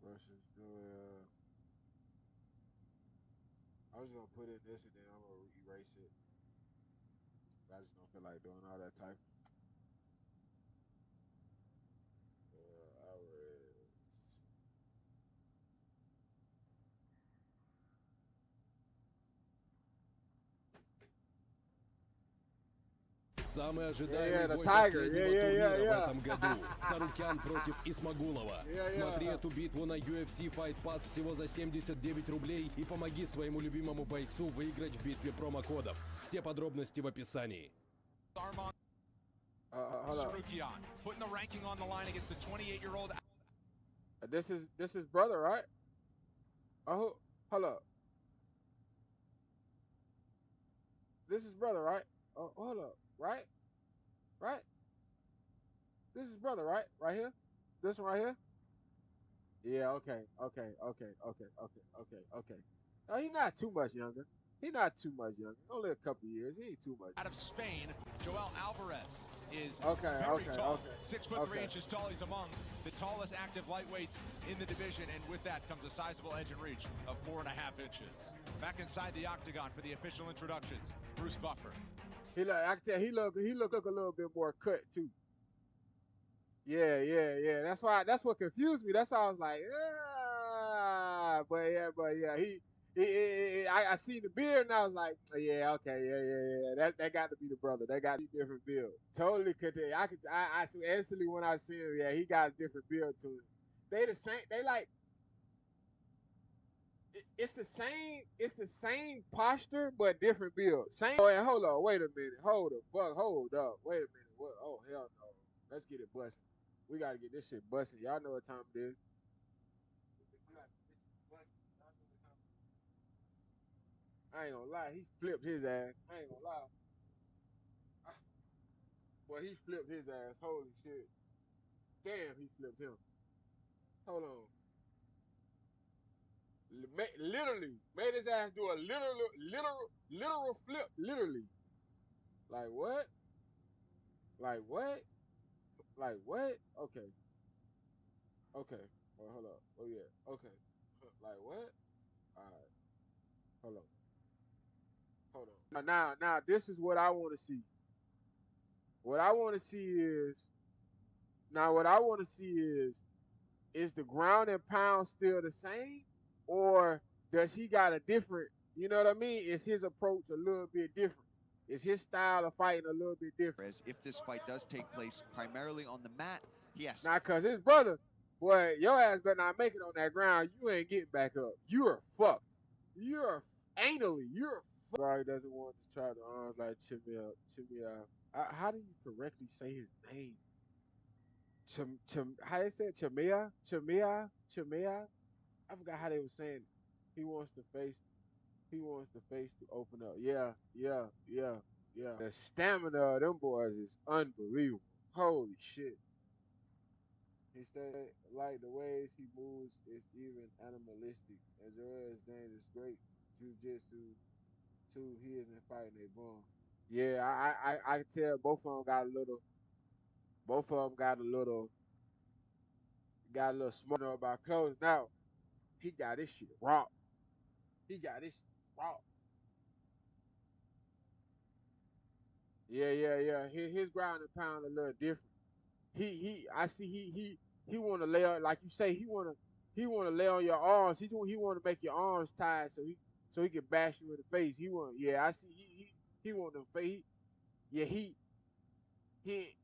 versus Joel. I was gonna put in this and then I'm gonna erase it. I just don't feel like doing all that type. Alvarez. Самый Yeah, ожидаемый the бой Tiger. последнего турнира в этом году. Сарукян против Исмагулова. Смотри эту битву на UFC Fight Pass всего за 79 рублей и помоги своему любимому бойцу выиграть в битве промокодов. Все подробности в описании. Sarukian putting the ranking on the line against the 28-year-old. This is brother, right? Oh, hold up. This is brother, right? Oh, hold up. Right? Right? This is brother, right? Right here? This one right here? Yeah, okay. Oh, he's not too much younger. He's not too much younger. Only a couple years. He ain't too much. Out of Spain, Joel Alvarez is Okay, very okay, tall. okay. 6'3" tall. He's among the tallest active lightweights in the division, and with that comes a sizable edge and reach of 4.5 inches. Back inside the octagon for the official introductions, Bruce Buffer. He look, I can tell he look a little bit more cut too. Yeah. That's what confused me. That's why I was like, but yeah, I seen the beard and I was like, yeah, okay, yeah. That got to be the brother. That got to be different build. Totally could tell. I instantly when I see him, yeah, he got a different build to him. They the same. They like. It's the same posture but different build. Same. Oh, and hold on, wait a minute, hold up, wait a minute. What? Oh hell no, let's get it busting. We gotta get this shit busting. Y'all know what time it is. I ain't gonna lie, he flipped his ass. I ain't gonna lie. Boy, he flipped his ass. Holy shit. Damn, he flipped him. Hold on. Literally made his ass do a literal flip. Literally. Like what? Like what? Like what? Okay. Okay. Oh, hold up. Oh yeah. Okay. Like what? All right. Hold on. Hold on. Now, this is what I want to see. What I want to see is now. What I want to see is the ground and pound still the same, or does he got a different? You know what I mean? Is his approach a little bit different? Is his style of fighting a little bit different? As if this fight does take place primarily on the mat, yes. Now, cause his brother, boy, your ass better not make it on that ground. You ain't getting back up. You're fucked. You're anally. You're fucked. Sorry, doesn't want to try the arms like Chimia. How do you correctly say his name? How they say it? Chimia. I forgot how they were saying it. He wants the face. He wants the face to open up. Yeah. The stamina of them boys is unbelievable. Holy shit. He said, like the ways he moves is even animalistic. And Joel's name is great jujitsu too. He isn't fighting a bum. Yeah, I can tell both of them got a little smart about closing out. He got this shit raw. He got this shit raw. Yeah. His ground and pound a little different. I see he want to lay on, like you say, he want to lay on your arms. He want to make your arms tied so he can bash you in the face. I see he want them face. Yeah, he he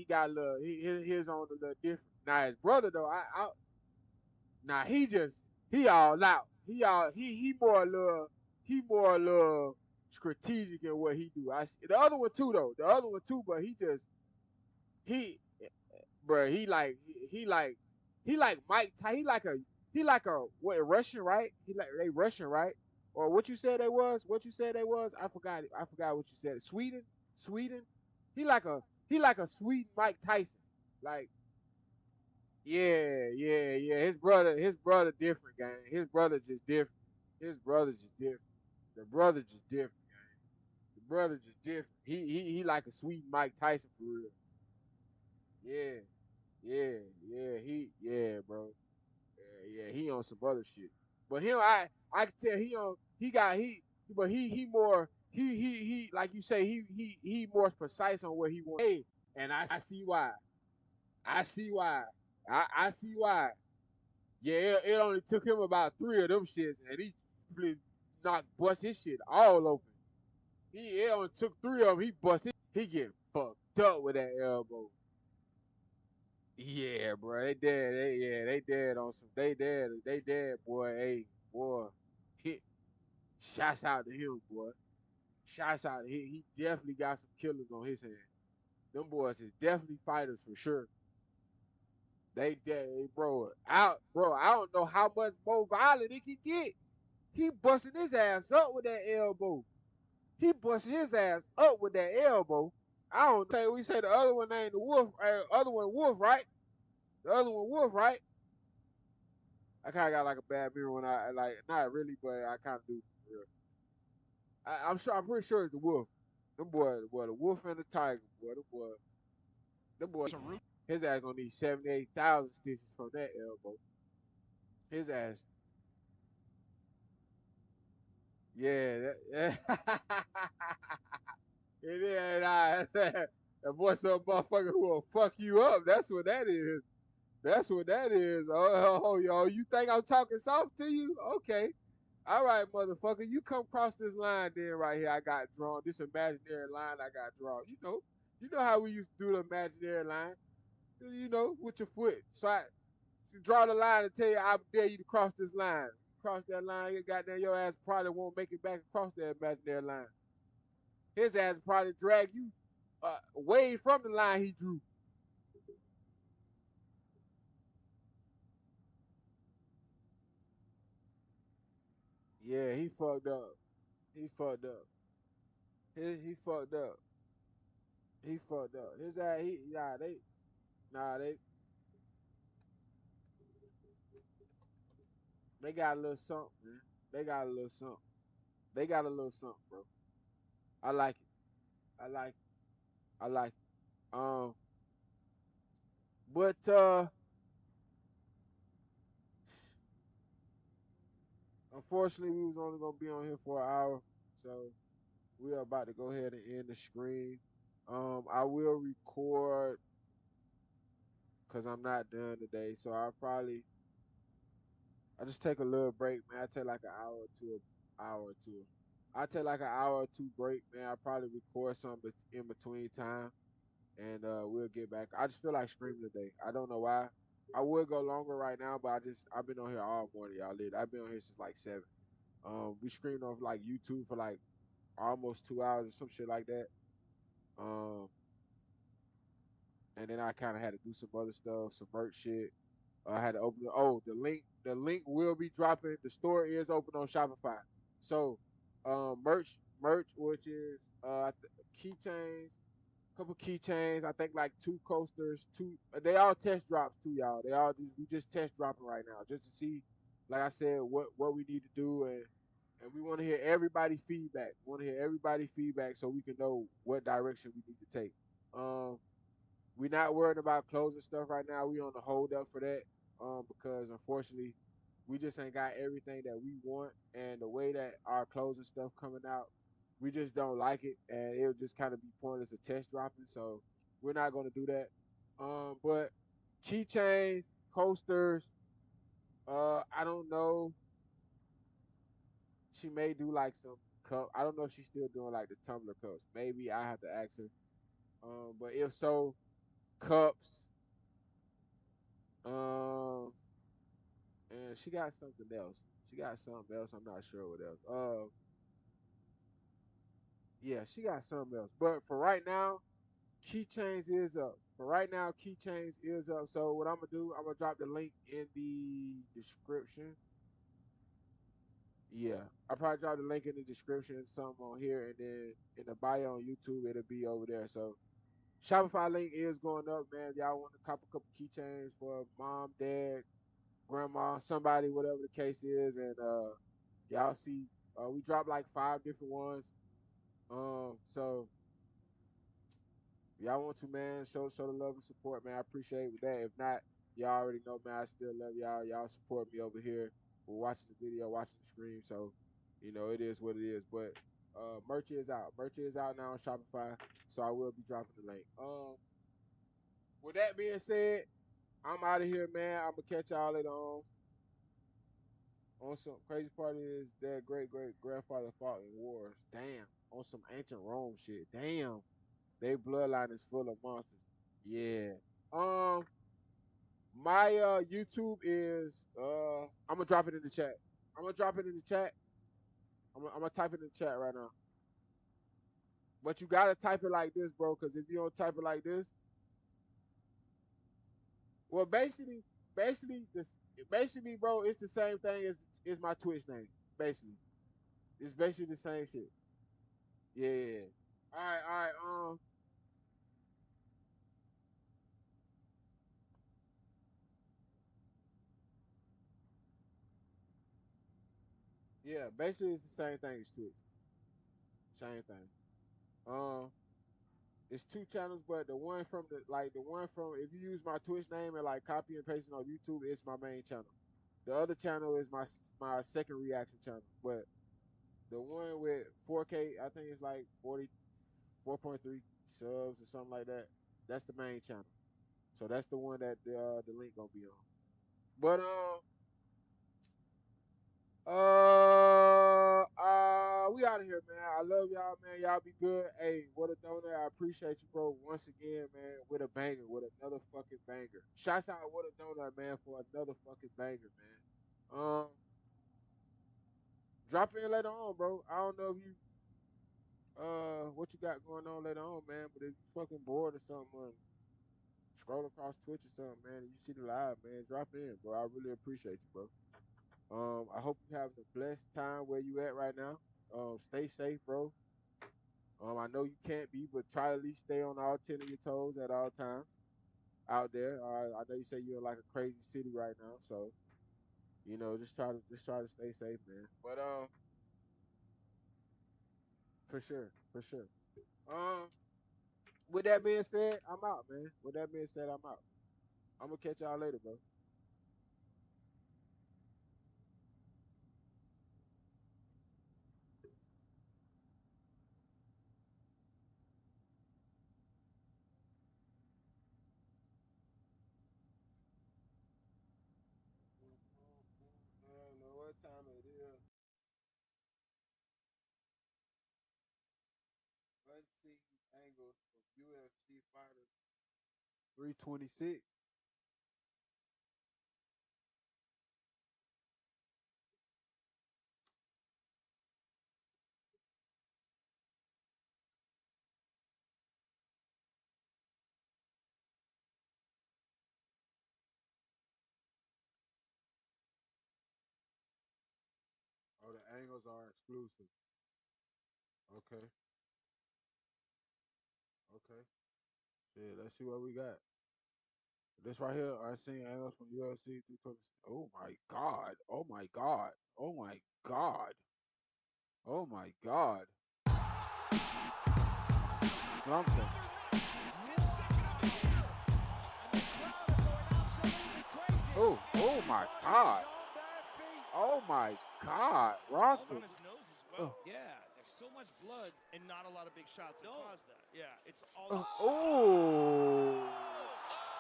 got a little his on a little different. Now his brother though, now he all out. He more a little strategic in what he do. I see the other one too though. The other one too, but he bro, he like Mike Ty. He like a what Russian, right? He like they Russian, right? Or what you said they was? What you said they was? I forgot. I forgot what you said. Sweden. He like a Sweden Mike Tyson. Like yeah. His brother different, gang. His brother just different. His brother just different. The brother just different, gang. The brother just different. He like a Sweden Mike Tyson for real. Yeah. yeah, bro. Yeah, he on some other shit. But him, I can tell he on but he more he like you say he more precise on where he wants. Hey, and I see why. I see why. I see why. Yeah, it only took him about 3 of them shits, and he really bust his shit all open. It only took 3 of them. He bust his. He get fucked up with that elbow. Yeah, bro. They dead on some. They dead. They dead, boy. Hey, boy. Hit. Shouts out to him, boy. Shouts out to him. He definitely got some killers on his hand. Them boys is definitely fighters for sure. They dead, bro. Out, bro. I don't know how much more violent he can get. He busting his ass up with that elbow. He busting his ass up with that elbow. I don't say we say the other one named the Wolf. Other one Wolf, right? The other one Wolf, right? I kind of got like a bad memory when I like not really, but I kind of do. I'm sure. I'm pretty sure it's the Wolf. Them boy, the Wolf and the Tiger, boy. Them boy. His ass gonna need 78,000 stitches from that elbow. His ass, yeah. That boy, some motherfucker who will fuck you up. That's what that is. That's what that is. Oh, yo, you think I'm talking soft to you? Okay. All right, motherfucker, you come across this line then right here. I got drawn. This imaginary line I got drawn. You know how we used to do the imaginary line. You know, with your foot. So I draw the line and tell you I dare you to cross this line. Cross that line, you goddamn your ass probably won't make it back across that imaginary line. His ass probably drag you away from the line he drew. Yeah, he fucked up. He fucked up. He fucked up. He fucked up. His ass, nah, they got a little something, man. They got a little something. They got a little something, bro. I like it. I like it. I like it. But unfortunately, we was only gonna be on here for an hour, so we are about to go ahead and end the screen. I will record because I'm not done today, so I just take a little break, man. I take like an hour or two, hour or two. I take like an hour or two break, man. I probably record something in between time, and we'll get back. I just feel like streaming today. I don't know why. I would go longer right now, but I've been on here all morning, y'all. I've been on here since like 7. We streamed off like YouTube for like almost 2 hours or some shit like that. Um, and then I kind of had to do some other stuff, some merch shit. I had to open the link will be dropping. The store is open on Shopify. So, merch, which is keychains, couple keychains. I think like 2 coasters, they all test drops too, y'all. We just test dropping right now, just to see, like I said, what we need to do, and we want to hear everybody feedback. We want to hear everybody feedback so we can know what direction we need to take. Um, we're not worried about closing stuff right now. We on the hold up for that, because unfortunately, we just ain't got everything that we want, and the way that our closing stuff coming out, we just don't like it, and it'll just kind of be pointless a test dropping. So we're not gonna do that. But keychains, coasters, I don't know. She may do like some cup. I don't know if she's still doing like the tumbler cups. Maybe I have to ask her. But if so, cups. Um, and she got something else. She got something else. I'm not sure what else. Yeah, she got something else. But for right now, keychains is up. For right now, keychains is up. So what I'm gonna do, I'm gonna drop the link in the description. Yeah, I probably drop the link in the description, something on here, and then in the bio on YouTube, it'll be over there. So Shopify link is going up, man. If y'all want to cop a couple keychains for mom, dad, grandma, somebody, whatever the case is, and y'all see, we dropped like 5 different ones. So y'all want to, man, show the love and support, man. I appreciate that. If not, y'all already know, man, I still love y'all. Y'all support me over here. We're watching the video, watching the stream. So, it is what it is. But merch is out. Merch is out now on Shopify. So I will be dropping the link. With that being said, I'm out of here, man. I'm gonna catch y'all later on some crazy part is their great grandfather fought in wars. Damn. On some ancient Rome shit. Damn. Their bloodline is full of monsters. Yeah. My YouTube is I'm gonna drop it in the chat. I'm gonna drop it in the chat. I'm gonna type it in the chat right now. But you gotta type it like this, bro, because if you don't type it like this, well, basically, bro, it's the same thing as my Twitch name. Basically, it's basically the same shit. Yeah. All right. Yeah, basically it's the same thing as Twitch. Same thing. It's two channels, but the one from if you use my Twitch name and like copy and paste it on YouTube, it's my main channel. The other channel is my second reaction channel. But the one with 4K, I think it's like 44.3 subs or something like that. That's the main channel. So that's the one that the link gonna be on. But we out of here, man. I love y'all, man. Y'all be good. Hey, what a donut. I appreciate you, bro. Once again, man, with a banger, with another fucking banger. Shouts out What a Donut, man, for another fucking banger, man. Drop in later on, bro. I don't know if you what you got going on later on, man, but if you fucking bored or something, scroll across Twitch or something, man, and you see the live, man, drop in, bro. I really appreciate you, bro. I hope you having a blessed time where you at right now. Stay safe, bro. I know you can't be, but try to at least stay on all 10 of your toes at all times out there. I know you say you're in like a crazy city right now, so just try to stay safe, man. But for sure, for sure. With that being said, I'm out, man. With that being said, I'm out. I'm gonna catch y'all later, bro. I don't know what time it is. Unseen angles from UFC fighters 326. Oh, the angles are exclusive. Okay, okay. Shit, let's see what we got. This right here, unseen angles from UFC 326. Oh my god. Oh my god. Oh my god. Oh my god. Something. Oh my god. Oh my god. Rockford. Oh. Yeah, there's so much blood and not a lot of big shots that cause that. Yeah, it's all. Oh.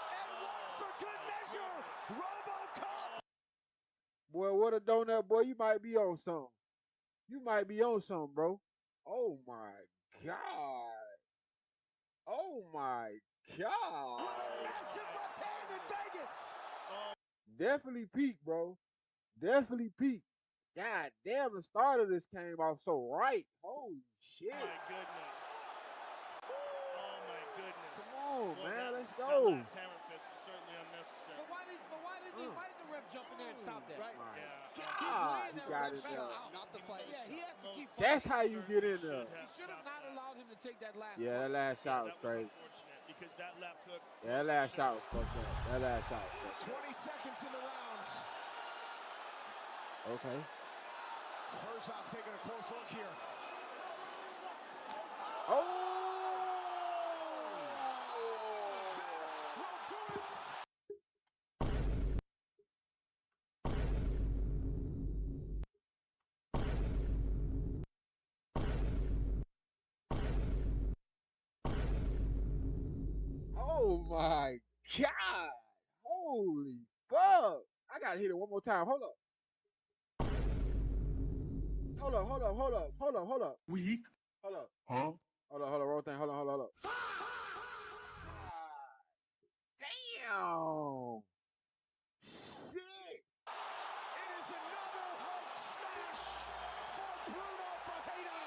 And one for good measure. RoboCop. Boy, what a donut, boy. You might be on something. You might be on something, bro. Oh my god. Oh my god. With a massive left hand in Vegas. Definitely peak, bro. Definitely peak. God damn, the start of this came off so right. Holy shit. Oh my goodness. Oh my goodness. Come on, Well, man. Let's that go. last hammer fist was certainly unnecessary. But why did the ref jump in there and stop that? Right. My Yeah. God, he got it there. Not the fight. Yeah, he has to keep That's fighting. how you get in there. He should have not allowed him to take that last Yeah, that punch. last shot was that crazy. was unfortunate because that left hook. Yeah, that last shot was fucked up. That last shot was fucked 20 seconds in the round. up. Okay. Herzog taking a close look here. Oh! Oh my God. Holy fuck. I gotta hit it one more time. Hold up. Hold up, hold up, hold up, hold up, hold up. Hold up. Huh? Hold up, wrong thing. Hold up. Damn. Shit. It is another Hulk smash for Bruno Ferreira.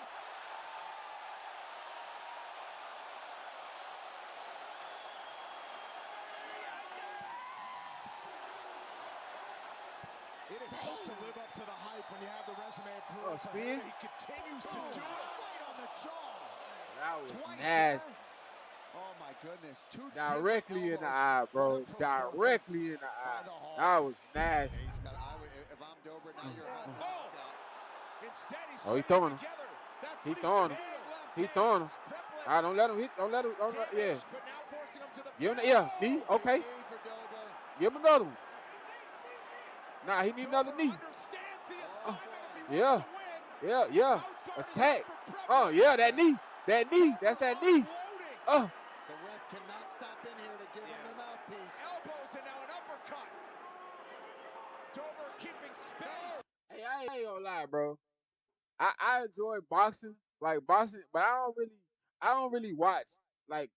It is tough to live up to the hype when you have the resume of Bruno spin. Ferreira. He continues to do it. Right on the jaw. That was Twice nasty. there. Oh my goodness. Two Directly in different the elbows. eye, bro. What a performance Directly in the by eye. the Hulk. That was nasty. He's got, if I'm Dober, now you're hunting the knockout. Instead, he's Oh, he stringing throwing him. together. That's He what throwing him. should do. Left He hand, throwing him. crippling Ah, don't let him hit. Don't let him. Yeah. damage, but now forcing him to the Give him the, back. yeah, knee. Big Okay. knee for Dober. Give him another one. Nah, he need another Dober knee. understands the assignment if he Yeah. wants to win. Yeah. House guard is Attack. up for Oh, Prepper. yeah, that knee. That knee. That's that knee. Unloading. The ref cannot stop in here to give him the mouthpiece. Elbows and now an uppercut. Dober keeping space. Hey, I ain't gonna lie, bro. I enjoy boxing, but I don't really watch like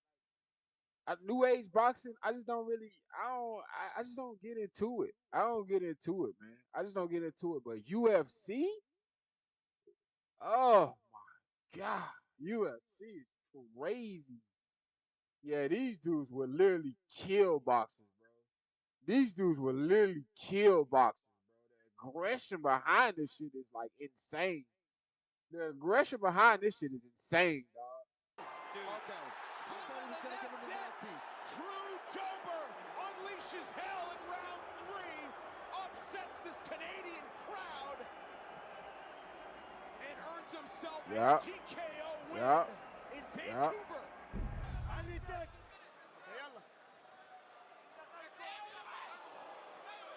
new age boxing. I just don't really, I just don't get into it. I don't get into it, man. I just don't get into it. But UFC, oh my God, UFC is crazy. Yeah, these dudes will literally kill boxers, bro. These dudes will literally kill boxers, bro. The aggression behind this shit is like insane. The aggression behind this shit is insane, dog. Okay. I thought he was going to give him the mouthpiece. Drew Dober unleashes hell in round 3, upsets this Canadian crowd, and earns himself Yeah. a TKO win Yeah. in Yeah. Vancouver.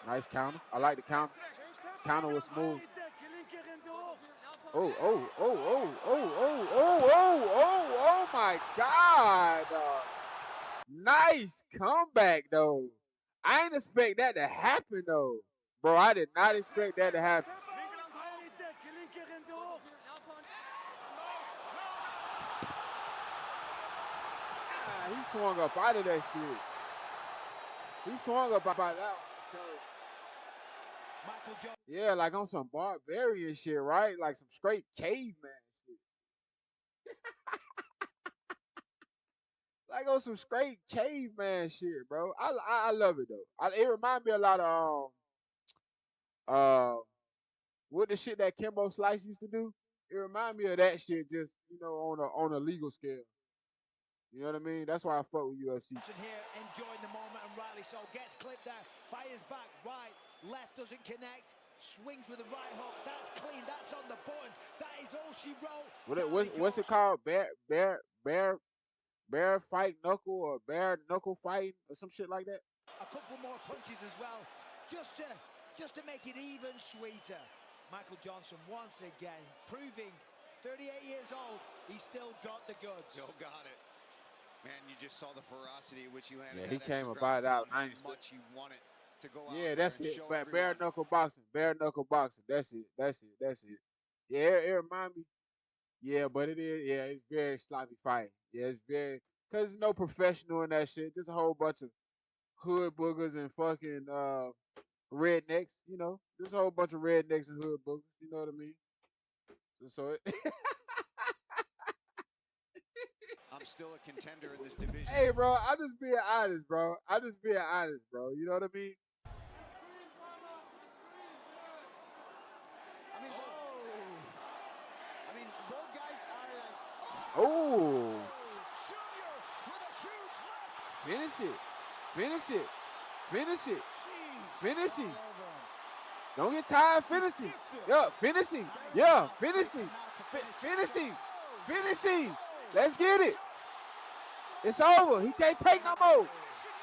Nice counter. I like the counter. Counter was smooth. Oh my God. Nice comeback, though. I didn't expect that to happen, though. Bro, I did not expect that to happen. He swung up out of that shit. He swung up out of that one. Yeah, like on some barbarian shit, right? Like some straight caveman shit. Like on some straight caveman shit, bro. I love it though. It reminds me a lot of what the shit that Kimbo Slice used to do. It reminds me of that shit, just on a legal scale. You know what I mean? That's why I fuck with UFC. Here enjoying the moment, and rightly so. Gets clipped there, fires back, right, left doesn't connect, swings with the right hook. That's clean. That's on the button. That is all she wrote. What's it called? Bear fight knuckle or bare knuckle fighting or some shit like that. A couple more punches as well, just to make it even sweeter. Michael Johnson once again proving, 38 years old, he's still got the goods. Still got it. Man, you just saw the ferocity at which he landed. Yeah, he that came extra about ground out. pound, how much he wanted to go out Yeah, there that's and it. show But bare everyone. knuckle boxing. Bare knuckle boxing. That's it. Yeah, it remind me. Yeah, but it is. Yeah, it's very sloppy fighting. Yeah, it's very because there's no professional in that shit. There's a whole bunch of hood boogers and fucking rednecks. You know, there's a whole bunch of rednecks and hood boogers. You know what I mean? So it. I'm still a contender in this division. Hey, bro, I just being honest, bro. You know what I mean? Both guys are like, Oh, Junior with a huge left. finish it. Finish it. Don't get tired finishing. Yeah, finishing. Yeah, finishing. Finishing. Let's get it. It's over. He can't take no more.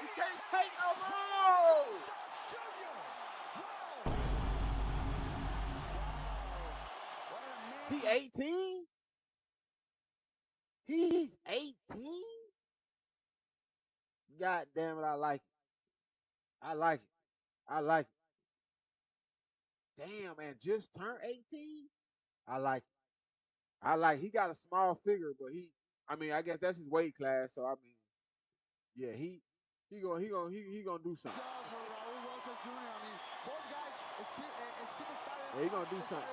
He can't take no more. He 18? He's 18? God damn it, I like it. I like it. I like it. Damn, man, just turned 18? I like it. I like he got a small figure, but I mean, I guess that's his weight class, so I mean, yeah, he gonna do something. Yeah, he gonna do something.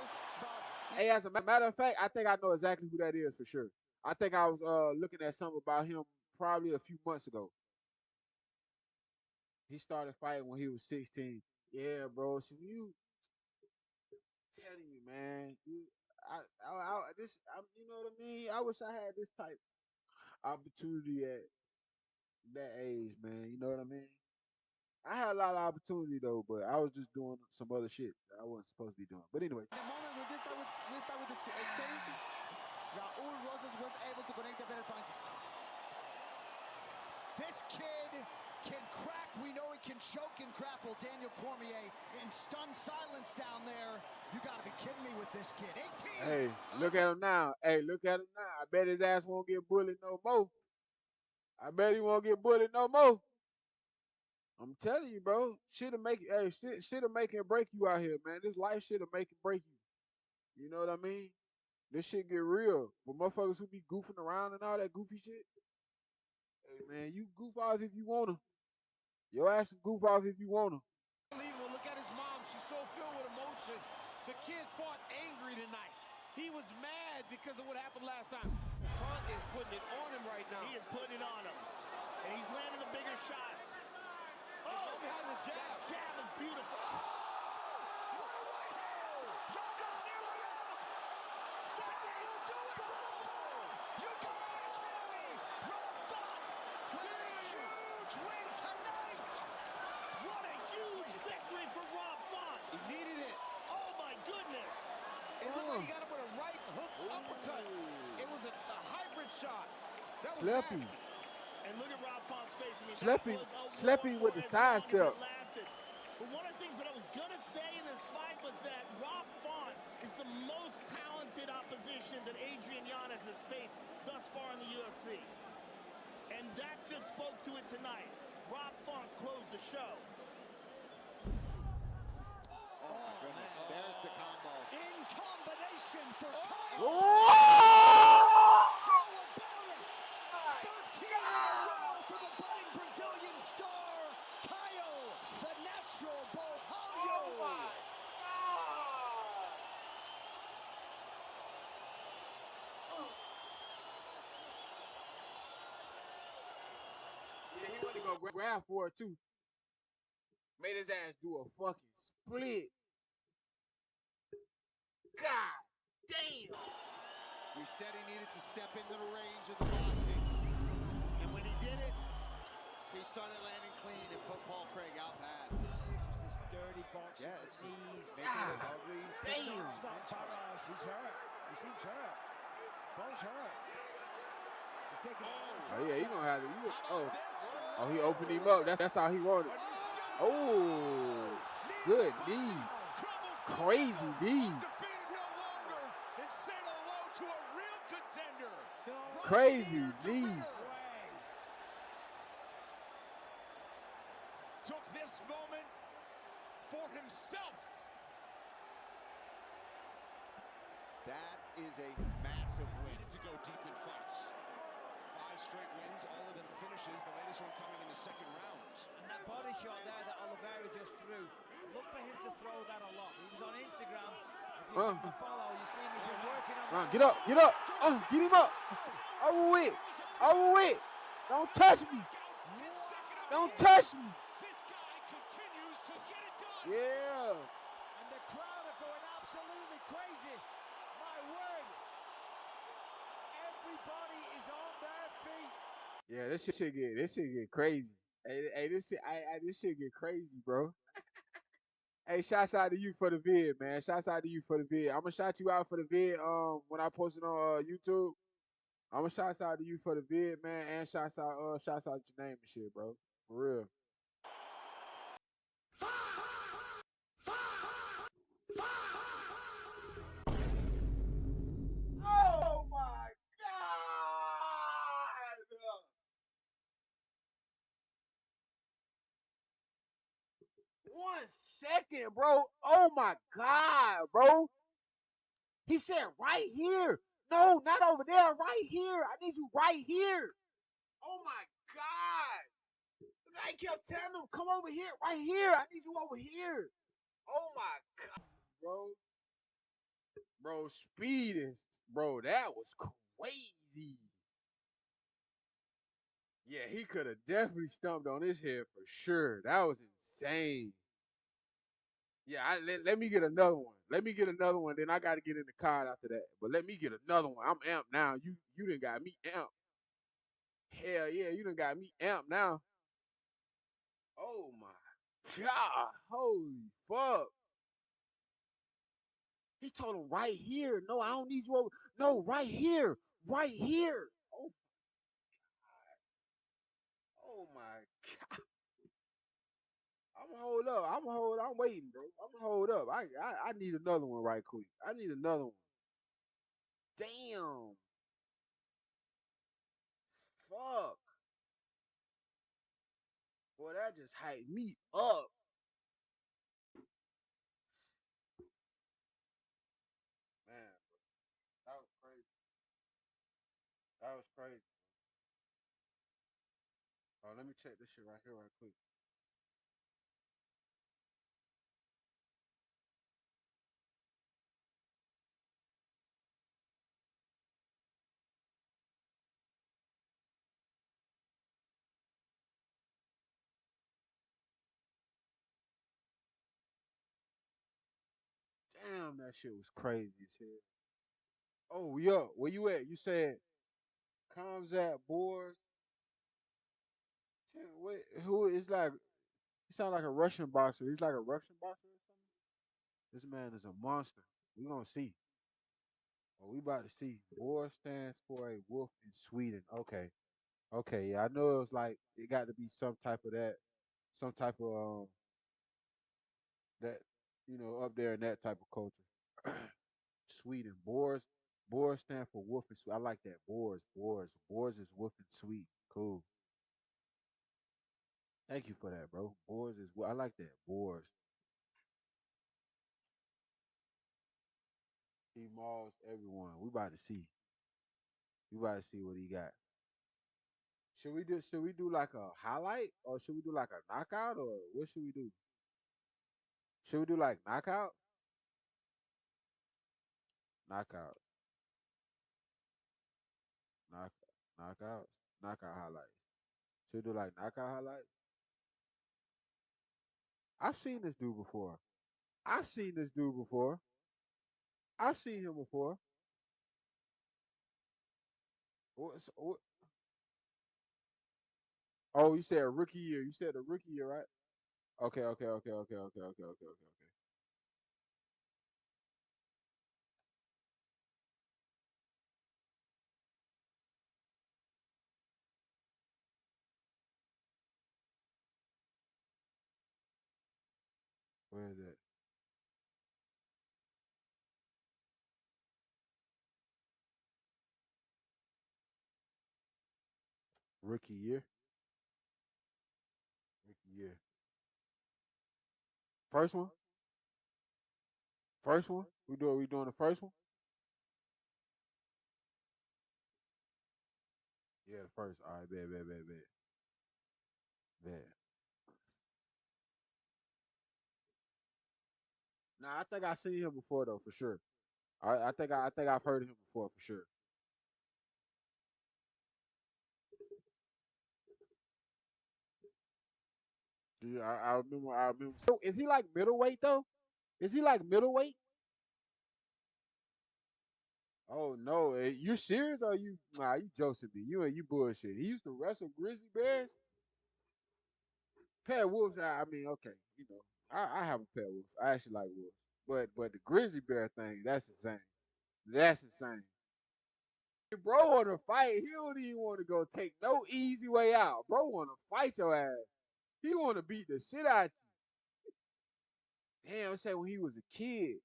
Hey, as a matter of fact, I think I know exactly who that is for sure. I think I was looking at something about him probably a few months ago. He started fighting when he was 16. Yeah, bro. So you telling you, man, you know what I mean? I wish I had this type opportunity at that age, man. You know what I mean? I had a lot of opportunity though, but I was just doing some other shit that I wasn't supposed to be doing. But anyway. The moment when we start with the exchanges, Raul Rosas was able to connect the better punches. This kid can crack. We know he can choke and grapple Daniel Cormier in stunned silence down there. You got to be kidding me with this kid. 18. Hey, look at him now. Hey, look at him now. I bet his ass won't get bullied no more. I bet he won't get bullied no more. I'm telling you, bro. Shit'll make you. Hey, shit'll make and break you out here, man. This life shit'll make and break you. You know what I mean? This shit get real. But motherfuckers who be goofing around and all that goofy shit. Hey, man, you goof off if you wanna. Your ass can goof off if you wanna. Unbelievable. Look at his mom. She's so filled with emotion. The kid fought angry tonight. He was mad because of what happened last time. Font is putting it on him right now. He is putting it on him. And he's landing the bigger shots. Oh, behind the jab. That jab is beautiful. What a right hand! Yoga's nearly out! That will do it, Rob Font! You gotta be kidding me! Rob Font with a huge win tonight! What a huge victory for Rob Font. He needed it. Oh, my goodness. It looked like he got him with a right hook uppercut. It was a hybrid shot. That was Slappy. nasty. And look at Rob Font's face. I mean, Slappy with the sidestep. But one of the things that I was going to say in this fight was that Rob Font is the most talented opposition that Adrian Yanez has faced thus far in the UFC. And that just spoke to it tonight. Rob Font closed the show. Oh my goodness, there's the combo. In combination for Kyle. Oh! How about it? 13 in a row for the budding Brazilian star, Kyle, the natural Bohalho. Oh my God! Yeah, he went to go grab for it too. Made his ass do a fucking split. God damn! We said he needed to step into the range of the boxing. And when he did it, he started landing clean and put Paul Craig out bad. Just this dirty boxing. Yeah, it's knees. ugly. Damn! Stop barrage. He's hurt. He seems hurt. Bo's hurt. He's taking. Oh yeah, he gonna have to. Oh, he opened him up. That's how he wanted. Oh, good knee. Crazy knee. Crazy knee. Took this moment for himself. That is a massive win. Needed to go deep in fights. 5 straight wins, all of them finishes. The latest one coming in the second round. And that body shot there that Oliveira just threw. Look for him to throw that a lot. He was on Instagram. If you follow, you see him. He's been working on. Get up, get up. Get him up. Over with. Over with. Don't touch me. Don't touch me. This guy continues to get it done. Yeah. And the crowd are going absolutely crazy. My word. Everybody is on their feet. Yeah, this shit get crazy. Hey, this shit get crazy, bro. Hey, shouts out to you for the vid, man. Shouts out to you for the vid. I'm gonna shout you out for the vid. When I post it on YouTube, I'm gonna shout out to you for the vid, man, and shouts out your name and shit, bro. For real. 1 second, bro. Oh my God, bro. He said right here. No, not over there. Right here. I need you right here. Oh my God. I kept telling him, come over here. Right here. I need you over here. Oh my God, bro. Bro, speed is, bro, that was crazy. Yeah, he could have definitely stumped on his head for sure. That was insane. Yeah, let me get another one. Let me get another one. Then I got to get in the car after that. But let me get another one. I'm amped now. You done got me amped. Hell yeah, you done got me amped now. Oh my God. Holy fuck. He told him right here. No, I don't need you over. No, right here. Right here. Oh my God. I'm gonna hold up. I'm waiting, bro. I'm gonna hold up. I need another one right quick. I need another one. Damn. Fuck. Boy, that just hyped me up. Man, that was crazy. That was crazy. Oh, let me check this shit right here right quick. Damn, that shit was crazy as hell. Oh, yeah. Where you at? You said comes at boards. Wait, who is like? He sound like a Russian boxer. He's like a Russian boxer or something. This man is a monster. We gonna see. Oh, we about to see. Boar stands for a wolf in Sweden. Okay. Okay, yeah. I know it was like it got to be some type of that, some type of that, up there in that type of culture. Sweden. Boars stand for wolf and Sweden. I like that. Boars is wolf and sweet. Cool. Thank you for that, bro. Boars is I like that. Boars. He mauls everyone. We about to see. We about to see what he got. Should we do like a highlight or should we do like a knockout or what should we do? Should we do like knockout? Knockout. Knock knockouts. Knockout highlights. Should we do like knockout highlights? I've seen this dude before. I've seen this dude before. I've seen him before. What? Oh, you said rookie year. You said the rookie year, right? Okay. Where is that? Rookie year. Rookie year. First one. First one. We doing the first one. Yeah, the first. All right, bet. Nah, I think I seen him before though, for sure. I think I've heard of him before for sure. Yeah, I remember. I remember. So, is he like middleweight though? Is he like middleweight? Oh no, you serious? Or you? Nah, you Joseph me. You bullshit. He used to wrestle grizzly bears. Pet wolves. I mean, okay, I have a pet wolf. I actually like wolves, but the grizzly bear thing, that's insane. That's insane. Bro want to fight. He don't even want to go take no easy way out. Bro want to fight your ass. He want to beat the shit out you. Damn, say when he was a kid.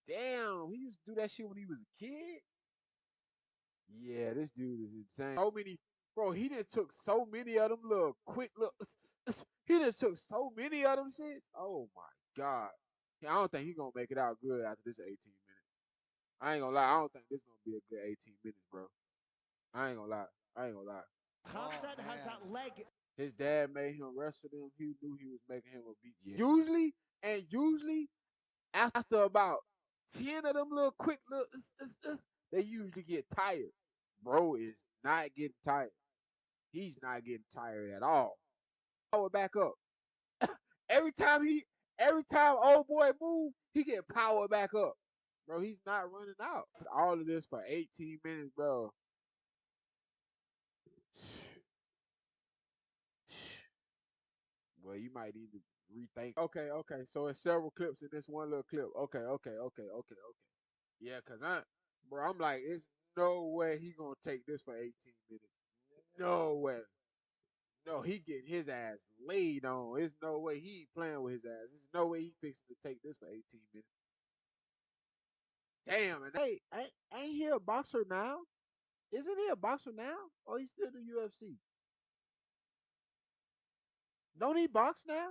Damn, he used to do that shit when he was a kid. Yeah, this dude is insane. So many Bro, he done took so many of them little quick look. He done took so many of them shits. Oh my god. I don't think he gonna make it out good after this 18 minutes. I ain't gonna lie. I don't think this gonna be a good 18 minutes, bro. I ain't gonna lie. I ain't gonna lie. Hamzat has that leg. His dad made him wrestle them. He knew he was making him a beat. Yeah. Usually, after about 10 of them little quick little, they usually get tired. Bro is not getting tired. He's not getting tired at all. Power back up. every time old boy move, he get power back up. Bro, he's not running out. All of this for 18 minutes, bro. Well, you might need to rethink. Okay. So it's several clips in this one little clip. Okay. Yeah, cause I'm like, it's no way he gonna take this for 18 minutes. No way. No, he getting his ass laid on. There's no way he ain't playing with his ass. There's no way he fixing to take this for 18 minutes. Damn, and hey, ain't he a boxer now? Isn't he a boxer now? Or he still do UFC? Don't he box now?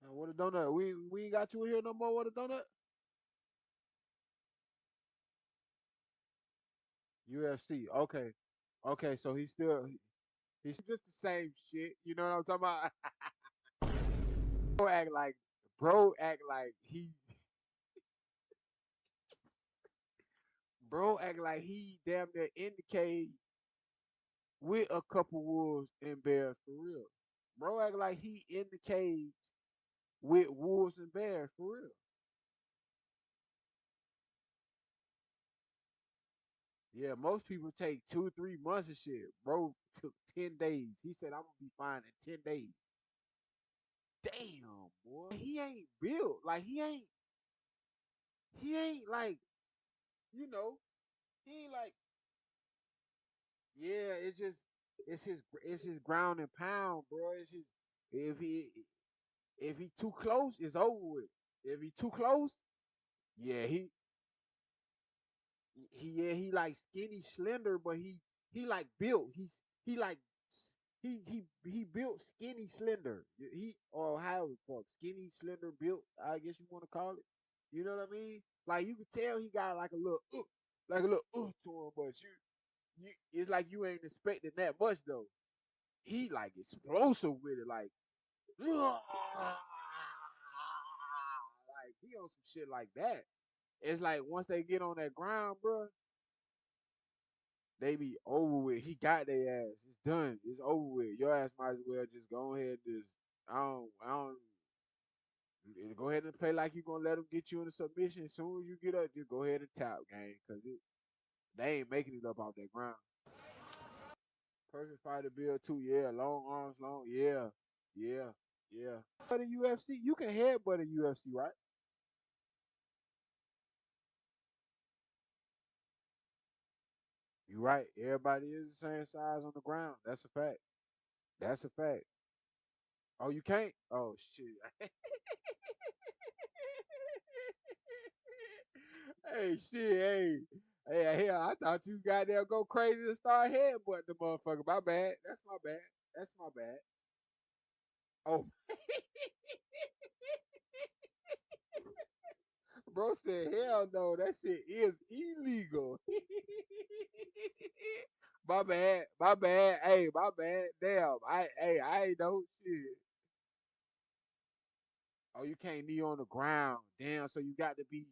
What a donut. We ain't got you here no more. What a donut. UFC. Okay. So he's just the same shit. You know what I'm talking about? bro act like he bro act like he damn near in the cage with a couple wolves and bears for real. Bro act like he in the cage with wolves and bears for real. Yeah, most people take 2-3 months and shit. Bro took 10 days. He said I'm gonna be fine in 10 days. Damn, boy. He ain't built. Like he ain't like, you know, he ain't like, yeah, it's his ground and pound, bro. It's his if he too close, it's over with. If he too close, yeah, he like skinny, slender, but he like built. He like he built skinny, slender. He or how the fuck skinny, slender, built. I guess you want to call it. You know what I mean? Like you could tell he got like a little to him, but you it's like you ain't expecting that much though. He like explosive with it, like he on some shit like that. It's like once they get on that ground, bro, they be over with. He got their ass. It's done. It's over with. Your ass might as well just go ahead and just I don't go ahead and play like you gonna let them get you in a submission. As soon as you get up, just go ahead and tap, gang, cause they ain't making it up off that ground. Perfect fighter build too, yeah. Long arms, yeah. But in UFC, you can headbutt in UFC, right? You right. Everybody is the same size on the ground. That's a fact. That's a fact. Oh, you can't? Oh shit. Hey, shit, hell, I thought you got there go crazy and start headbutting the motherfucker. My bad. That's my bad. That's my bad. Oh, bro said, hell no, that shit is illegal. My bad. My bad. Hey, my bad. Damn. I ain't know shit. Oh, you can't knee on the ground. Damn, so you got to be,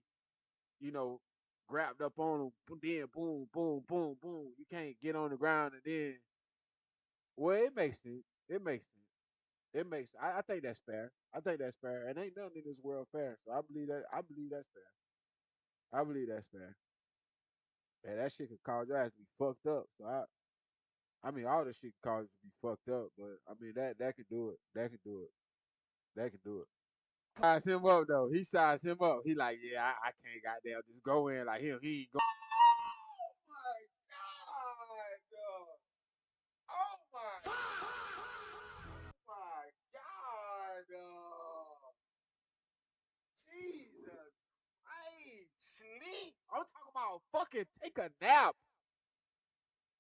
you know, grabbed up on them. Then boom, boom, boom, boom. You can't get on the ground and then. Well, it makes sense. It makes sense. It makes. I think that's fair. I think that's fair. And ain't nothing in this world fair. So I believe that. I believe that's fair. I believe that's fair. And that shit could cause your ass to be fucked up. So I mean, all this shit could cause you to be fucked up. But I mean, that could do it. That could do it. That could do it. Size him up though. He sized him up. He like, yeah, I can't goddamn just go in like him. He ain't go. Oh my god, dog. Oh my. Oh my fucking take a nap.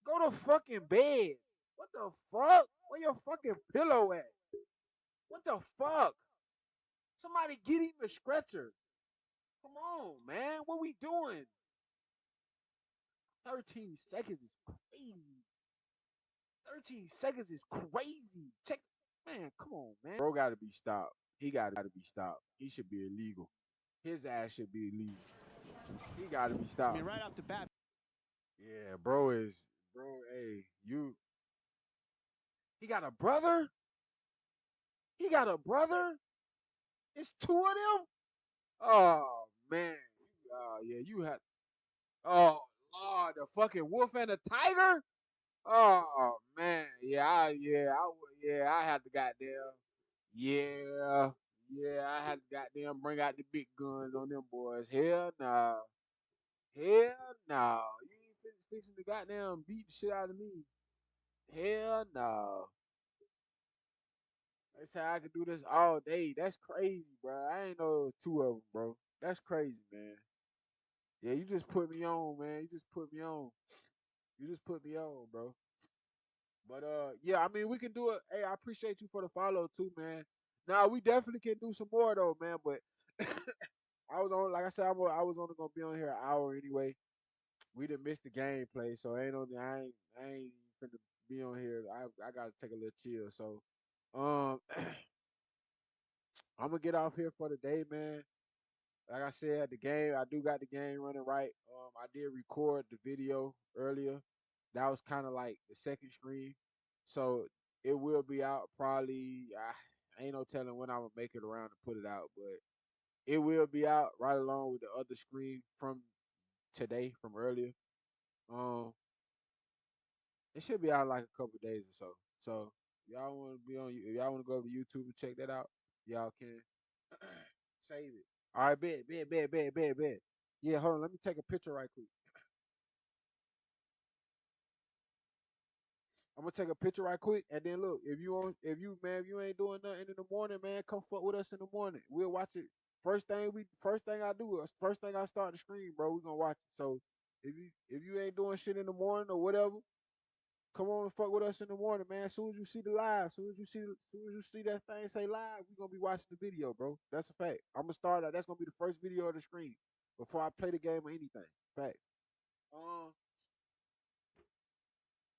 Go to fucking bed. What the fuck? Where your fucking pillow at? What the fuck? Somebody get him a stretcher. Come on, man. What we doing? 13 seconds is crazy. 13 seconds is crazy. Check, man. Come on, man. Bro, gotta be stopped. He gotta be stopped. He should be illegal. His ass should be illegal. He gotta be stopped. I mean, right off the bat. Yeah, bro. Hey, you. He got a brother. He got a brother. It's two of them. Oh man. Yeah, you had. Oh Lord, the fucking wolf and the tiger. Oh man, I had to goddamn, I had to goddamn bring out the big guns on them boys. Hell no, you ain't fixing to goddamn beat the shit out of me. Hell no. They say I could do this all day. That's crazy, bro. I ain't know it was two of them, bro. That's crazy, man. Yeah, you just put me on, man. You just put me on. You just put me on, bro. But yeah, I mean we can do it. Hey, I appreciate you for the follow too, man. Now we definitely can do some more though, man. But I was on, like I said, I was only gonna be on here an hour anyway. We done missed the gameplay, so I ain't finna be on here. I gotta take a little chill. So I'm gonna get off here for the day, man. Like I said, the game, I do got the game running right. I did record the video earlier. That was kind of like the second screen. So it will be out probably, ain't no telling when I'm gonna make it around to put it out, but it will be out right along with the other screen from today, from earlier. Um, it should be out in like a couple days or so. So y'all want to be on, if y'all want to go to YouTube and check that out, y'all can save it. All right, bet. Yeah, hold on. Let me take a picture right quick. I'm gonna take a picture right quick, and then look. If you ain't doing nothing in the morning, man, come fuck with us in the morning. We'll watch it. First thing I do, first thing I start the stream, bro. We gonna watch it. So if you ain't doing shit in the morning or whatever, come on and fuck with us in the morning, man. As soon as you see the live, soon as you see that thing say live, we gonna be watching the video, bro. That's a fact. I'm gonna start that. That's gonna be the first video of the stream before I play the game or anything. Facts. Um,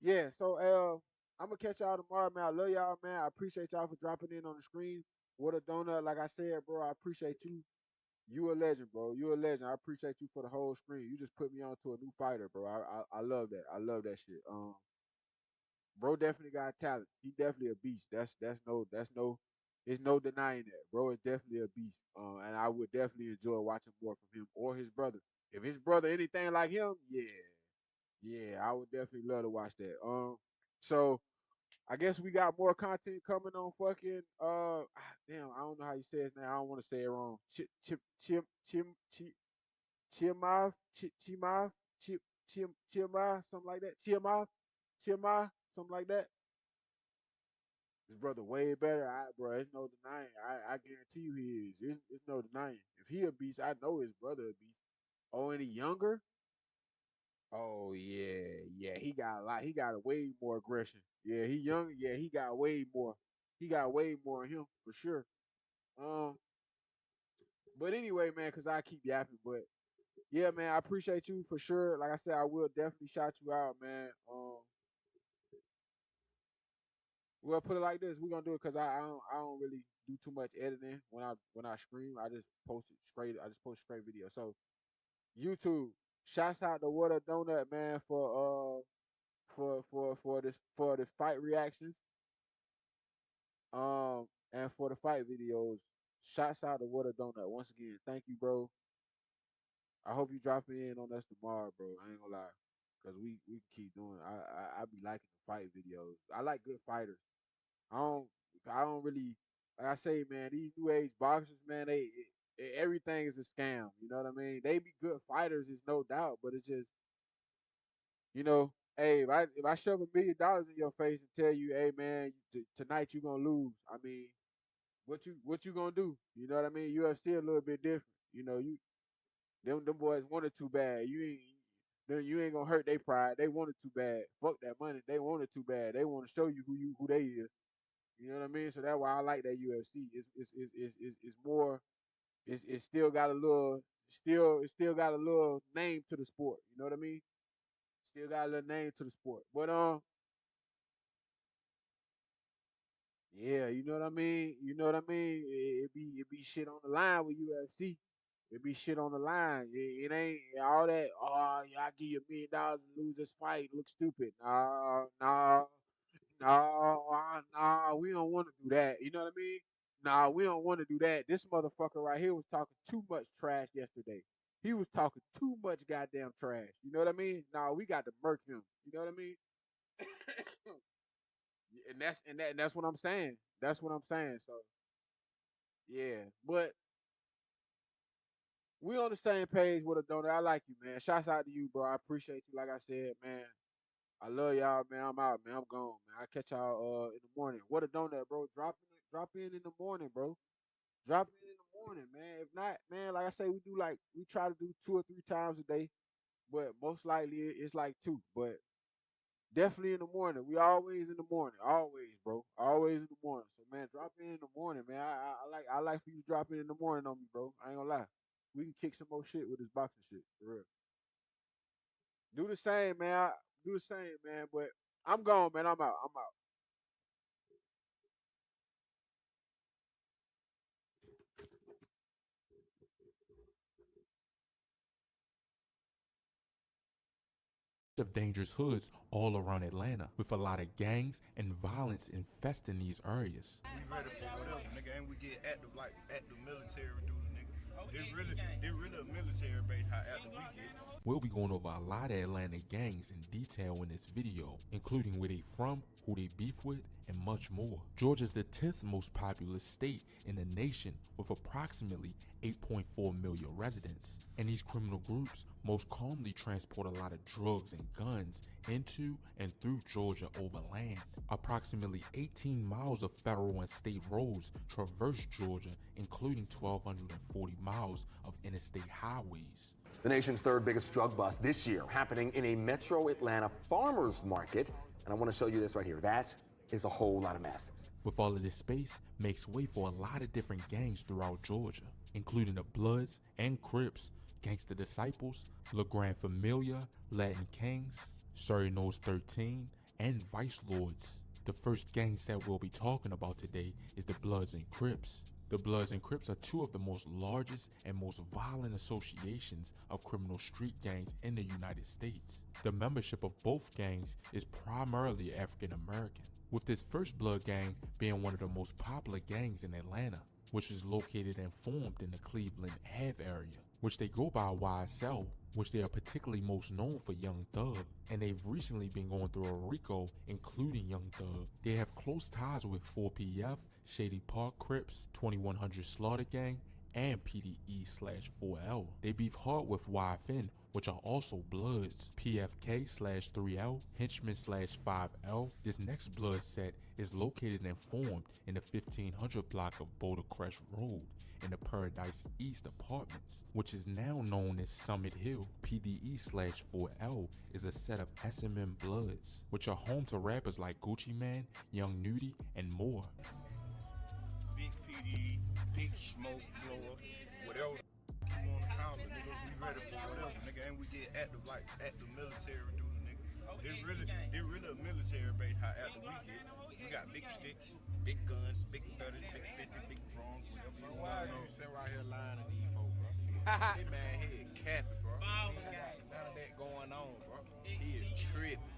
yeah. So I'm gonna catch y'all tomorrow, man. I love y'all, man. I appreciate y'all for dropping in on the screen. What a donut, like I said, bro. I appreciate you. You a legend, bro. You a legend. I appreciate you for the whole screen. You just put me on to a new fighter, bro. I love that. I love that shit. Bro definitely got talent. He definitely a beast. There's no denying that. Bro is definitely a beast. And I would definitely enjoy watching more from him or his brother. If his brother anything like him, yeah, I would definitely love to watch that. So I guess we got more content coming on fucking damn, I don't know how you say his name. I don't want to say it wrong. Chimov, Chimov, something like that. Chimov, something like that. His brother way better. Bro, it's no denying. I guarantee you he is. It's no denying. If he a beast, I know his brother a beast. Oh, any younger? Oh yeah. He got a lot. He got a way more aggression. Yeah, he young. Yeah, he got way more. He got way more in him for sure. Um, but anyway, man, cause I keep yapping. But yeah, man, I appreciate you for sure. Like I said, I will definitely shout you out, man. We'll put it like this. We're gonna do it because I don't really do too much editing when I stream. I just post it straight. I just post straight video. So YouTube, shouts out to What a Donut, man, for the fight reactions. And for the fight videos. Shouts out to What a Donut. Once again, thank you, bro. I hope you drop in on us tomorrow, bro. I ain't gonna lie. Cause we can keep doing. I be liking the fight videos. I like good fighters. I don't I don't really like I say, man. These new age boxers, man, everything is a scam. You know what I mean? They be good fighters, is no doubt, but it's just hey, if I shove $1 million in your face and tell you, hey, man, tonight you gonna lose. I mean, what you gonna do? You know what I mean? UFC a little bit different. You know, them boys wanted too bad. You ain't. then you ain't gonna hurt their pride. They want it too bad. Fuck that money. They want it too bad. They want to show you who they is. You know what I mean? So that's why I like that UFC. It's more. It's still got a little. It still got a little name to the sport. You know what I mean? Still got a little name to the sport. But yeah, you know what I mean. You know what I mean. It be shit on the line with UFC. It be shit on the line. It ain't all that. Oh, yeah, I give you $1 million and lose this fight. Look stupid. Nah. We don't want to do that. You know what I mean? Nah, we don't want to do that. This motherfucker right here was talking too much trash yesterday. He was talking too much goddamn trash. You know what I mean? Nah, we got to murk him. You know what I mean? And that's what I'm saying. That's what I'm saying. So yeah, but we on the same page with a donor. I like you, man. Shouts out to you, bro. I appreciate you. Like I said, man. I love y'all, man. I'm out, man. I'm gone, man. I catch y'all in the morning. What a donut, bro. Drop in the morning, bro. Drop in the morning, man. If not, man, like I say, we try to do 2 or 3 times a day, but most likely it's like 2. But definitely in the morning. We always in the morning. Always, bro. Always in the morning. So man, drop in the morning, man. I like for you to drop in the morning on me, bro. I ain't gonna lie. We can kick some more shit with this boxing shit, for real. Do the same, man. Do the same, man. But I'm gone, man. I'm out. I'm out. Of dangerous hoods all around Atlanta, with a lot of gangs and violence infesting these areas. We ready for whatever, nigga, and we get active like active military duty, nigga. They really a military base how active we get. We'll be going over a lot of Atlanta gangs in detail in this video, including where they from, who they beef with, and much more. Georgia's the 10th most populous state in the nation with approximately 8.4 million residents. And these criminal groups most commonly transport a lot of drugs and guns into and through Georgia over land. Approximately 18 miles of federal and state roads traverse Georgia, including 1,240 miles of interstate highways. The nation's 3rd biggest drug bust this year, happening in a metro Atlanta farmer's market. And I want to show you this right here. That is a whole lot of meth. With all of this space, makes way for a lot of different gangs throughout Georgia, including the Bloods and Crips, Gangsta Disciples, LeGrand Familia, Latin Kings, Surrey Nose 13, and Vice Lords. The first gang set we'll be talking about today is the Bloods and Crips. The Bloods and Crips are 2 of the most largest and most violent associations of criminal street gangs in the United States. The membership of both gangs is primarily African American, with this first Blood gang being one of the most popular gangs in Atlanta, which is located and formed in the Cleveland Ave area, which they go by YSL, which they are particularly most known for Young Thug, and they've recently been going through a RICO, including Young Thug. They have close ties with 4PF, Shady Park Crips, 2100 Slaughter Gang, and PDE/4L. They beef hard with YFN, which are also Bloods, PFK/3L, Henchmen/5L. This next Blood set is located and formed in the 1500 block of Boulder Crest Road in the Paradise East Apartments, which is now known as Summit Hill. PDE/4L is a set of SMM Bloods, which are home to rappers like Gucci Mane, Young Nudie, and more. Big PD, big smoke blower, whatever you want to call it, nigga. We ready for whatever, nigga, and we get active like active military duty, nigga. They really a military base how active we get. We got big sticks, big guns, big 30s, big 50, big drums, whatever you want. Why are you sitting right here lying to these folks, bro? This man head capping, bro. He ain't got none of that going on, bro. He is tripping.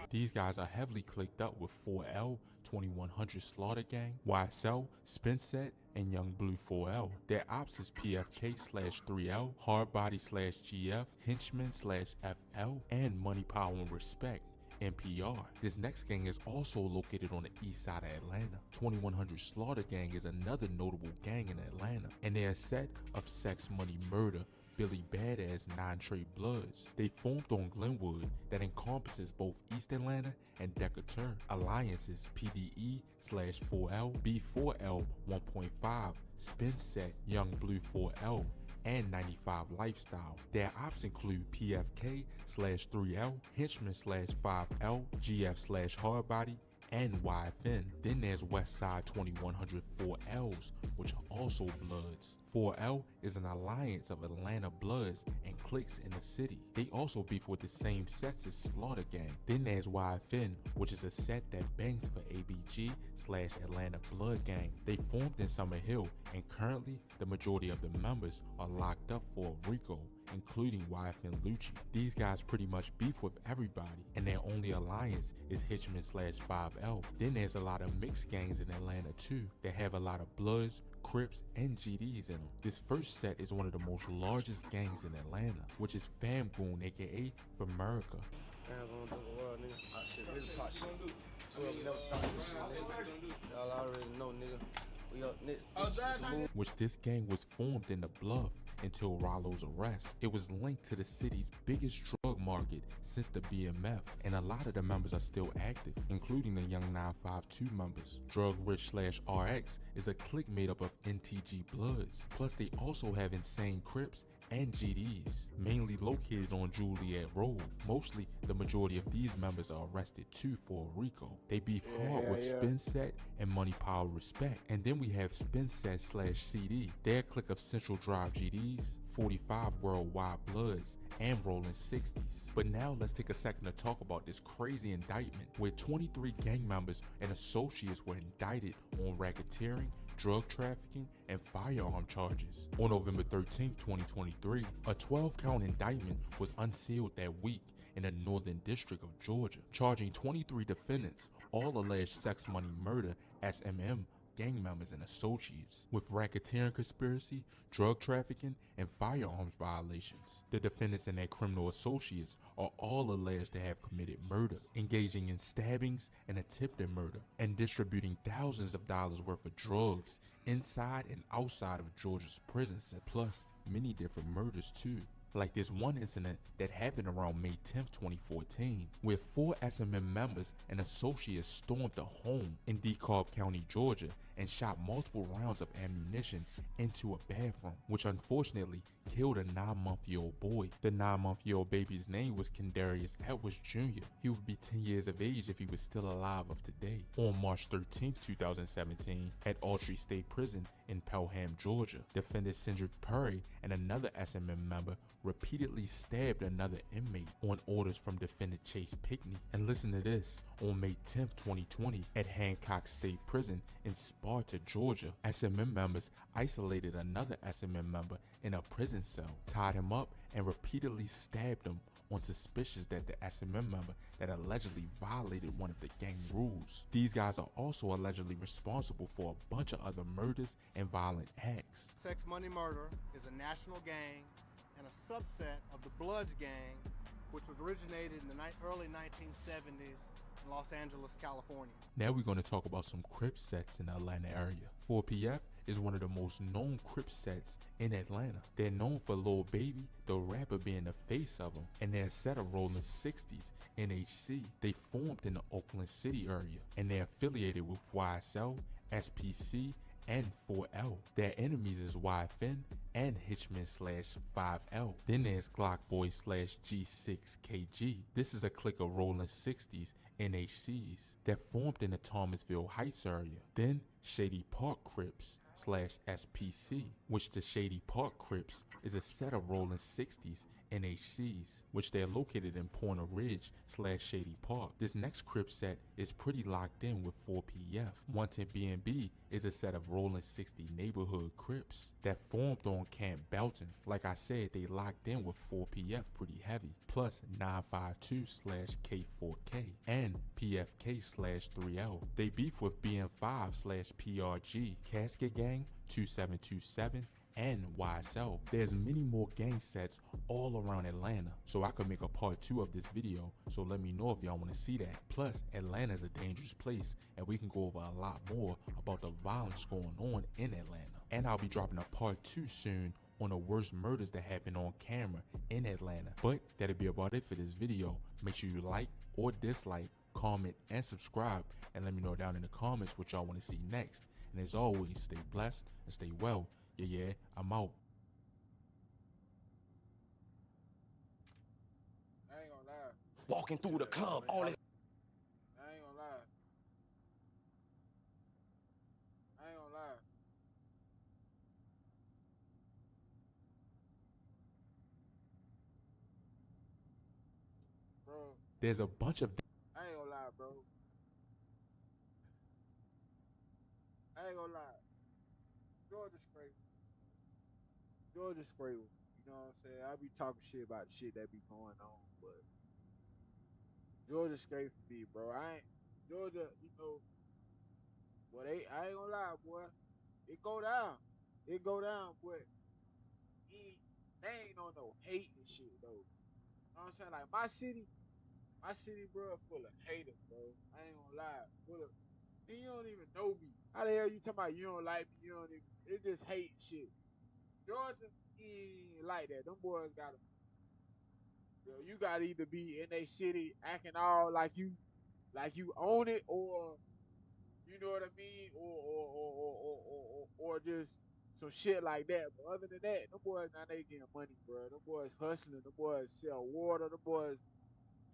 These guys are heavily clicked up with 4L, 2100 Slaughter Gang, YSL, Spinset, and Young Blue 4L. Their ops is PFK/3L, Hardbody/GF, Henchmen/FL, and Money, Power, and Respect, NPR. This next gang is also located on the east side of Atlanta. 2100 Slaughter Gang is another notable gang in Atlanta, and they are a set of Sex, Money, Murder, Billy Badass, 9 Trey Bloods. They formed on Glenwood that encompasses both East Atlanta and Decatur. Alliances PDE/4L, B4L 1.5, Spinset, Young Blue 4L, and 95 Lifestyle. Their ops include PFK/3L, Henchman/5L, GF/Hardbody, and YFN. Then there's Westside 2100 4Ls, which are also Bloods. 4L is an alliance of Atlanta Bloods and cliques in the city. They also beef with the same sets as Slaughter Gang. Then there's YFN, which is a set that bangs for ABG/Atlanta Blood Gang. They formed in Summer Hill, and currently the majority of the members are locked up for RICO, including YFN Lucci. These guys pretty much beef with everybody, and their only alliance is Hitchman/5L. Then there's a lot of mixed gangs in Atlanta too that have a lot of Bloods, Crips, and GDs in them. This first set is one of the most largest gangs in Atlanta, which is Fam Goon, aka Famerica. Fam gonna do the world, nigga. Hot shit, really hot shit. 12 never stop this shit, nigga. Y'all already know, nigga. We up next, bitch. Which this gang was formed in the Bluff until Rollo's arrest. It was linked to the city's biggest drug market since the BMF, and a lot of the members are still active, including the Young 952 members. Drug Rich/RX is a clique made up of NTG Bloods, plus they also have insane Crips and GDs, mainly located on Juliet Road. Mostly, the majority of these members are arrested too for RICO. They beef hard with Spin Set and Money Power Respect. And then we have Spin Set/CD, their clique of Central Drive GDs, 45 Worldwide Bloods, and Rolling 60s. But now let's take a second to talk about this crazy indictment where 23 gang members and associates were indicted on racketeering, drug trafficking, and firearm charges. On November 13, 2023, a 12-count indictment was unsealed that week in the Northern District of Georgia, charging 23 defendants, all alleged sex money murder SMM gang members and associates, with racketeering conspiracy, drug trafficking, and firearms violations. The defendants and their criminal associates are all alleged to have committed murder, engaging in stabbings and attempted murder, and distributing thousands of dollars worth of drugs inside and outside of Georgia's prisons, plus many different murders too. Like this one incident that happened around May 10th, 2014, where 4 SMM members and associates stormed a home in DeKalb County, Georgia, and shot multiple rounds of ammunition into a bathroom, which unfortunately killed a 9-month-old boy. The 9-month-old baby's name was Kendarius Edwards Jr. He would be 10 years of age if he was still alive of today. On March 13th, 2017, at Autry State Prison in Pelham, Georgia, defendant Cindric Perry and another SMM member repeatedly stabbed another inmate on orders from defendant Chase Pickney. And listen to this, on May 10th, 2020, at Hancock State Prison in Sparta, Georgia, SMM members isolated another SMM member in a prison cell, tied him up, and repeatedly stabbed him on suspicions that the SMM member that allegedly violated one of the gang rules. These guys are also allegedly responsible for a bunch of other murders and violent acts. Sex Money Murder is a national gang and a subset of the Bloods gang, which was originated in the early 1970s in Los Angeles, California. Now we're going to talk about some Crip sets in the Atlanta area. 4PF is one of the most known Crip sets in Atlanta. They're known for Lil Baby, the rapper, being the face of them, and they're a set of Rolling 60s, NHC. They formed in the Oakland City area, and they're affiliated with YSL, SPC, and 4L. Their enemies is YFN and Hitchman/5L. Then there's Glock Boy/G6KG. This is a clique of Rolling 60s NHCs that formed in the Thomasville Heights area. Then Shady Park Crips/SPC, which the Shady Park Crips is a set of Rolling 60s NHCs, which they're located in Pointer Ridge/Shady Park. This next Crip set is pretty locked in with 4PF. 110 BNB is a set of Rolling 60 neighborhood Crips that formed on Camp Belton. Like I said, they locked in with 4PF pretty heavy, plus 952/K4K and PFK/3L. They beef with BM5/PRG, Casket Gang, 2727, and YSL. There's many more gang sets all around Atlanta, so I could make a part 2 of this video, so let me know if y'all want to see that. Plus, Atlanta's a dangerous place, and we can go over a lot more about the violence going on in Atlanta. And I'll be dropping a part 2 soon on the worst murders that happen on camera in Atlanta. But that'll be about it for this video. Make sure you like or dislike, comment, and subscribe, and let me know down in the comments what y'all want to see next. And as always, stay blessed and stay well. Yeah, I'm out. walking through the club, all this. I ain't gonna lie. I ain't gonna lie. Bro. There's a bunch of. I ain't gonna lie, bro. I ain't gonna lie. Georgia scrape. Georgia scrape. You know what I'm saying? I be talking shit about the shit that be going on, but Georgia scrape for me, bro. Georgia, you know, I ain't gonna lie, boy. It go down. It go down, but they ain't on no hate and shit though. You know what I'm saying? Like my city, bro, full of haters, bro. I ain't gonna lie. Full of, you don't even know me. How the hell you talking about you don't like me? You don't even, it just hate shit. Georgia, he ain't like that. Them boys gotta, you gotta either be in a city acting all like you own it, or you know what I mean, or just some shit like that. But other than that, them boys now they getting money, bro. Them boys hustling. Them boys sell water. Them boys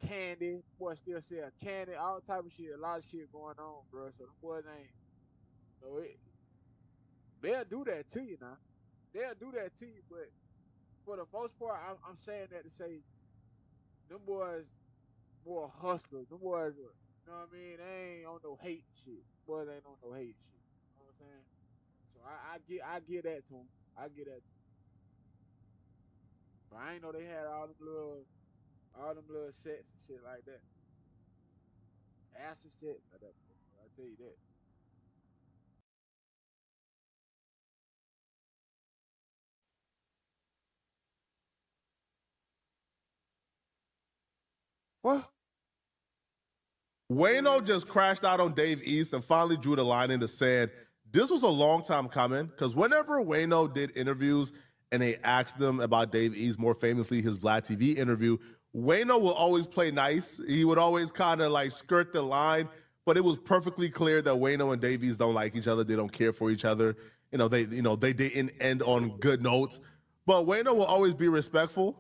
candy. Them boys still sell candy. All type of shit. A lot of shit going on, bro. So them boys ain't. So they'll do that to you now. They'll do that to you, but for the most part, I'm saying that to say them boys more hustlers. Them boys, you know what I mean? They ain't on no hate shit. Them boys ain't on no hate shit. You know what I'm saying? So I get that to them. I get that to them. But I ain't know they had all them little sets and shit like that. Acid sets like that. I tell you that. What? Wayno just crashed out on Dave East and finally drew the line in the sand. This was a long time coming because whenever Wayno did interviews and they asked them about Dave East, more famously his Vlad TV interview, Wayno will always play nice. He would always kind of like skirt the line, but it was perfectly clear that Wayno and Dave East don't like each other. They don't care for each other. They didn't end on good notes. But Wayno will always be respectful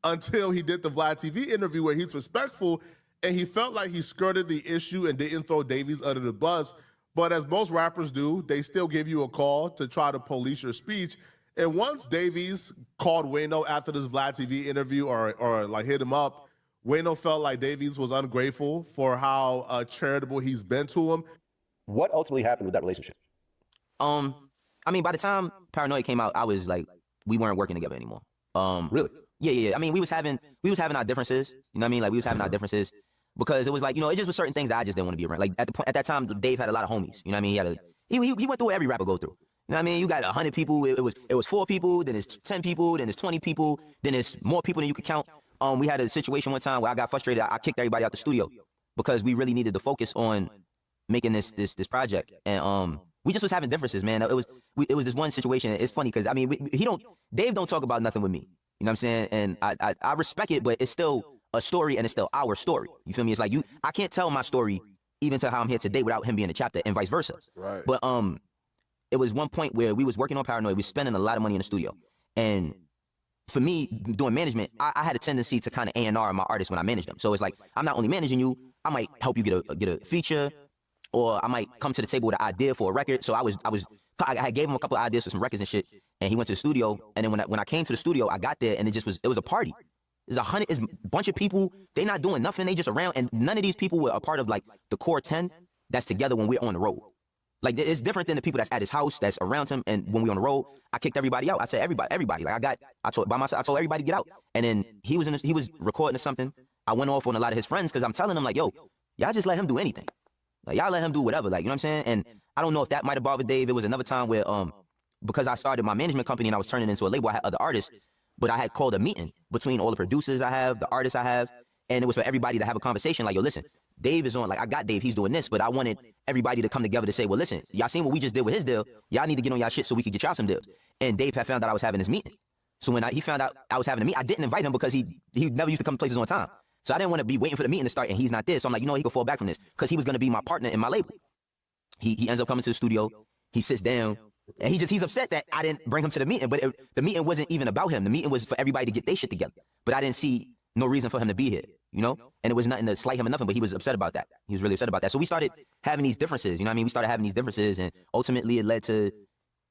until he did the Vlad TV interview where he's respectful and he felt like he skirted the issue and didn't throw Davies under the bus. But as most rappers do, they still give you a call to try to police your speech. And once Davies called Wayno after this Vlad TV interview or like hit him up, Wayno felt like Davies was ungrateful for how charitable he's been to him. What ultimately happened with that relationship? I mean, by the time Paranoia came out, I was like, we weren't working together anymore. Really? Yeah. I mean, we was having our differences. You know what I mean? Like we was having our differences because it was like, it just was certain things that I just didn't want to be around. Like at that time, Dave had a lot of homies. You know what I mean? He went through what every rapper go through. You know what I mean? You got 100 people. It was 4 people. Then it's 10 people. Then it's 20 people. Then it's more people than you could count. We had a situation one time where I got frustrated. I kicked everybody out the studio because we really needed to focus on making this project. And we just was having differences, man. It was this one situation. It's funny because I mean, Dave don't talk about nothing with me. You know what I'm saying? And I respect it, but it's still a story and it's still our story. You feel me? It's like I can't tell my story even to how I'm here today without him being a chapter and vice versa. Right. But it was one point where we was working on Paranoid. We was spending a lot of money in the studio. And for me, doing management, I had a tendency to kind of A&R my artists when I managed them. So it's like, I'm not only managing you, I might help you get a feature, or I might come to the table with an idea for a record. So I gave him a couple of ideas for some records and shit, and he went to the studio. And then when I came to the studio, I got there, and it was a party. It's a bunch of people. They not doing nothing. They just around, and none of these people were a part of like the core 10 that's together when we're on the road. Like it's different than the people that's at his house, that's around him, and when we on the road, I kicked everybody out. I said everybody. Like I told everybody to get out, and then he was recording or something. I went off on a lot of his friends because I'm telling him like, yo, y'all just let him do anything. Like y'all let him do whatever. Like you know what I'm saying? And I don't know if that might have bothered Dave. It was another time where because I started my management company and I was turning it into a label, I had other artists, but I had called a meeting between all the producers I have, the artists I have, and it was for everybody to have a conversation. Like, yo, listen, Dave is on, like, I got Dave, he's doing this, but I wanted everybody to come together to say, well, listen, y'all seen what we just did with his deal. Y'all need to get on y'all shit so we could get y'all some deals. And Dave had found out I was having this meeting. So when he found out I was having a meeting, I didn't invite him because he never used to come to places on time. So I didn't want to be waiting for the meeting to start and he's not there. So I'm like, he could fall back from this because he was going to be my partner in my label. He ends up coming to the studio. He sits down. And he's upset that I didn't bring him to the meeting, but the meeting wasn't even about him. The meeting was for everybody to get their shit together. But I didn't see no reason for him to be here. you know? And it was nothing to slight him or nothing, but he was upset about that. He was really upset about that. So we started having these differences, you know what I mean? We started having these differences, and ultimately it led to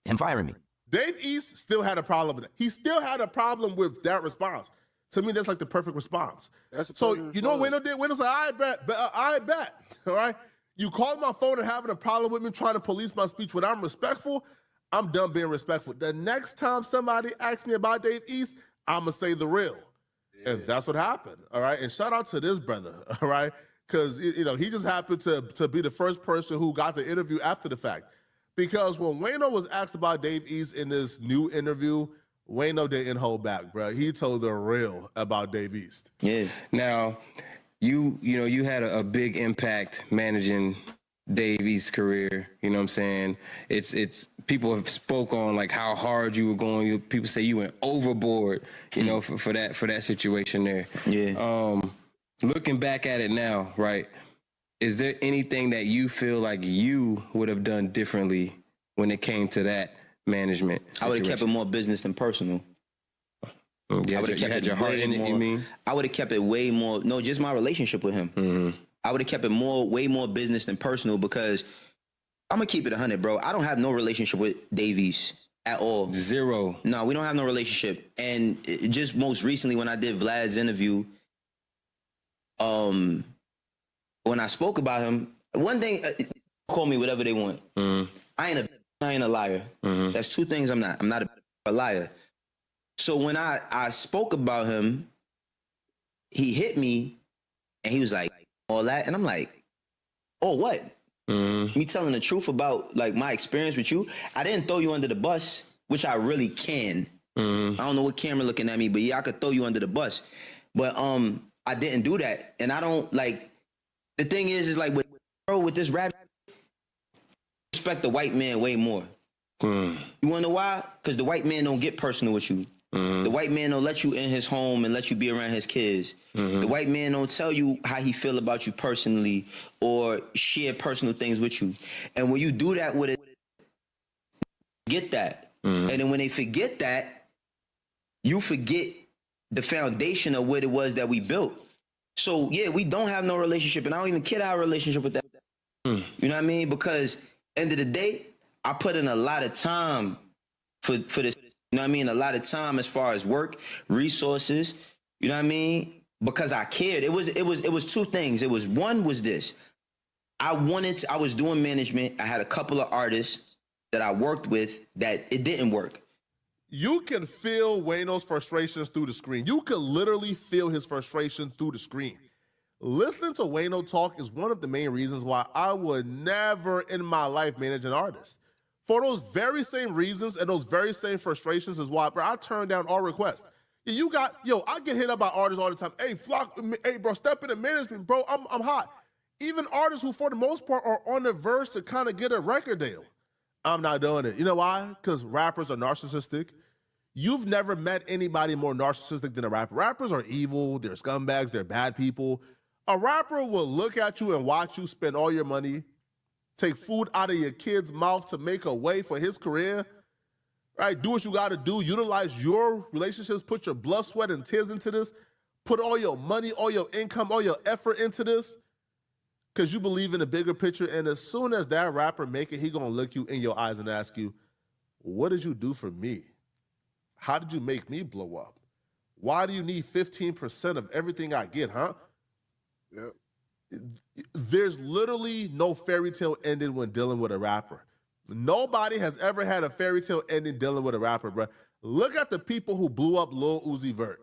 him firing me. Dave East still had a problem with that. He still had a problem with that response. To me, that's like the perfect response. So you know what Wayno did? Wayno's like, I bet. All right? You called my phone and having a problem with me trying to police my speech when I'm respectful, I'm done being respectful. The next time somebody asks me about Dave East, I'm going to say the real. Yeah. And that's what happened, all right? And shout out to this brother, all right? Because, you know, he just happened to be the first person who got the interview after the fact. Because when Wayno was asked about Dave East in this new interview, Wayno didn't hold back, bro. He told the real about Dave East. Yeah. Now, you had a big impact managing Dave East's career. You know what I'm saying? It's people have spoke on like how hard you were going. People say you went overboard, you know, for that situation there. Yeah. Looking back at it now, right? Is there anything that you feel like you would have done differently when it came to that management situation? I would have kept it more business than personal. Yeah, I would have kept it your heart in it, you mean? I would have kept it way more. No, just my relationship with him. Mm-hmm. I would have kept it way more business than personal, because I'm gonna keep it 100, bro. I don't have no relationship with Dave East at all. Zero. No, we don't have no relationship. And just most recently, when I did Vlad's interview, when I spoke about him, one thing, call me whatever they want. Mm-hmm. I ain't a liar. Mm-hmm. That's two things I'm not. I'm not a liar. So when I spoke about him, he hit me and he was like, all that. And I'm like, oh, what? Mm-hmm. Me telling the truth about like my experience with you. I didn't throw you under the bus, which I really can. Mm-hmm. I don't know what camera looking at me, but yeah, I could throw you under the bus. But I didn't do that. And I don't like, the thing is like with this rap, respect the white man way more. Mm. You wanna know why? Because the white man don't get personal with you. Mm-hmm. The white man don't let you in his home and let you be around his kids. Mm-hmm. The white man don't tell you how he feel about you personally or share personal things with you. And when you do that with it, get that. Mm-hmm. And then when they forget that, you forget the foundation of what it was that we built. So yeah, we don't have no relationship, and I don't even kid our relationship with that. Mm. You know what I mean? Because end of the day, I put in a lot of time for this. You know what I mean? A lot of time as far as work, resources, you know what I mean? Because I cared. It was two things. It was, one was this. I was doing management. I had a couple of artists that I worked with that it didn't work. You can feel Wayno's frustrations through the screen. You could literally feel his frustration through the screen. Listening to Wayno talk is one of the main reasons why I would never in my life manage an artist. For those very same reasons and those very same frustrations is why, bro, I turn down all requests. I get hit up by artists all the time. Hey, Flock, hey, bro, step into management, bro. I'm hot. Even artists who, for the most part, are on the verge to kind of get a record deal. I'm not doing it. You know why? Because rappers are narcissistic. You've never met anybody more narcissistic than a rapper. Rappers are evil. They're scumbags. They're bad people. A rapper will look at you and watch you spend all your money, take food out of your kid's mouth to make a way for his career, right? Do what you got to do. Utilize your relationships. Put your blood, sweat, and tears into this. Put all your money, all your income, all your effort into this because you believe in the bigger picture. And as soon as that rapper make it, he going to look you in your eyes and ask you, what did you do for me? How did you make me blow up? Why do you need 15% of everything I get, huh? Yep. There's literally no fairy tale ending when dealing with a rapper. Nobody has ever had a fairy tale ending dealing with a rapper, bro. Look at the people who blew up Lil Uzi Vert.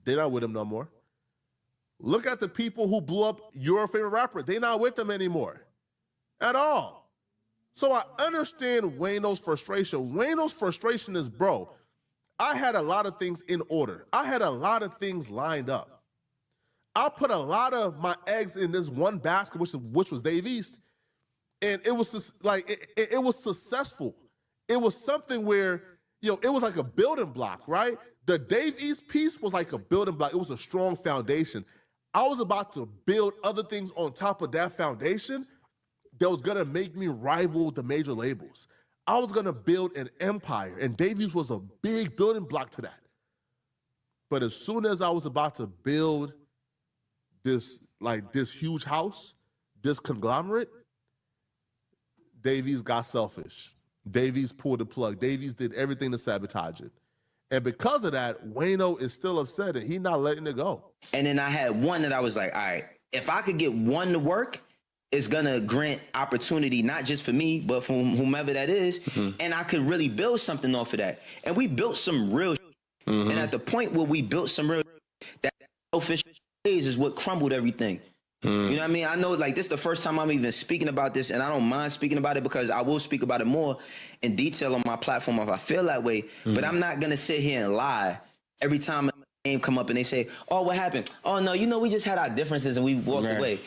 They're not with him no more. Look at the people who blew up your favorite rapper. They're not with them anymore at all. So I understand Wayno's frustration. Wayno's frustration is, bro, I had a lot of things in order. I had a lot of things lined up. I put a lot of my eggs in this one basket, which was Dave East, and it was just like it was successful. It was something where, it was like a building block, right? The Dave East piece was like a building block. It was a strong foundation. I was about to build other things on top of that foundation that was gonna make me rival the major labels. I was gonna build an empire, and Dave East was a big building block to that. But as soon as I was about to build this huge house, this conglomerate, Dave East got selfish. Dave East pulled the plug. Dave East did everything to sabotage it. And because of that, Wayno is still upset and he's not letting it go. And then I had one that I was like, all right, if I could get one to work, it's gonna grant opportunity, not just for me, but for whomever that is. And I could really build something off of that. And we built some real and at the point where we built some real that selfish is what crumbled everything. You know what I mean? I know, like, this is the first time I'm even speaking about this, and I don't mind speaking about it because I will speak about it more in detail on my platform if I feel that way. But I'm not gonna sit here and lie every time a name come up and they say, "Oh, what happened? Oh no, you know, we just had our differences and we walked away."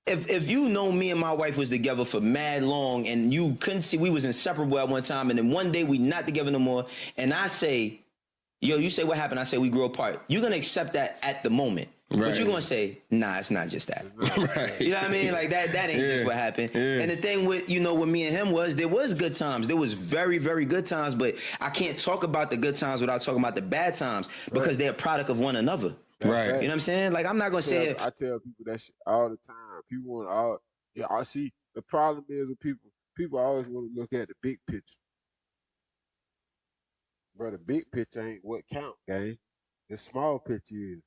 If you know me and my wife was together for mad long and you couldn't see we was inseparable at one time, and then one day we not together no more, and I say, "Yo," you say, "What happened?" I say, "We grew apart." You're gonna accept that at the moment. But you're gonna say, nah, it's not just that. You know what I mean? Like that ain't just what happened. And the thing with, you know, with me and him was there was good times. There was very, very good times, but I can't talk about the good times without talking about the bad times because they're a product of one another. You know what I'm saying? Like, I'm not gonna say it. I tell people that shit all the time. People want all, I see the problem is with people always want to look at the big picture. Bro, the big picture ain't what count, gang. The small picture is.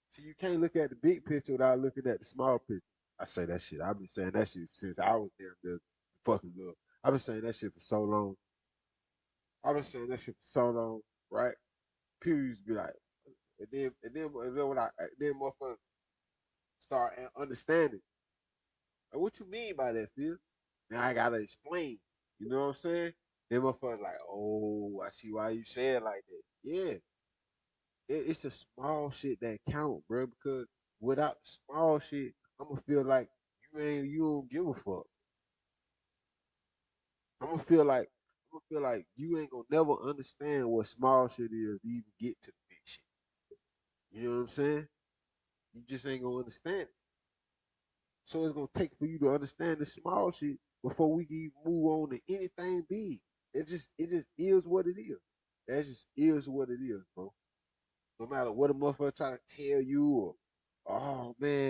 See, you can't look at the big picture without looking at the small picture. I say that shit. I've been saying that shit since I was damn the fucking little. I've been saying that shit for so long. Right? People used to be like, and then motherfuckers start understanding. Like, what you mean by that, Phil? Now I gotta explain. You know what I'm saying? Then motherfuckers like, oh, I see why you say it like that. Yeah. It's the small shit that count, bro. Because without the small shit, I'ma feel like you don't give a fuck. I'ma feel like you ain't gonna never understand what small shit is to even get to the big shit. You know what I'm saying? You just ain't gonna understand it. So it's gonna take for you to understand the small shit before we can even move on to anything big. It just is what it is. That just is what it is, bro. No matter what a motherfucker try to tell you, or you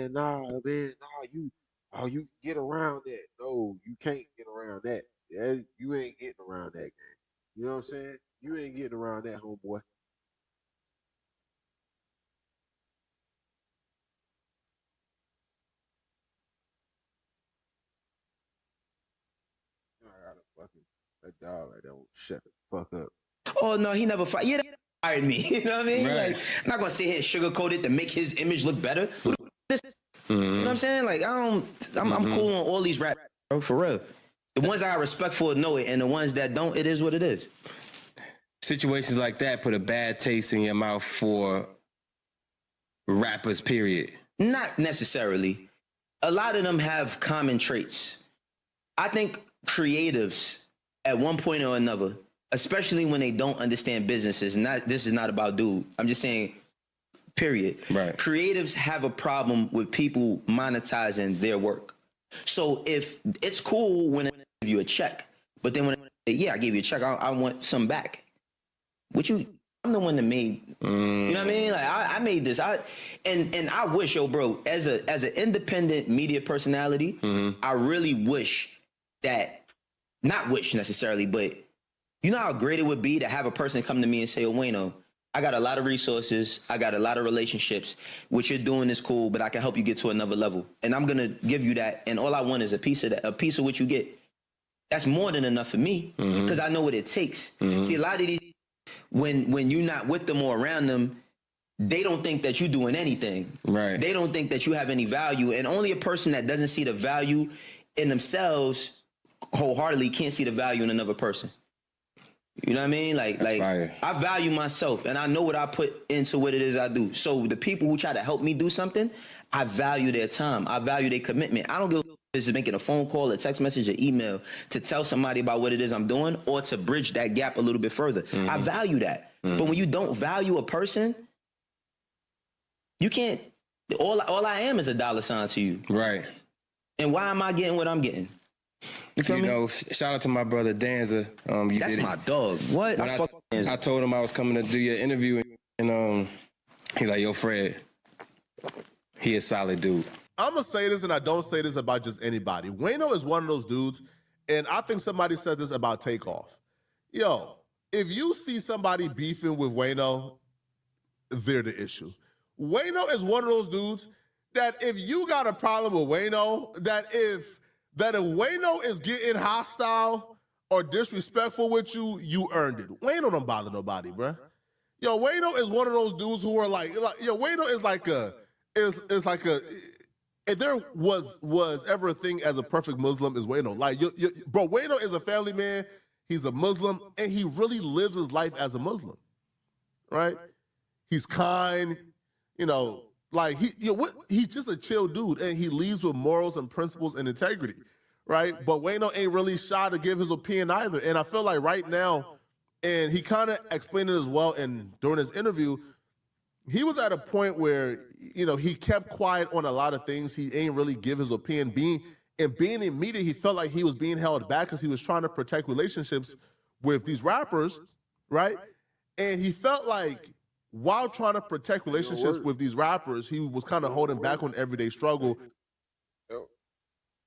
can get around that. No, you can't get around that. Yeah, you ain't getting around that, gang. You know what I'm saying? You ain't getting around that, homeboy. I gotta fucking that dog like that won't shut the fuck up. Oh no, he never fired. Yeah, that fired me. You know what I mean? Like, I'm not gonna sit here and sugarcoat it to make his image look better. You know what I'm saying? Like, I'm cool on all these rap, bro, for real. The ones I have respect for know it, and the ones that don't, it is what it is. Situations like that put a bad taste in your mouth for rappers, period. Not necessarily. A lot of them have common traits. I think creatives, at one point or another, especially when they don't understand businesses, this is not about dude. I'm just saying, period. Right. Creatives have a problem with people monetizing their work. So if it's cool when I give you a check, but then when I say, yeah, I gave you a check, I want some back. I'm the one that made, you know what I mean? Like, I made this. And I wish, yo, bro, as an independent media personality, I really wish that, not wish necessarily, but you know how great it would be to have a person come to me and say, oh, Wayno, I got a lot of resources, I got a lot of relationships, what you're doing is cool, but I can help you get to another level. And I'm gonna give you that, and all I want is a piece of that, a piece of what you get. That's more than enough for me, because I know what it takes. See, a lot of these, when you're not with them or around them, they don't think that you're doing anything. Right. They don't think that you have any value, and only a person that doesn't see the value in themselves wholeheartedly can't see the value in another person. You know what I mean? Like I value myself, and I know what I put into what it is I do. So the people who try to help me do something, I value their time. I value their commitment. I don't give a is making a phone call, a text message, an email to tell somebody about what it is I'm doing or to bridge that gap a little bit further. I value that. But when you don't value a person, you can't. All I am is a dollar sign to you. Right. And why am I getting what I'm getting? You feel me? Know, shout out to my brother Danza. That's my dog. What? I told him I was coming to do your interview, and he's like, "Yo, Fred, He a solid dude. I'm gonna say this, and I don't say this about just anybody. Wayno is one of those dudes, and I think somebody said this about Takeoff. Yo, if you see somebody beefing with Wayno, they're the issue. Wayno is one of those dudes that if you got a problem with Wayno, that if Wayno is getting hostile or disrespectful with you, you earned it. Wayno don't bother nobody, bruh. Yo, Wayno is one of those dudes who are like yo, Wayno is like a if there was ever a thing as a perfect Muslim is Wayno. Like, bro, Wayno is a family man. He's a Muslim, and he really lives his life as a Muslim, right? He's kind, like he's just a chill dude, and he leads with morals and principles and integrity, right? But Wayno ain't really shy to give his opinion either. And I feel like right now, and he kind of explained it as well, and during his interview, he was at a point where, he kept quiet on a lot of things. He ain't really give his opinion. Being in media, he felt like he was being held back because he was trying to protect relationships with these rappers, right? And he felt like while trying to protect relationships with these rappers, he was kind of holding back on everyday struggle.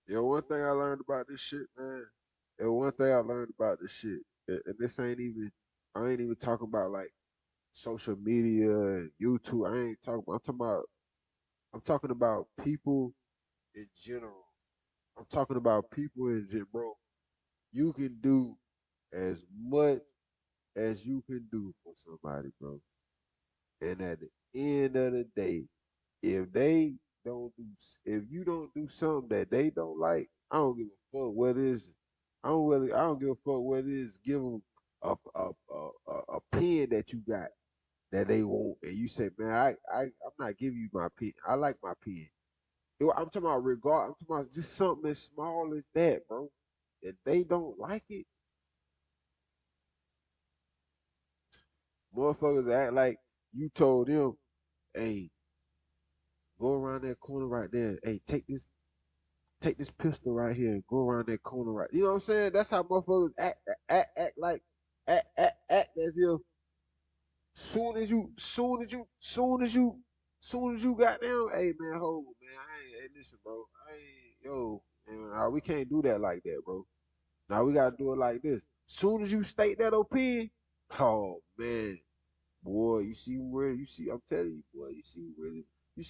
Yo, one thing I learned about this shit, man. One thing I learned about this shit, and this I ain't even talking about like social media and YouTube. I'm talking about people in general. I'm talking about people in general, bro. You can do as much as you can do for somebody, bro. And at the end of the day, if they don't do, if you don't do something that they don't like, I don't give a fuck whether it's, I don't give a fuck whether it's give them a pen that you got that they want, and you say, man, I'm not giving you my pen. I like my pen. I'm talking about I'm talking about just something as small as that, bro. If they don't like it, motherfuckers act like you told them, hey, go around that corner right there. Hey, take this pistol right here and go around that corner right. You know what I'm saying? That's how motherfuckers act like act as if soon as you got them, hey man, hold on, man. Hey, listen, bro. Man, we can't do that like that, bro. Now we gotta do it like this. Soon as you state that opinion, oh man, boy, I'm telling you, boy, you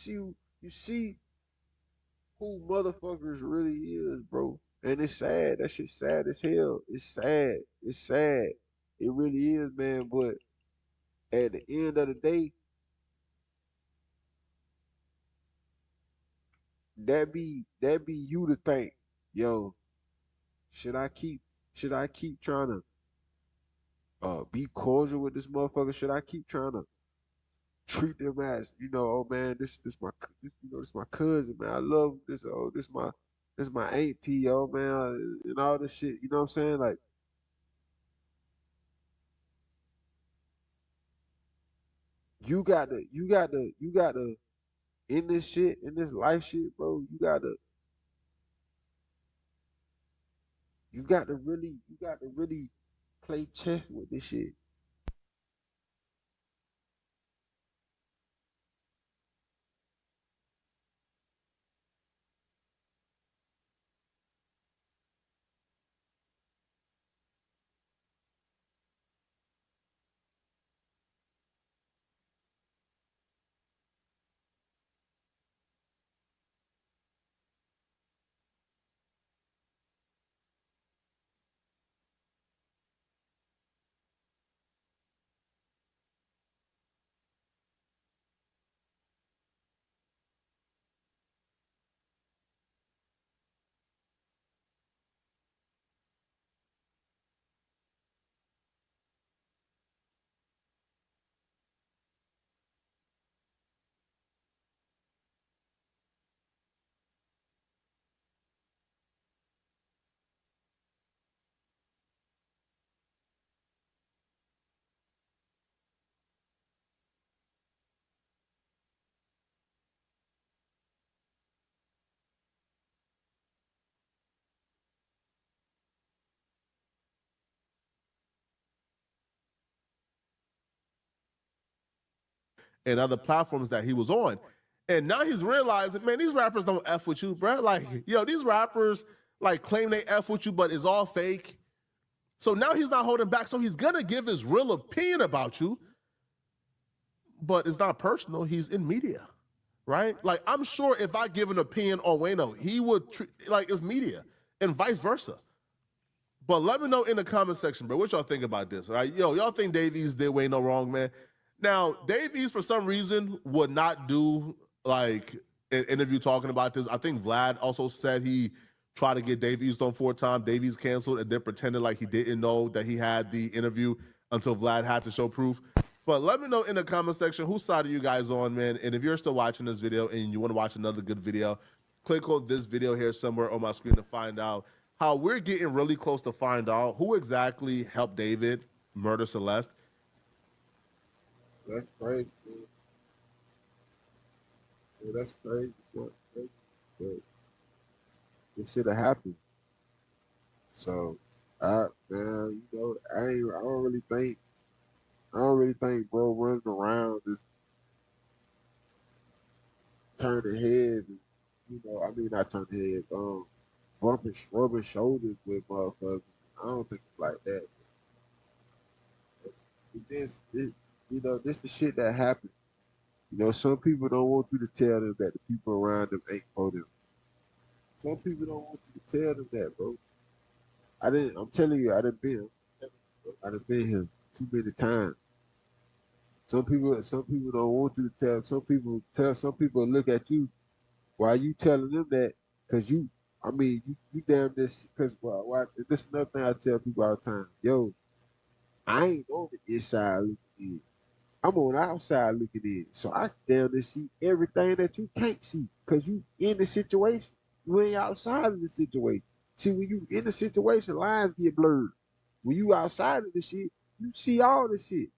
see who motherfuckers really is, bro. And it's sad. That shit's sad as hell. It's sad. It's sad. It really is, man. But at the end of the day, that be you to think, yo, should I keep trying to be cordial with this motherfucker? Should I keep trying to treat them as, oh man, this my cousin, man. I love this. Oh, this my auntie, oh man, and all this shit. You know what I'm saying? Like, you got to in this shit, in this life shit, bro. You got to really play chess with this shit. And other platforms that he was on. And now he's realizing, man, these rappers don't F with you, bro. Like, yo, these rappers like claim they F with you, but it's all fake. So now he's not holding back. So he's gonna give his real opinion about you, but it's not personal. He's in media, right? Like, I'm sure if I give an opinion on Wayno, he would treat like it's media, and vice versa. But let me know in the comment section, bro, what y'all think about this, all right? Yo, y'all think Dave East did Wayno wrong, man? Now, Dave East, for some reason, would not do, like, an interview talking about this. I think Vlad also said he tried to get Dave East on 4 times. Dave East canceled and then pretended like he didn't know that he had the interview until Vlad had to show proof. But let me know in the comment section whose side are you guys on, man? And if you're still watching this video and you want to watch another good video, click on this video here somewhere on my screen to find out how we're getting really close to find out who exactly helped David murder Celeste. That's crazy. Yeah, that's crazy. That's crazy. But it should have happened. So, man, you know, I don't really think bro running around just turning heads. And, you know, I mean not turning heads. Rubbing shoulders with motherfuckers. I don't think it's like that. You know, this the shit that happens. You know, some people don't want you to tell them that the people around them ain't for them. Some people don't want you to tell them that, bro. I'm telling you, I done been here too many times. Some people don't want you to tell. Some people look at you while you telling them that, cause you damn this. Cause this is another thing I tell people all the time. Yo, I ain't on the inside looking in. I'm on the outside looking in. So I damn near see everything that you can't see, cause you in the situation. You ain't outside of the situation. See, when you in the situation, lines get blurred. When you outside of the shit, you see all the shit.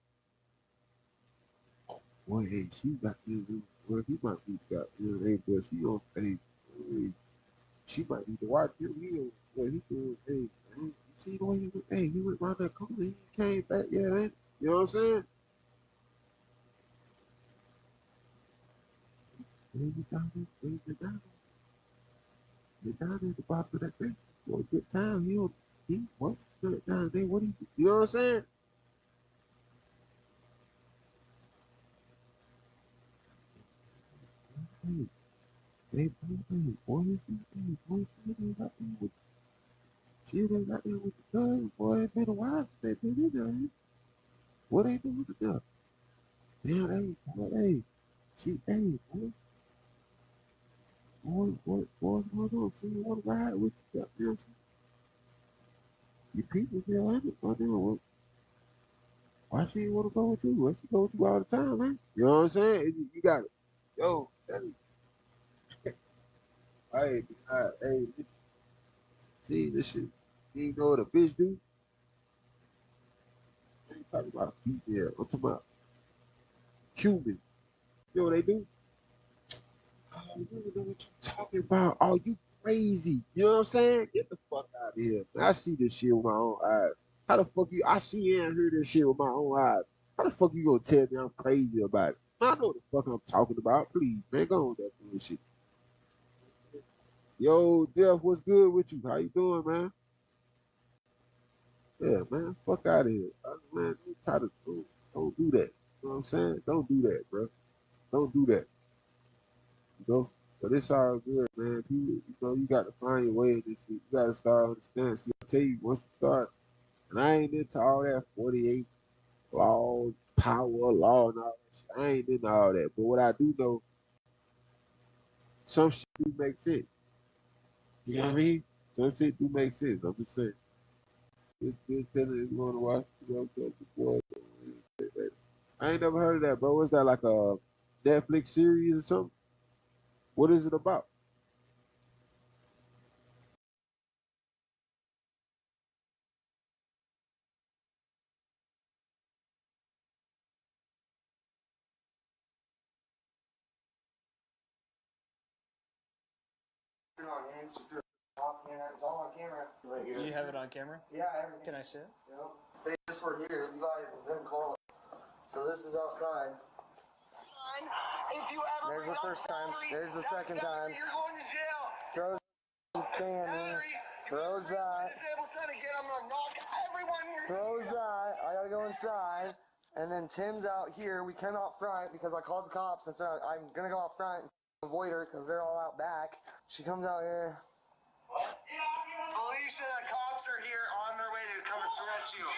Boy, hey, she got this. Well, he might be got hey, but she on hey, she might need to watch him. What he doing? Hey, man, you see the way he went? Hey, he went around that corner. He came back. Yeah, ain't you know what I'm saying? Hey, you down there? Hey, you down there? You down there at the bottom of that thing for a good time. He what? Down there? What he? You know what I'm saying? Hey, hey, boy, she ain't got there with the gun, boy. It been a while since they been in there. What they doing with the gun? Damn, hey, boy, hey, hey, what's going on? She ain't want to ride with you, goddamn. Your people feel like it, goddamn. Why she ain't want to go with you? Why she go with you all the time, man? You know what I'm saying? You got it. Yo, hey, see this shit. You ain't know what a bitch do? I ain't talking about female. I'm talking about human. You know what they do? Oh, you don't know what you talking about. Oh, you crazy. You know what I'm saying? Get the fuck out of here. Man, I see this shit with my own eyes. How the fuck I see and hear this shit with my own eyes. How the fuck you gonna tell me I'm crazy about it? I know what the fuck I'm talking about. Please, man, go on with that bullshit. Yo, Jeff, what's good with you? How you doing, man? Yeah, man, fuck out of here. Man, don't do that. You know what I'm saying? Don't do that, bro. Don't do that. You know? But it's all good, man. You got to find your way in this shit. You got to start understanding. See, I tell you, once you start, and I ain't into all that 48 law, power, law, and all that shit. I ain't into all that. But what I do know, some shit do make sense. You know what I mean? Some shit do make sense. I'm just saying. This telling is going to watch, I ain't never heard of that, bro. What's that, like a Netflix series or something? What is it about? It's all on camera. Do you have it on camera? Yeah, everything. Can I see it? Yep. They just were here. You got them call. So this is outside. line. If you ever There's the first time. There's the second time. You're going to jail. Throws thing at me. Throws that. Disabled son again. I'm gonna knock everyone here. Throws that. I gotta go inside. And then Tim's out here. We came out front because I called the cops and said I'm gonna go out front and avoid her because they're all out back. She comes out here. Felicia, the cops are here on their way to come arrest you.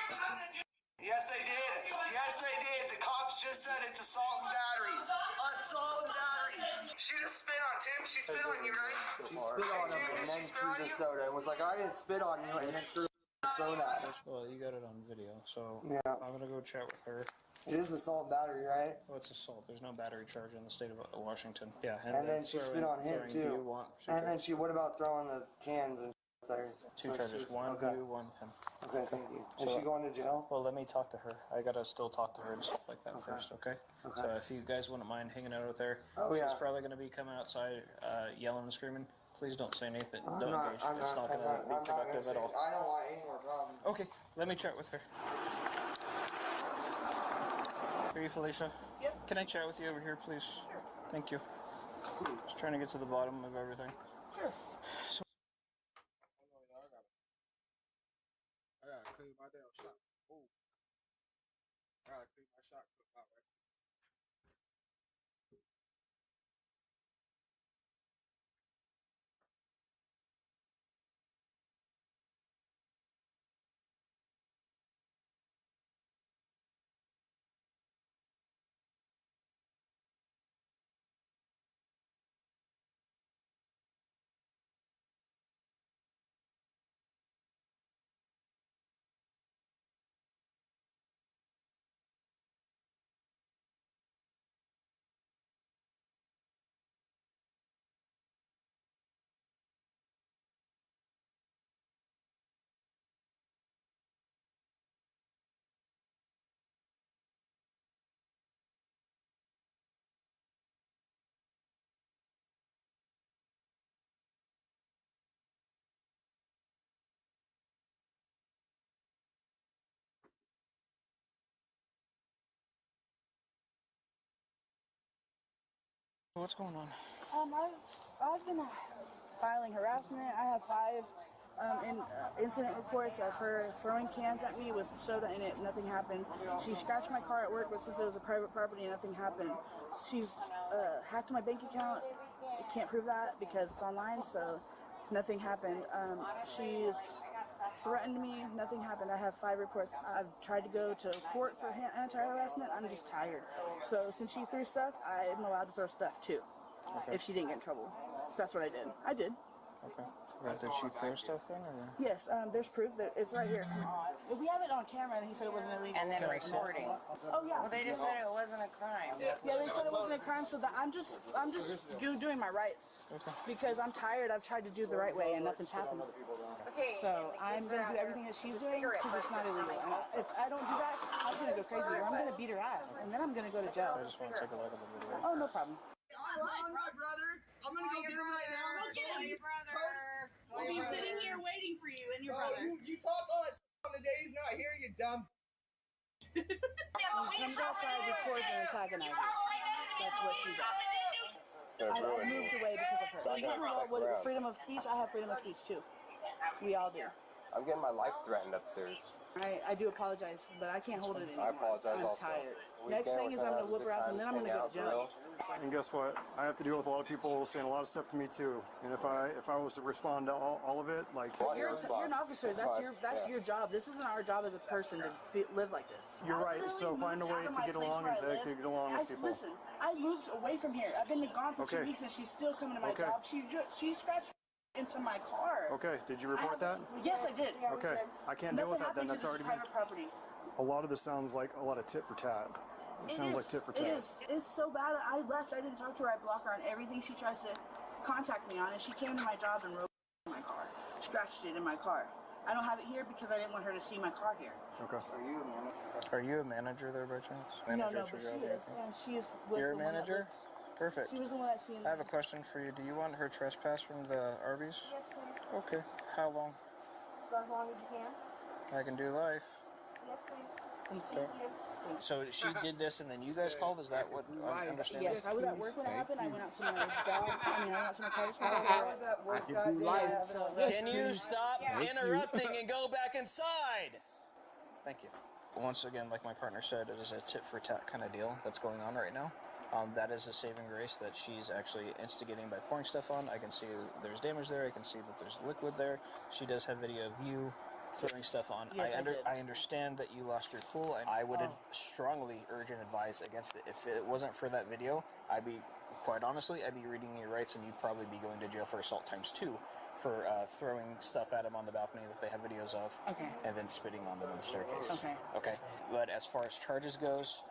Yes, they did. Yes, they did. The cops just said it's assault and battery. Assault and battery. She just spit on Tim. She spit on you, right? She spit on him and then threw the soda and was like, I didn't spit on you, and then threw the soda. Well, you got it on video, so yeah. I'm gonna go chat with her. It is assault and battery, right? Oh, it's assault. There's no battery charge in the state of Washington. Yeah, and then she spit on him too. And then what about throwing the cans and there? Two charges, one you, one him. Okay, thank you. Is she going to jail? Well, let me talk to her. I gotta still talk to her and stuff like that first, okay? So if you guys wouldn't mind hanging out there, she's probably gonna be coming outside yelling and screaming. Please don't say anything. Don't engage. It's not gonna be productive at all. I don't want any more problems. Okay, let me chat with her. Are you Felicia? Yep. Can I chat with you over here, please? Sure. Thank you. Just trying to get to the bottom of everything. Sure. I gotta clean my damn shot. Ooh. I gotta clean my shot clip out right. What's going on? I've been filing harassment. I have 5 incident reports of her throwing cans at me with soda in it. Nothing happened. She scratched my car at work, but since it was a private property, nothing happened. She's hacked my bank account. I can't prove that because it's online, so nothing happened. She's threatened me. Nothing happened. I have 5 reports. I've tried to go to court for anti-harassment. I'm just tired. So since she threw stuff, I'm allowed to throw stuff too. If she didn't get in trouble. So that's what I did. I did. Okay. Did she throw stuff then? Or? Yes, there's proof that it's right here. We have it on camera, and he said it wasn't illegal. And then recording. Oh yeah. Well, they just said it wasn't a crime. Yeah, they said it wasn't a crime, so that I'm just doing my rights because I'm tired. I've tried to do the right way, and nothing's happened. Okay. So I'm gonna do everything that she's doing because it's not illegal. And if I don't do that, I'm gonna go crazy, or I'm gonna beat her ass, and then I'm gonna go to jail. I just want to take a look at the video. Oh, no problem. I'm my brother. I'm gonna go get him right now. Go get him, your brother. We'll be sitting here waiting for you and your brother. You talk all that on the day he's not here, you dumb. She comes outside, records, and antagonizes. That's what she does. I moved away because of her. So this is all what freedom of speech. I have freedom of speech too. We all do. I'm getting my life threatened upstairs. I do apologize, but I can't hold it anymore. I apologize I'm also. tired. Next thing is I'm gonna whoop her ass, and then I'm gonna go to jail. And guess what? I have to deal with a lot of people saying a lot of stuff to me too. And if I was to respond to all of it, like you're an officer. That's your job. This isn't our job as a person to live like this. you're right. So find a way to get along and to get along with people. Listen, I moved away from here. I've been gone for 2 weeks, and she's still coming to my job. She scratched into my car. Okay. Did you report that? Yes, I did. Okay. I can't deal with that then. That's already been. Private property. A lot of this sounds like a lot of tit for tat. It sounds like tit for tat. It is. It's so bad. I left. I didn't talk to her. I blocked her on everything she tries to contact me on, and she came to my job and wrote my car, scratched it in my car. I don't have it here because I didn't want her to see my car here. Okay. Are you a manager there by chance? No, but she is. She is. You're a manager? Perfect. She was the one that seen. I have a question for you. Do you want her trespass from the Arby's? Yes, please. Okay. How long? Go as long as you can. I can do life. Yes, please. Thank you. So she did this, and then you guys called. Is that what I understand? Yes, I was at work when it happened. I went out to my job. I went out to my car. I was at work that day. Can you stop interrupting and go back inside? Thank you. Once again, like my partner said, it is a tit-for-tat kind of deal that's going on right now. That is a saving grace that she's actually instigating by pouring stuff on. I can see there's damage there. I can see that there's liquid there. She does have video of you throwing stuff on. Yes, I understand that you lost your cool, and I would strongly urge and advise against it. If it wasn't for that video, quite honestly, I'd be reading your rights, and you'd probably be going to jail for assault ×2 for throwing stuff at them on the balcony that they have videos of, and then spitting on them on the staircase. Okay. But as far as charges goes,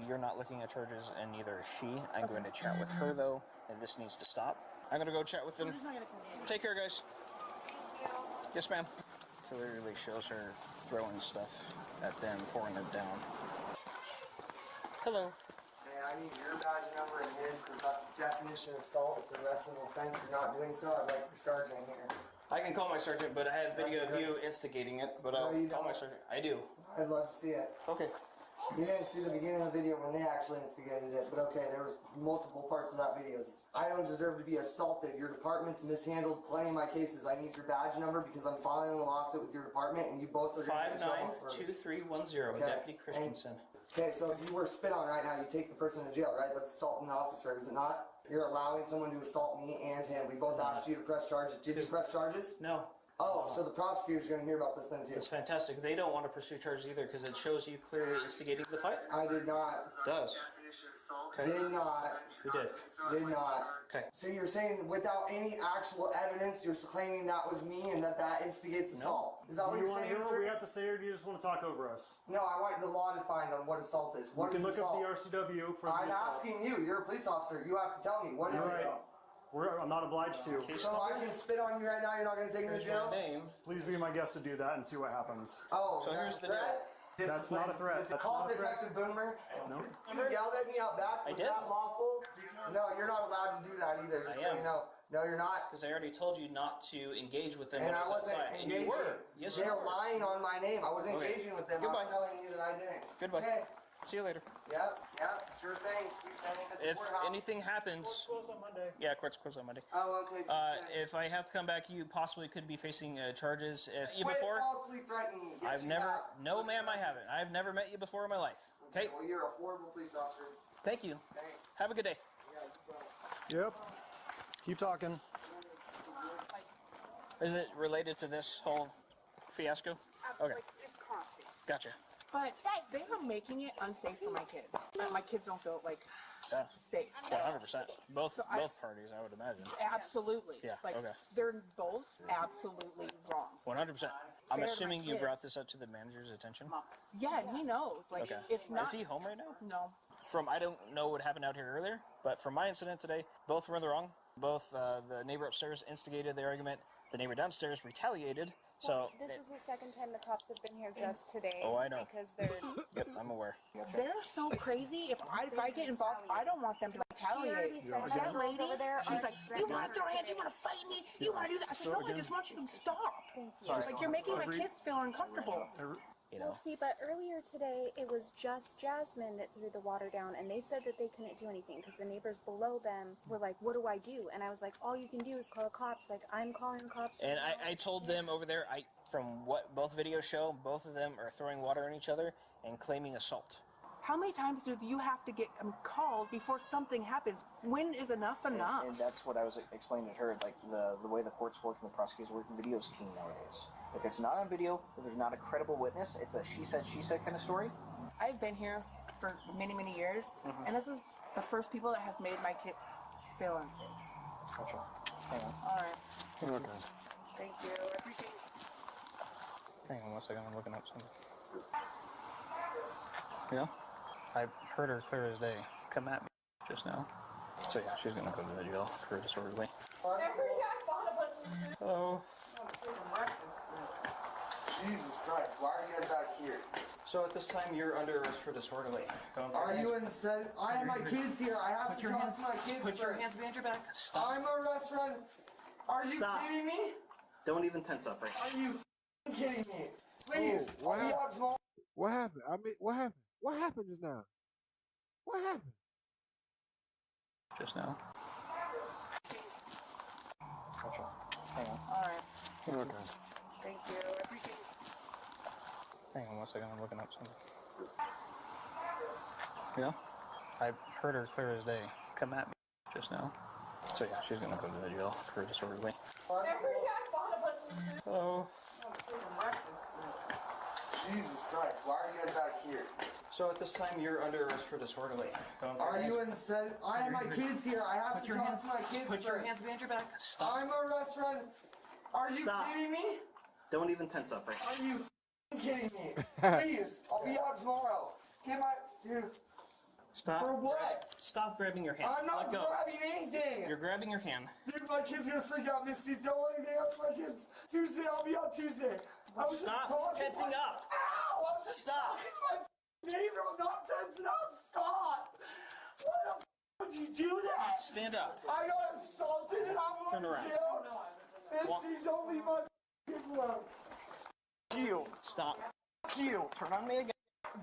you're not looking at charges, and neither is she. I'm going to chat with her, though, and this needs to stop. I'm going to go chat with them. Take care, guys. Yes, ma'am. Clearly shows her throwing stuff at them, pouring it down. Hello. Hey, I need your badge number and his, because that's a definition of assault. It's a arrestable offense. You're not doing so. I'd like your sergeant here. I can call my sergeant, but I have video of you instigating it. But I'll call my sergeant. I do. I'd love to see it. Okay. You didn't see the beginning of the video when they actually instigated it, but okay, there was multiple parts of that video. I don't deserve to be assaulted. Your department's mishandled playing my cases. I need your badge number because I'm filing a lawsuit with your department, and you both are going to get in trouble for this. 592310, Deputy Christensen. Okay, so if you were spit on right now, you take the person to jail, right? That's assaulting an officer, is it not? You're allowing someone to assault me and him. We both asked you to press charges. Did you press charges? No. Oh, so the prosecutor's going to hear about this then too. It's fantastic. They don't want to pursue charges either because it shows you clearly instigating the fight. I did not. It does. Okay. Did not. Who did? Did not. Okay. So you're saying that without any actual evidence, you're claiming that was me and that instigates assault? Is that what you're saying? You want to hear what we have to say, or do you just want to talk over us? No, I want the law defined on what assault is. What you can is look assault? up the RCW for I'm the assault. asking you. You're a police officer. You have to tell me. What is it? I'm not obliged to. So I can spit on you right now, you're not going to take me to jail? Please be my guest to do that and see what happens. Oh, so here's the threat? That's not a threat. That's Call not a threat. Detective Boomer. No. You yelled at me out back. Was that lawful? No, you're not allowed to do that either. Just so you know. No, you're not. Because I already told you not to engage with them And when I I was wasn't outside. And engaging. you were. Yes, you They're were. lying on my name. I was engaging with them. Goodbye. I'm telling you that I didn't. Goodbye. Okay. See you later. Yep, sure thing. Sweet standing at the If courthouse. anything happens... Court's closed on Monday. Yeah, court's closed on Monday. Oh, okay. If I have to come back, you possibly could be facing charges. If you Quit before, falsely threatening me. Yes, I've you never... have. No, ma'am, I haven't. I've never met you before in my life. Okay? Well, you're a horrible police officer. Thank you. Thanks. Have a good day. Yep. Keep talking. Is it related to this whole fiasco? Okay. Like, it's constant. Gotcha. But they are making it unsafe for my kids. My kids don't feel like safe. 100%. Both parties, I would imagine. Absolutely. Yeah, Like, okay. they're both absolutely wrong. 100%. I'm Fair to assuming my you brought kids. this up to the manager's attention? Yeah, and he knows. Like, Okay. it's not. Is he home right now? No. I don't know what happened out here earlier, but from my incident today, both were in the wrong. Both the neighbor upstairs instigated the argument. The neighbor downstairs retaliated. So this is the second time the cops have been here just today. Oh, I know. Because they're. Yep, I'm aware. They're so crazy. If I get involved, I don't want them to retaliate. She already said That lady, over there she's are like, you want to throw hands? You want to fight me? You want to do that? I said, no, I just want you to stop. Thank you. Like, you're making my kids feel uncomfortable. You Well, see, but earlier today, it was just Jasmine that threw the water down, and they said that they couldn't do anything because the neighbors below them were like, what do I do? And I was like, all you can do is call the cops. Like, I'm calling the cops. And I told them over there, from what both videos show, both of them are throwing water on each other and claiming assault. How many times do you have to get called before something happens? When is enough enough? And that's what I was explaining to her. Like, the way the courts work and the prosecutors work, video is king nowadays. If it's not on video, if there's not a credible witness, it's a she said kind of story. I've been here for many, many years, and this is the first people that have made my kids feel unsafe. Gotcha. Hang on. All right. Okay. Thank you. I appreciate it. Hang on one second, I'm looking up something. Yeah? I heard her clear as day come at me just now. So yeah, she's gonna go to the jail for disorderly. Hello. Jesus Christ, why are you guys back here? So at this time, you're under arrest for disorderly. Are you insane? I have my kids here. I have to talk to my kids Put your first. hands behind your back. Stop. I'm a restaurant. Are you kidding me? Don't even tense up right now. Are you kidding me? Please. Oh, wow. I'll be out tomorrow. What happened? I mean, what happened? What happened just now? What happened? Just now. Gotcha. Hang on. All right. You're okay. Thank you. I appreciate it. Hang on one second. I'm looking up something. Yeah. I heard her clear as day come at me just now. So yeah, she's gonna go to the jail for disorderly. Hello. Jesus Christ, why are you guys back here? So at this time, you're under arrest for disorderly. Are you insane? I have my kids here. I have to talk to my kids Put your first. hands behind your back. Stop. I'm a restaurant. Are you Stop. kidding me? Don't even tense up right now. Are you kidding me? Please, I'll be out tomorrow. Get my dude. Stop. For what? Stop grabbing your hand. I'm not Let go. grabbing anything. You're grabbing your hand. Dude, my kid's gonna freak out, Misty. Don't want anything else for my kids. Tuesday, I'll be out Tuesday. I was Stop just talking tensing to up. Ow! I was just Stop. talking to my neighbor. I'm not tensing up. Stop. Why the would you do that? Stand up. I got assaulted and I'm Turn going around. to jail. Misty, don't leave my kids alone. You. Stop. You. Turn on me again.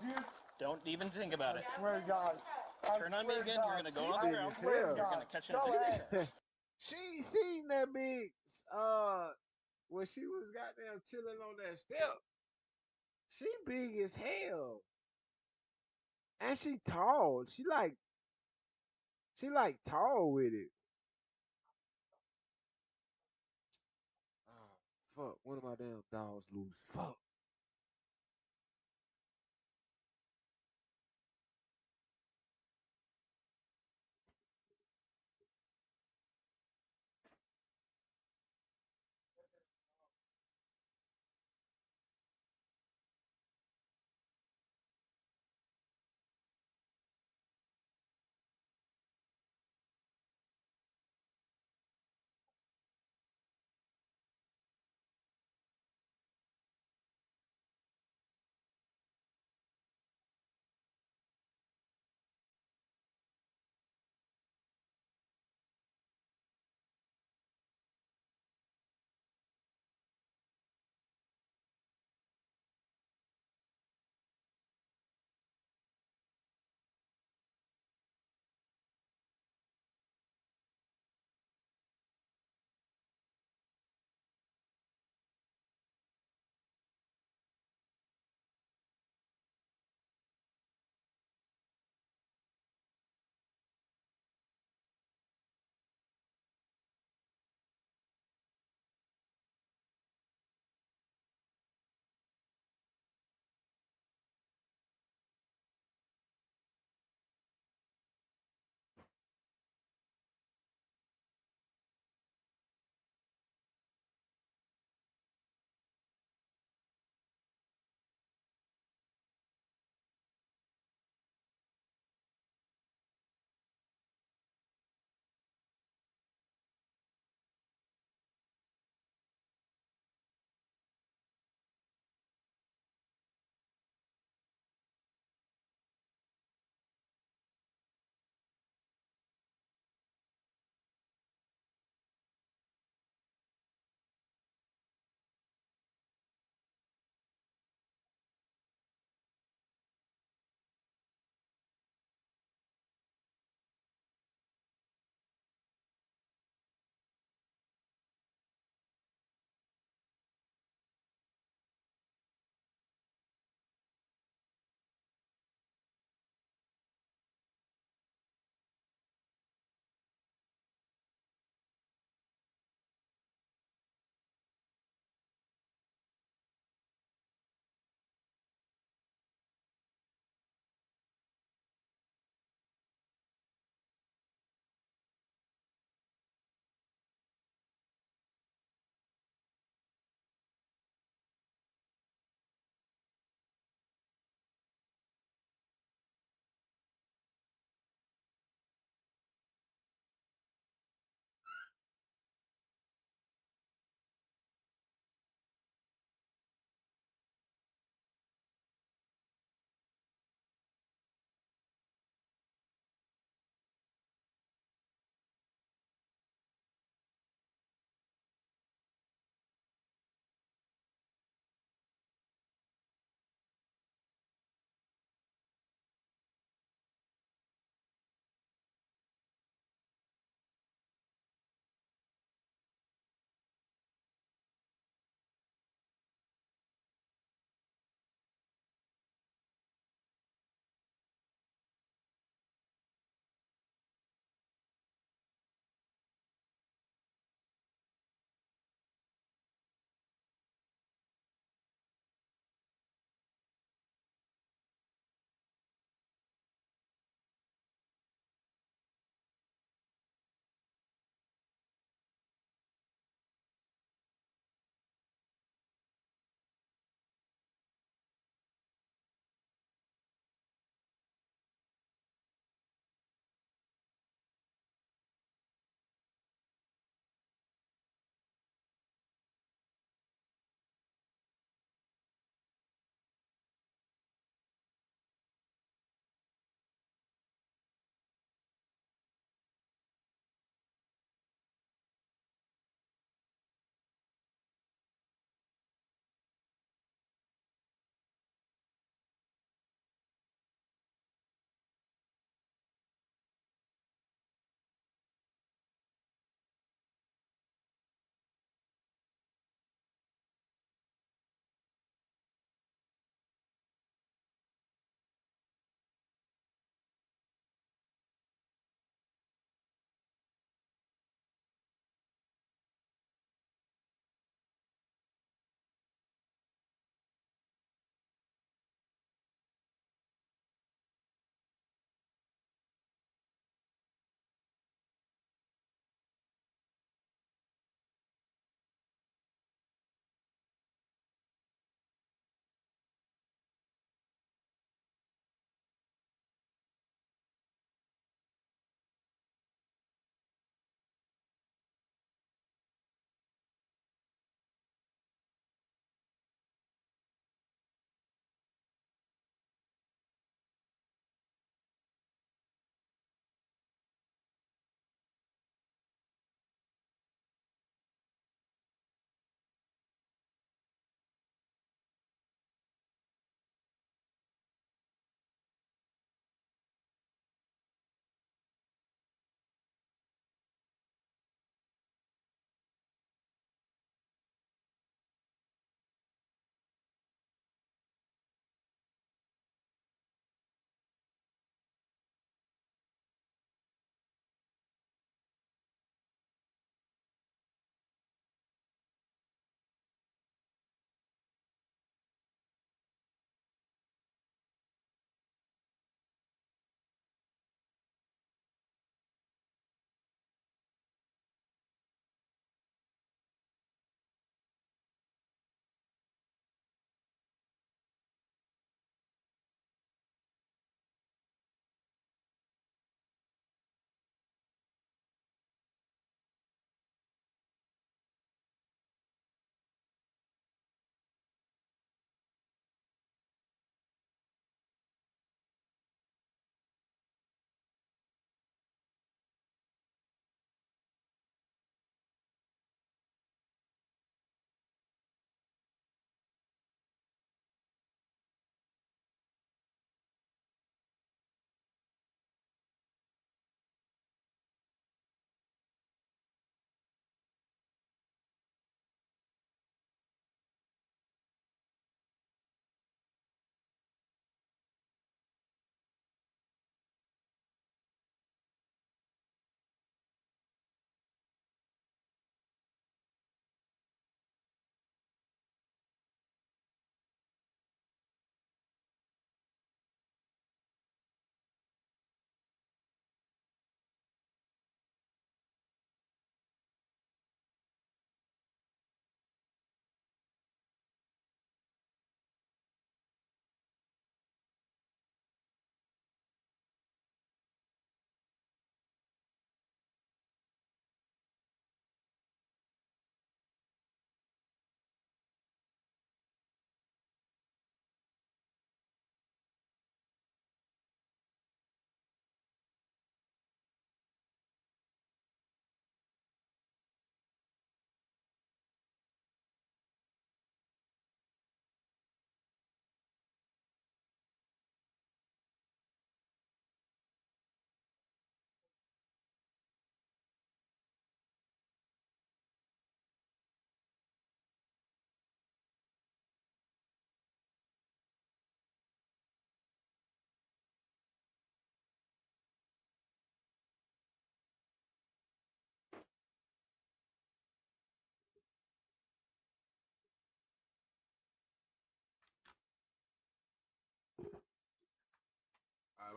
Dude, Don't even think about it. swear to God. I Turn on me swear to again. God. You're gonna go She on the big ground. as hell. You're gonna catch an Go infection. ahead. She ain't seen that big when she was goddamn chilling on that step. She big as hell. And she tall. She like tall with it. Oh, fuck. One of my damn dogs loose. Fuck.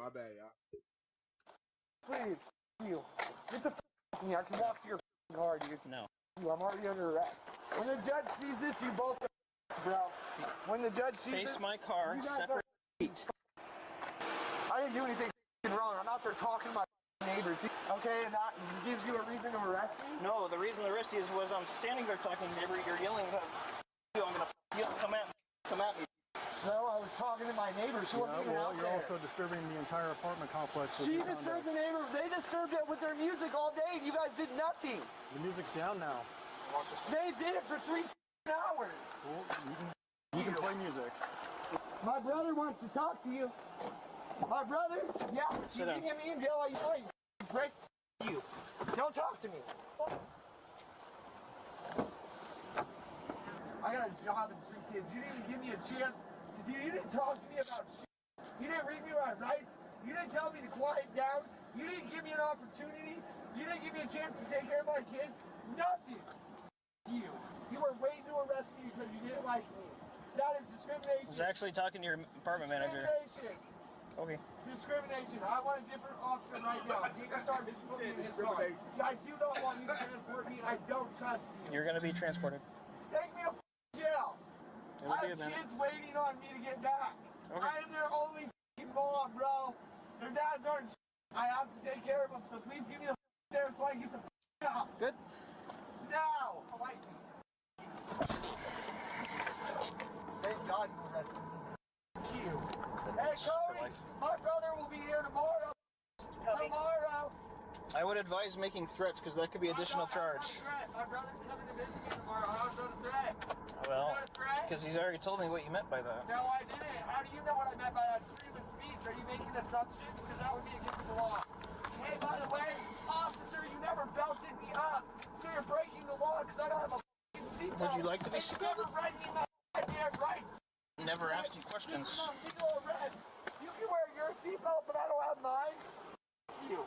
My bad, y'all. Please, you. Get the f me. I can walk to your car, dude. No. You, I'm already under arrest. When the judge sees this, you both are bro. When the judge sees Face this, my car, you guys separate feet. I didn't do anything wrong. I'm out there talking to my neighbors. Okay, and that gives you a reason to arrest me? No, the reason to arrest you was I'm standing there talking to your neighbor. You're yelling that I'm gonna you come at me. Come at me. So I was talking to my neighbor. She wasn't even out you're there. also disturbing the entire apartment complex. She disturbed the neighbor. They disturbed it with their music all day. You guys did nothing. The music's down now. They did it for 3 hours. Well, you can play music. My brother wants to talk to you. My brother? Yeah. You can get me in jail while you play. Break you. Don't talk to me. I got a job and 3 kids. You didn't even give me a chance to do. You didn't talk to me about shit. You didn't read me my rights. You didn't tell me to quiet down. You didn't give me an opportunity. You didn't give me a chance to take care of my kids. Nothing. You. You were waiting to arrest me because you didn't like me. That is discrimination. I was actually talking to your apartment manager. Discrimination. Okay. Discrimination. I want a different officer right now. He can start discriminating. Discrimination. I do not want you to transport me. I don't trust you. You're gonna be transported. Take me to jail. It'll I be a have minute. kids waiting on me to get back. Okay. I am their only mom, bro. Their dads aren't I have to take care of them, so please give me the there so I can get the out. Good. Now. Thank God you arrested me. You. Hey, Cody, my brother will be here tomorrow. Tomorrow. I would advise making threats because that could be additional charge. My brother's coming to visit me tomorrow. How's that a threat? Well, Is that a threat? because he's already told me what you meant by that. No, I didn't. How do you know what I meant by that? Freedom of speech. Are you making assumptions? Because that would be against the law. Hey, by the way, officer, you never belted me up. So you're breaking the law because I don't have a f***ing seatbelt. Would you like to be You never read me my goddamn rights. Never asked you questions. This is a legal arrest. You can wear your seatbelt, but I don't have mine. You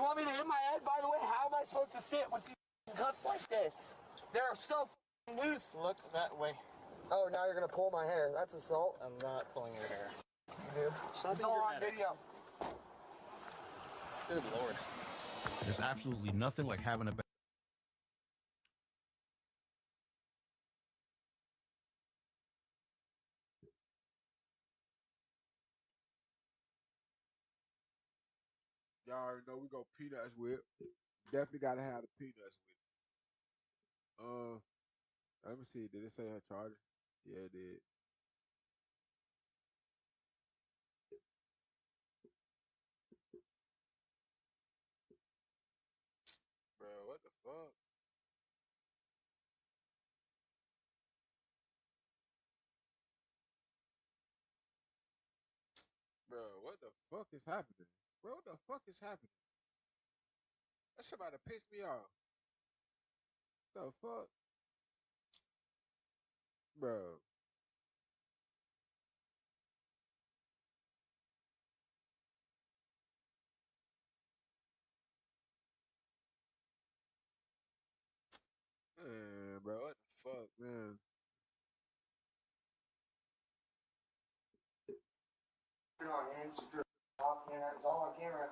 want me to hit my head? By the way, how am I supposed to sit with these cuffs like this? They're so loose. Look that way. Oh, now you're gonna pull my hair. That's assault. I'm not pulling your hair. You do? Stop It's being all on dramatic. video. Good Lord. There's absolutely nothing like having a Y'all already know we go peanuts with. Definitely gotta have the peanuts with. Let me see. Did it say her charges? Yeah, it did. Bro, what the fuck? Bro, what the fuck is happening? Bro, what the fuck is happening? That shit about to piss me off. The fuck? Bro. Man, bro, what the fuck, man? It's all on camera.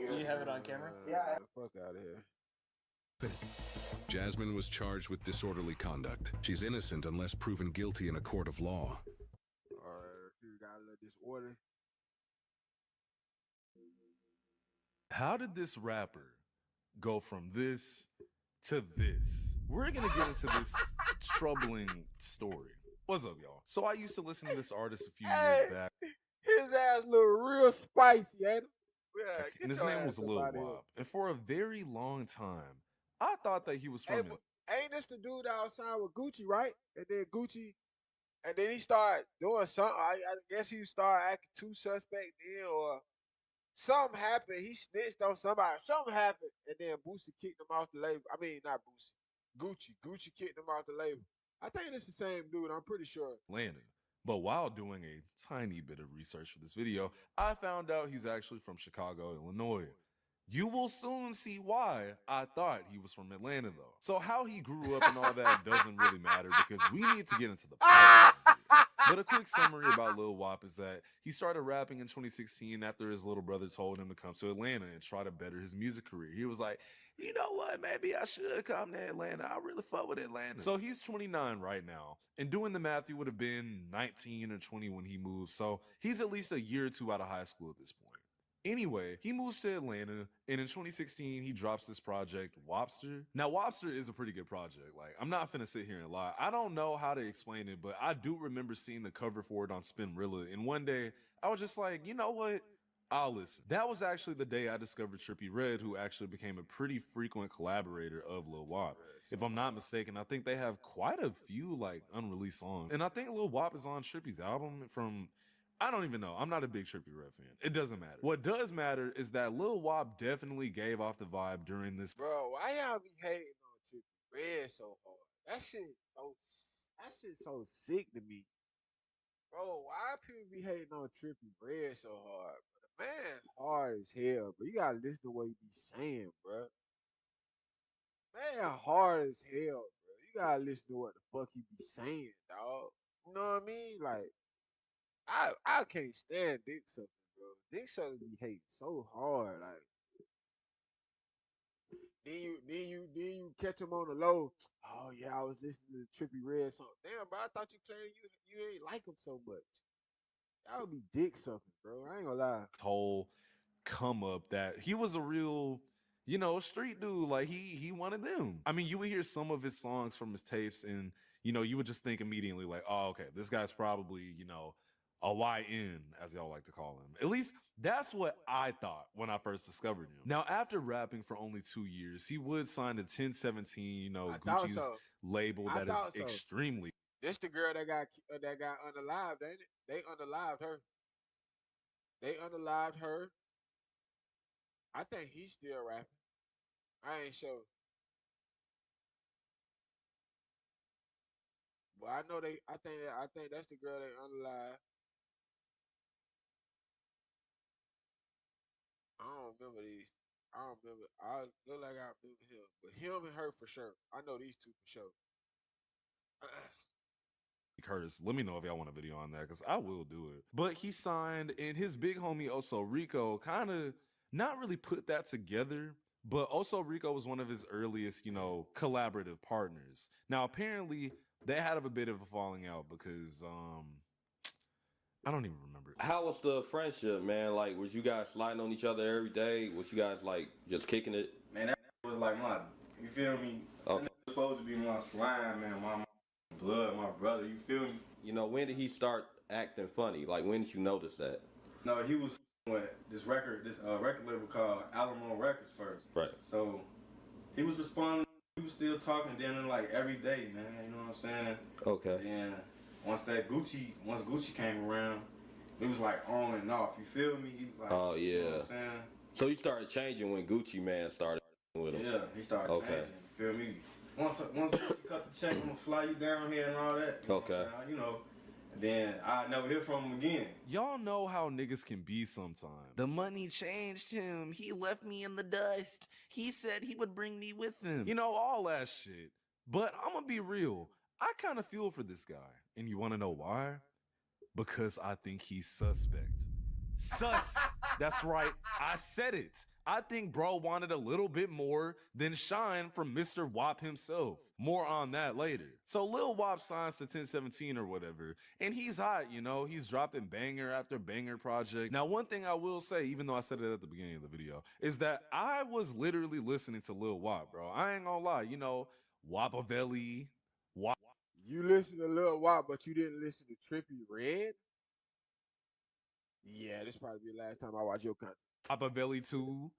Do you have it on camera? Yeah. The fuck out of here. Jasmine was charged with disorderly conduct. She's innocent unless proven guilty in a court of law. Alright, you got a little disorder. How did this rapper go from this to this? We're gonna get into this troubling story. What's up, y'all? So I used to listen to this artist a few years back. His ass look real spicy, ain't it? Yeah, And his name was Lil Wop. And for a very long time, I thought that he was from Ain't this the dude that was signed with Gucci, right? And then he started doing something. I guess he started acting too suspect then, or something happened. He snitched on somebody. Something happened, and then Boosie kicked him off the label. I mean, not Boosie. Gucci kicked him off the label. I think it's the same dude. I'm pretty sure. Atlanta. But while doing a tiny bit of research for this video, I found out he's actually from Chicago, Illinois. You will soon see why I thought he was from Atlanta, though. So how he grew up and all that doesn't really matter because we need to get into the part. But a quick summary about Lil Wop is that he started rapping in 2016 after his little brother told him to come to Atlanta and try to better his music career. He was like, you know what, maybe I should come to Atlanta. I really fuck with Atlanta. So he's 29 right now. And doing the math, he would have been 19 or 20 when he moved. So he's at least a year or two out of high school at this point. Anyway, he moves to Atlanta, and in 2016, he drops this project, Wopster. Now, Wopster is a pretty good project. Like, I'm not finna sit here and lie. I don't know how to explain it, but I do remember seeing the cover for it on Spinrilla, and one day, I was just like, you know what? I'll listen. That was actually the day I discovered Trippie Redd, who actually became a pretty frequent collaborator of Lil Wop. If I'm not mistaken, I think they have quite a few, like, unreleased songs. And I think Lil Wop is on Trippie's album from... I don't even know. I'm not a big Trippie Redd fan. It doesn't matter. What does matter is that Lil Wop definitely gave off the vibe during this. Bro, why y'all be hating on Trippie Redd so hard? That shit so sick to me. Bro, why people be hating on Trippie Redd so hard? Bro, the man hard as hell, but you gotta listen to what he be saying, bro. Man hard as hell, bro. You gotta listen to what the fuck he be saying, dog. You know what I mean? Like, I can't stand Dick Sucker, bro. Dick Sucker be hating so hard, like. Then you catch him on the low. Oh yeah, I was listening to Trippie Redd song. Damn, bro, I thought you claimed you ain't like him so much. That would be dick sucking, bro. I ain't gonna lie. Whole come up that he was a real, you know, street dude. Like he wanted them. I mean, you would hear some of his songs from his tapes, and you know, you would just think immediately like, oh, okay, this guy's probably, you know, a YN, as y'all like to call him. At least that's what I thought when I first discovered him. Now, after rapping for only 2 years, he would sign to 1017, you know, Gucci's label that is extremely. This the girl that got unalived, ain't it? They unalived her. They unalived her. I think he's still rapping. I ain't sure. But I know I think that's the girl they unalived. I don't remember these. I don't remember. I look like I remember him, but him and her for sure. I know these two for sure. Curtis, let me know if y'all want a video on that, because I will do it. But he signed, and his big homie Oso Rico kind of not really put that together, but Oso Rico was one of his earliest, you know, collaborative partners. Now, apparently, they had a bit of a falling out because, I don't even remember. How was the friendship, man? Like, was you guys sliding on each other every day? Was you guys, like, just kicking it? Man, that was like my, you feel me? Okay. That was supposed to be my slime, man, my blood, my brother, you feel me? You know, when did he start acting funny? Like, when did you notice that? No, he was with this record label called Alamo Records first. Right. So he was responding, he was still talking then like every day, man, you know what I'm saying? Okay. And once Gucci came around, it was like on and off, you feel me? He was like, oh, yeah. You know what I'm saying? So he started changing when Gucci Man started with him? Yeah, he started changing, you feel me? Once you cut the check, I'm gonna fly you down here and all that. You know okay. You know, then I never hear from him again. Y'all know how niggas can be sometimes. The money changed him. He left me in the dust. He said he would bring me with him. You know, all that shit. But I'm gonna be real. I kind of feel for this guy. And you wanna know why? Because I think he's suspect. Sus. That's right. I said it. I think bro wanted a little bit more than shine from Mr. Wop himself. More on that later. So Lil Wop signs to 1017 or whatever, and he's hot, you know, he's dropping banger after banger project. Now, one thing I will say, even though I said it at the beginning of the video, is that I was literally listening to Lil Wop, bro. I ain't gonna lie, you know, Wapavelli, Wop. You listen to Lil Wop, but you didn't listen to Trippie Redd? Yeah, this probably be the last time I watch your content. Wapavelli 2,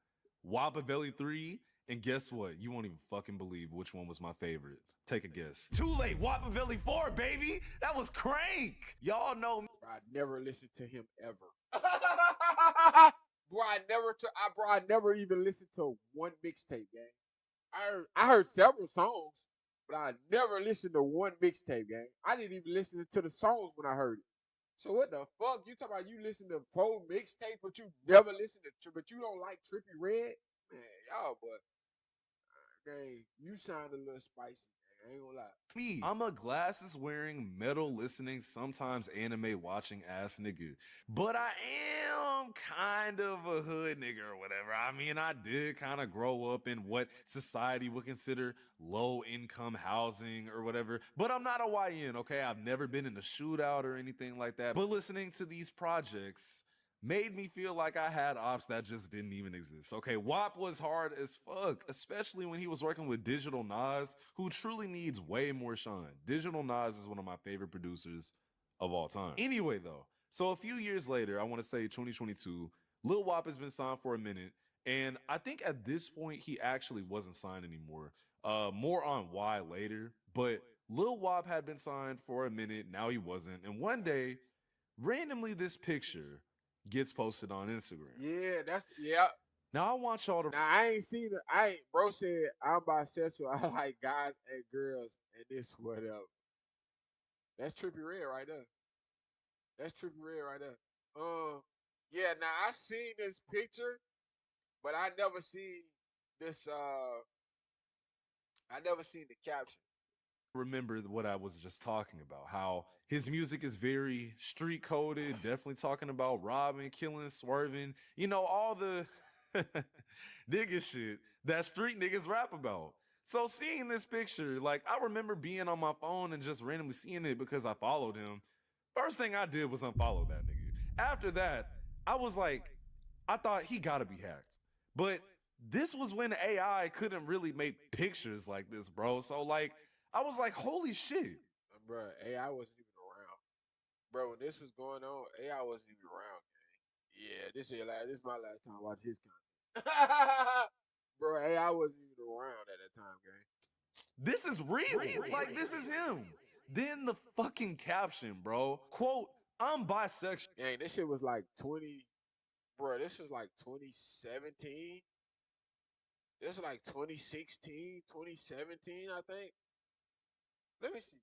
Wapavelli 3, and guess what? You won't even fucking believe which one was my favorite. Take a guess. Too late, Wapavelli 4, baby! That was crank! Y'all know me. Bro, I never listened to him ever. Bro, I never even listened to one mixtape, gang. I heard several songs, but I never listened to one mixtape, gang. I didn't even listen to the songs when I heard it. So what the fuck? You talking about you listen to 4 mixtapes, but you never listen to, but you don't like Trippie Redd? Man, y'all, boy. Gang, you sound a little spicy. I ain't gonna lie. Me, I'm a glasses wearing, metal listening, sometimes anime watching ass nigga. But I am kind of a hood nigga or whatever. I mean, I did kind of grow up in what society would consider low income housing or whatever. But I'm not a YN, okay? I've never been in a shootout or anything like that. But listening to these projects made me feel like I had ops that just didn't even exist. Okay, WAP was hard as fuck, especially when he was working with Digital Nas, who truly needs way more shine. Digital Nas is one of my favorite producers of all time. Anyway, though, so a few years later, I want to say 2022, Lil WAP has been signed for a minute, and I think at this point he actually wasn't signed anymore. More on why later, but Lil WAP had been signed for a minute, now he wasn't, and one day, randomly this picture gets posted on Instagram. Yeah, yeah. Now I want y'all to. Now I ain't seen it. Bro said I'm bisexual. I like guys and girls and this whatever. That's Trippie Redd right there. That's Trippie Redd right there. Yeah. Now I seen this picture, but I never seen this. I never seen the caption. Remember what I was just talking about, how his music is very street coded, definitely talking about robbing, killing, swerving, you know, all the nigga shit that street niggas rap about. So seeing this picture, like I remember being on my phone and just randomly seeing it because I followed him. First thing I did was unfollow that nigga. After that, I was like, I thought he gotta be hacked. But this was when AI couldn't really make pictures like this, bro. So like, I was like, holy shit. Bro, AI wasn't even around. Bro, when this was going on, AI wasn't even around, gang. Yeah, this is my last time watching his content. Bro, AI wasn't even around at that time, gang. This is real. Like, this is him. Then the fucking caption, bro. Quote, I'm bisexual. Gang, this shit was like 20. Bro, this was like 2017. This was like 2016, 2017, I think. Let me see.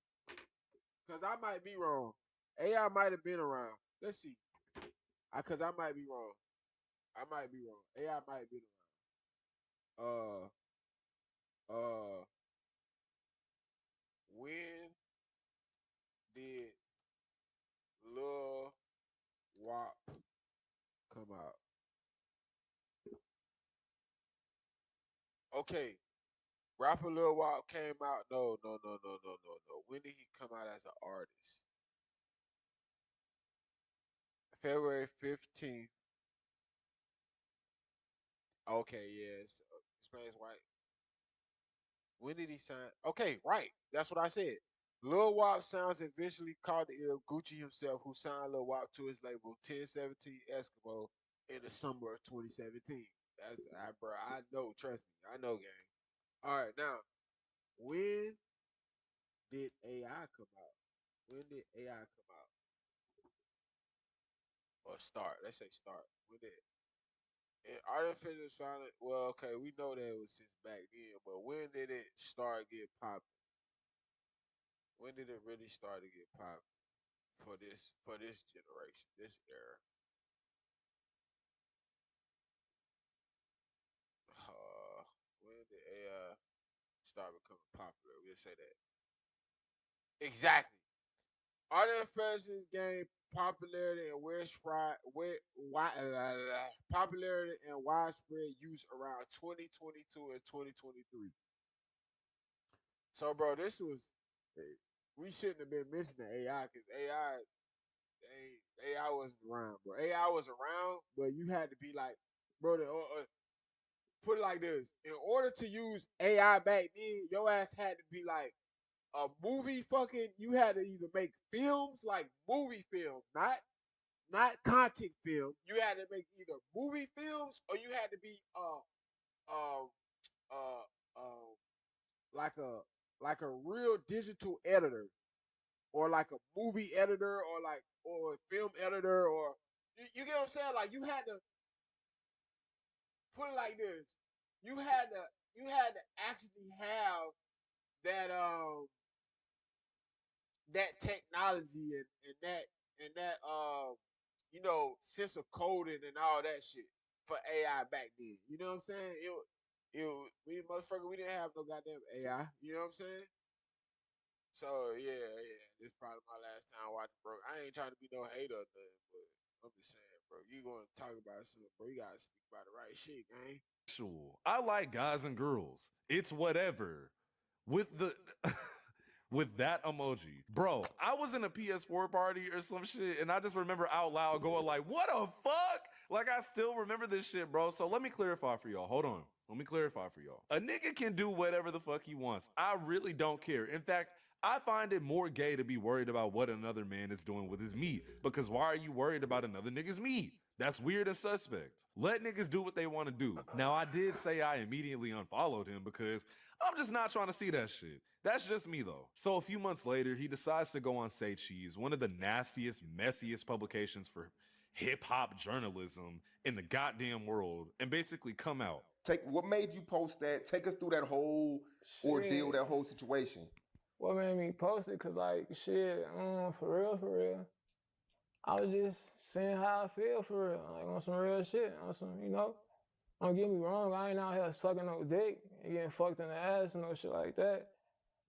Because I might be wrong. AI might have been around. Let's see. Because I might be wrong. I might be wrong. AI might have been around. When did Lil WAP come out? Okay. Rapper Lil WAP came out. No. When did he come out as an artist? February 15th. Okay, yes. Explains why. When did he sign? Okay, right. That's what I said. Lil Wop sounds eventually called the ear of Gucci himself, who signed Lil Wop to his label 1017 Eskimo in the summer of 2017. Bro. I know. Trust me. I know, gang. All right, now, when did AI come out? When did AI come out? Or start? Let's say start. When did artificial silence? Well, okay, we know that it was since back then, but when did it start get popping? When did it really start to get popping for this generation, this era? When did AI start becoming popular? We'll say that. Exactly. Artificial gained popularity and popularity and widespread use around 2022 and 2023. So, bro, this was we shouldn't have been mentioning AI because AI wasn't around, bro. AI was around, but you had to be like, bro. Put it like this: in order to use AI back then, your ass had to be like a movie. You had to either make films like movie films, not content film. You had to make either movie films or you had to be uh uh um like a real digital editor or like a movie editor or a film editor or you get what I'm saying? Like you had to put it like this. You had to actually have that that technology and that sense of coding and all that shit for AI back then. You know what I'm saying? We motherfucker, we didn't have no goddamn AI. You know what I'm saying? So yeah, this probably my last time watching, bro. I ain't trying to be no hater or nothing, but I'm just saying, bro. You gonna talk about something, bro? You gotta speak about the right shit, gang. I like guys and girls. It's whatever. With the with that emoji. Bro, I was in a PS4 party or some shit, and I just remember out loud going like, what the fuck? Like, I still remember this shit, bro. So let me clarify for y'all. Hold on. Let me clarify for y'all. A nigga can do whatever the fuck he wants. I really don't care. In fact, I find it more gay to be worried about what another man is doing with his meat. Because why are you worried about another nigga's meat? That's weird and suspect. Let niggas do what they want to do. Now, I did say I immediately unfollowed him because I'm just not trying to see that shit. That's just me though. So a few months later, he decides to go on Say Cheese, one of the nastiest, messiest publications for hip hop journalism in the goddamn world, and basically come out. What made you post that? Take us through that whole ordeal, that whole situation. What made me post it? Cause like shit, for real. I was just saying how I feel for real, like on some real shit, on some, you know. Don't get me wrong, I ain't out here sucking no dick and getting fucked in the ass and no shit like that.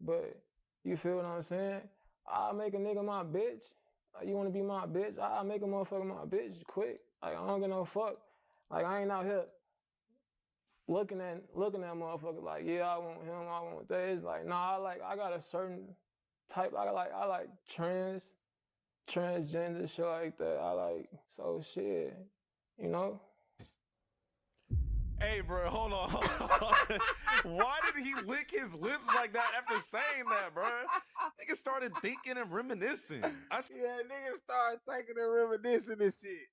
But you feel what I'm saying? I'll make a nigga my bitch. Like, you wanna be my bitch? I'll make a motherfucker my bitch quick. Like, I don't give no fuck. Like, I ain't out here looking at motherfuckers like, yeah, I want him, I want that. It's like, nah, I got a certain type. I like transgender shit like that. So shit, you know? Hey, bro, hold on. Why did he lick his lips like that after saying that, bro? Nigga started thinking and reminiscing. Yeah, niggas started thinking and reminiscing and shit.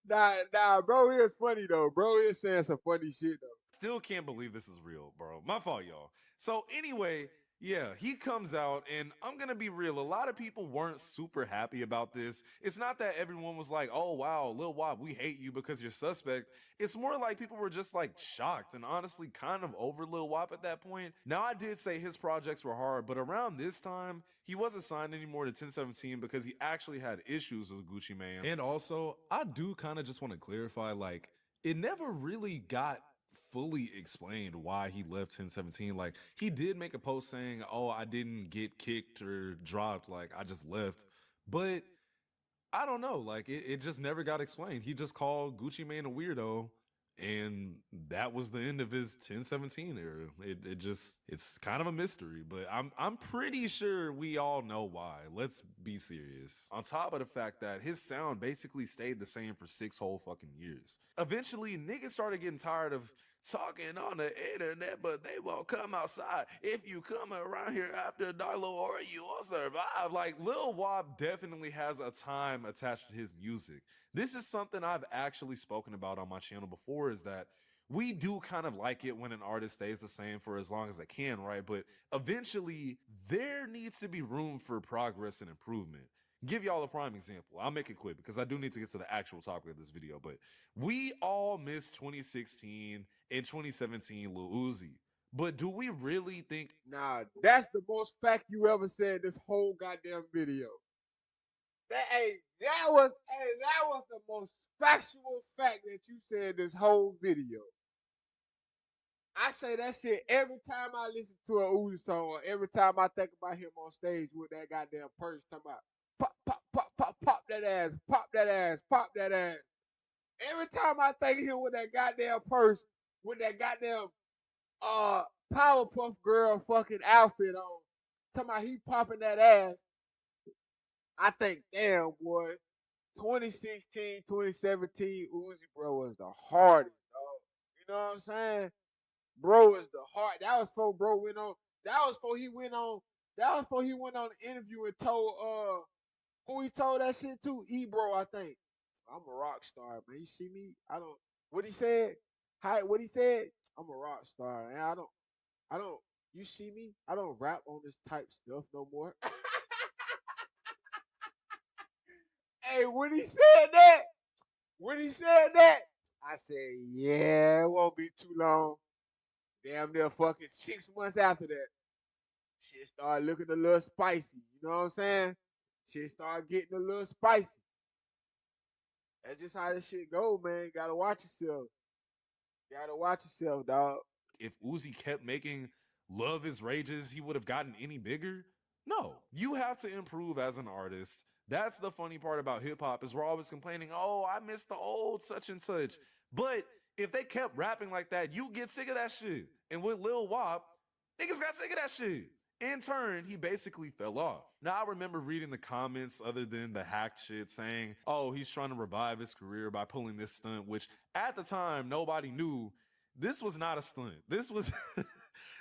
Nah, bro, he is funny though. Bro, he is saying some funny shit though. Still can't believe this is real, bro. My fault, y'all. So anyway, yeah, he comes out, and I'm gonna be real. A lot of people weren't super happy about this. It's not that everyone was like, oh wow, Lil Wop, we hate you because you're suspect. It's more like people were just like shocked and honestly kind of over Lil Wop at that point. Now, I did say his projects were hard, but around this time, he wasn't signed anymore to 1017 because he actually had issues with Gucci Mane. And also, I do kind of just want to clarify, like, it never really got fully explained why he left 1017. Like, he did make a post saying, oh, I didn't get kicked or dropped, like I just left. But I don't know, like it just never got explained. He just called Gucci Mane a weirdo, and that was the end of his 1017 era. It's kind of a mystery, but I'm pretty sure we all know why. Let's be serious. On top of the fact that his sound basically stayed the same for 6 whole fucking years. Eventually, niggas started getting tired of talking on the internet, but they won't come outside. If you come around here after dark, or you won't survive. Like, Lil Wop definitely has a time attached to his music. This is something I've actually spoken about on my channel before, is that we do kind of like it when an artist stays the same for as long as they can, right? But eventually, there needs to be room for progress and improvement. Give y'all a prime example. I'll make it quick because I do need to get to the actual topic of this video, but we all miss 2016 and 2017 Lil Uzi. But do we really think... Nah, that's the most fact you ever said this whole goddamn video. That was the most factual fact that you said this whole video. I say that shit every time I listen to a Uzi song, or every time I think about him on stage with that goddamn purse, talking about pop that ass, pop that ass, pop that ass. Every time I think of him with that goddamn purse, with that goddamn Powerpuff Girl fucking outfit on, talking about he popping that ass, I think, damn boy, 2016, 2017 Uzi, bro, was the hardest, dog. You know what I'm saying? Bro is the hard. That was before bro went on. That was before he went on. That was before he went on the interview and told who he told that shit to? Ebro, I think. I'm a rock star, man. You see me? I don't. What he said? What he said? I'm a rock star, and I don't. You see me? I don't rap on this type stuff no more. Hey, when he said that, I said, yeah, it won't be too long. Damn near fucking 6 months after that, shit started looking a little spicy. You know what I'm saying? Shit started getting a little spicy. That's just how this shit go, man. Gotta watch yourself. Gotta watch yourself, dog. If Uzi kept making love his rages, he would have gotten any bigger? No, you have to improve as an artist. That's the funny part about hip hop is we're always complaining, oh, I miss the old such and such. But if they kept rapping like that, you get sick of that shit. And with Lil Wop, niggas got sick of that shit. In turn, he basically fell off. Now, I remember reading the comments other than the hacked shit saying, oh, he's trying to revive his career by pulling this stunt, which at the time, nobody knew this was not a stunt. This was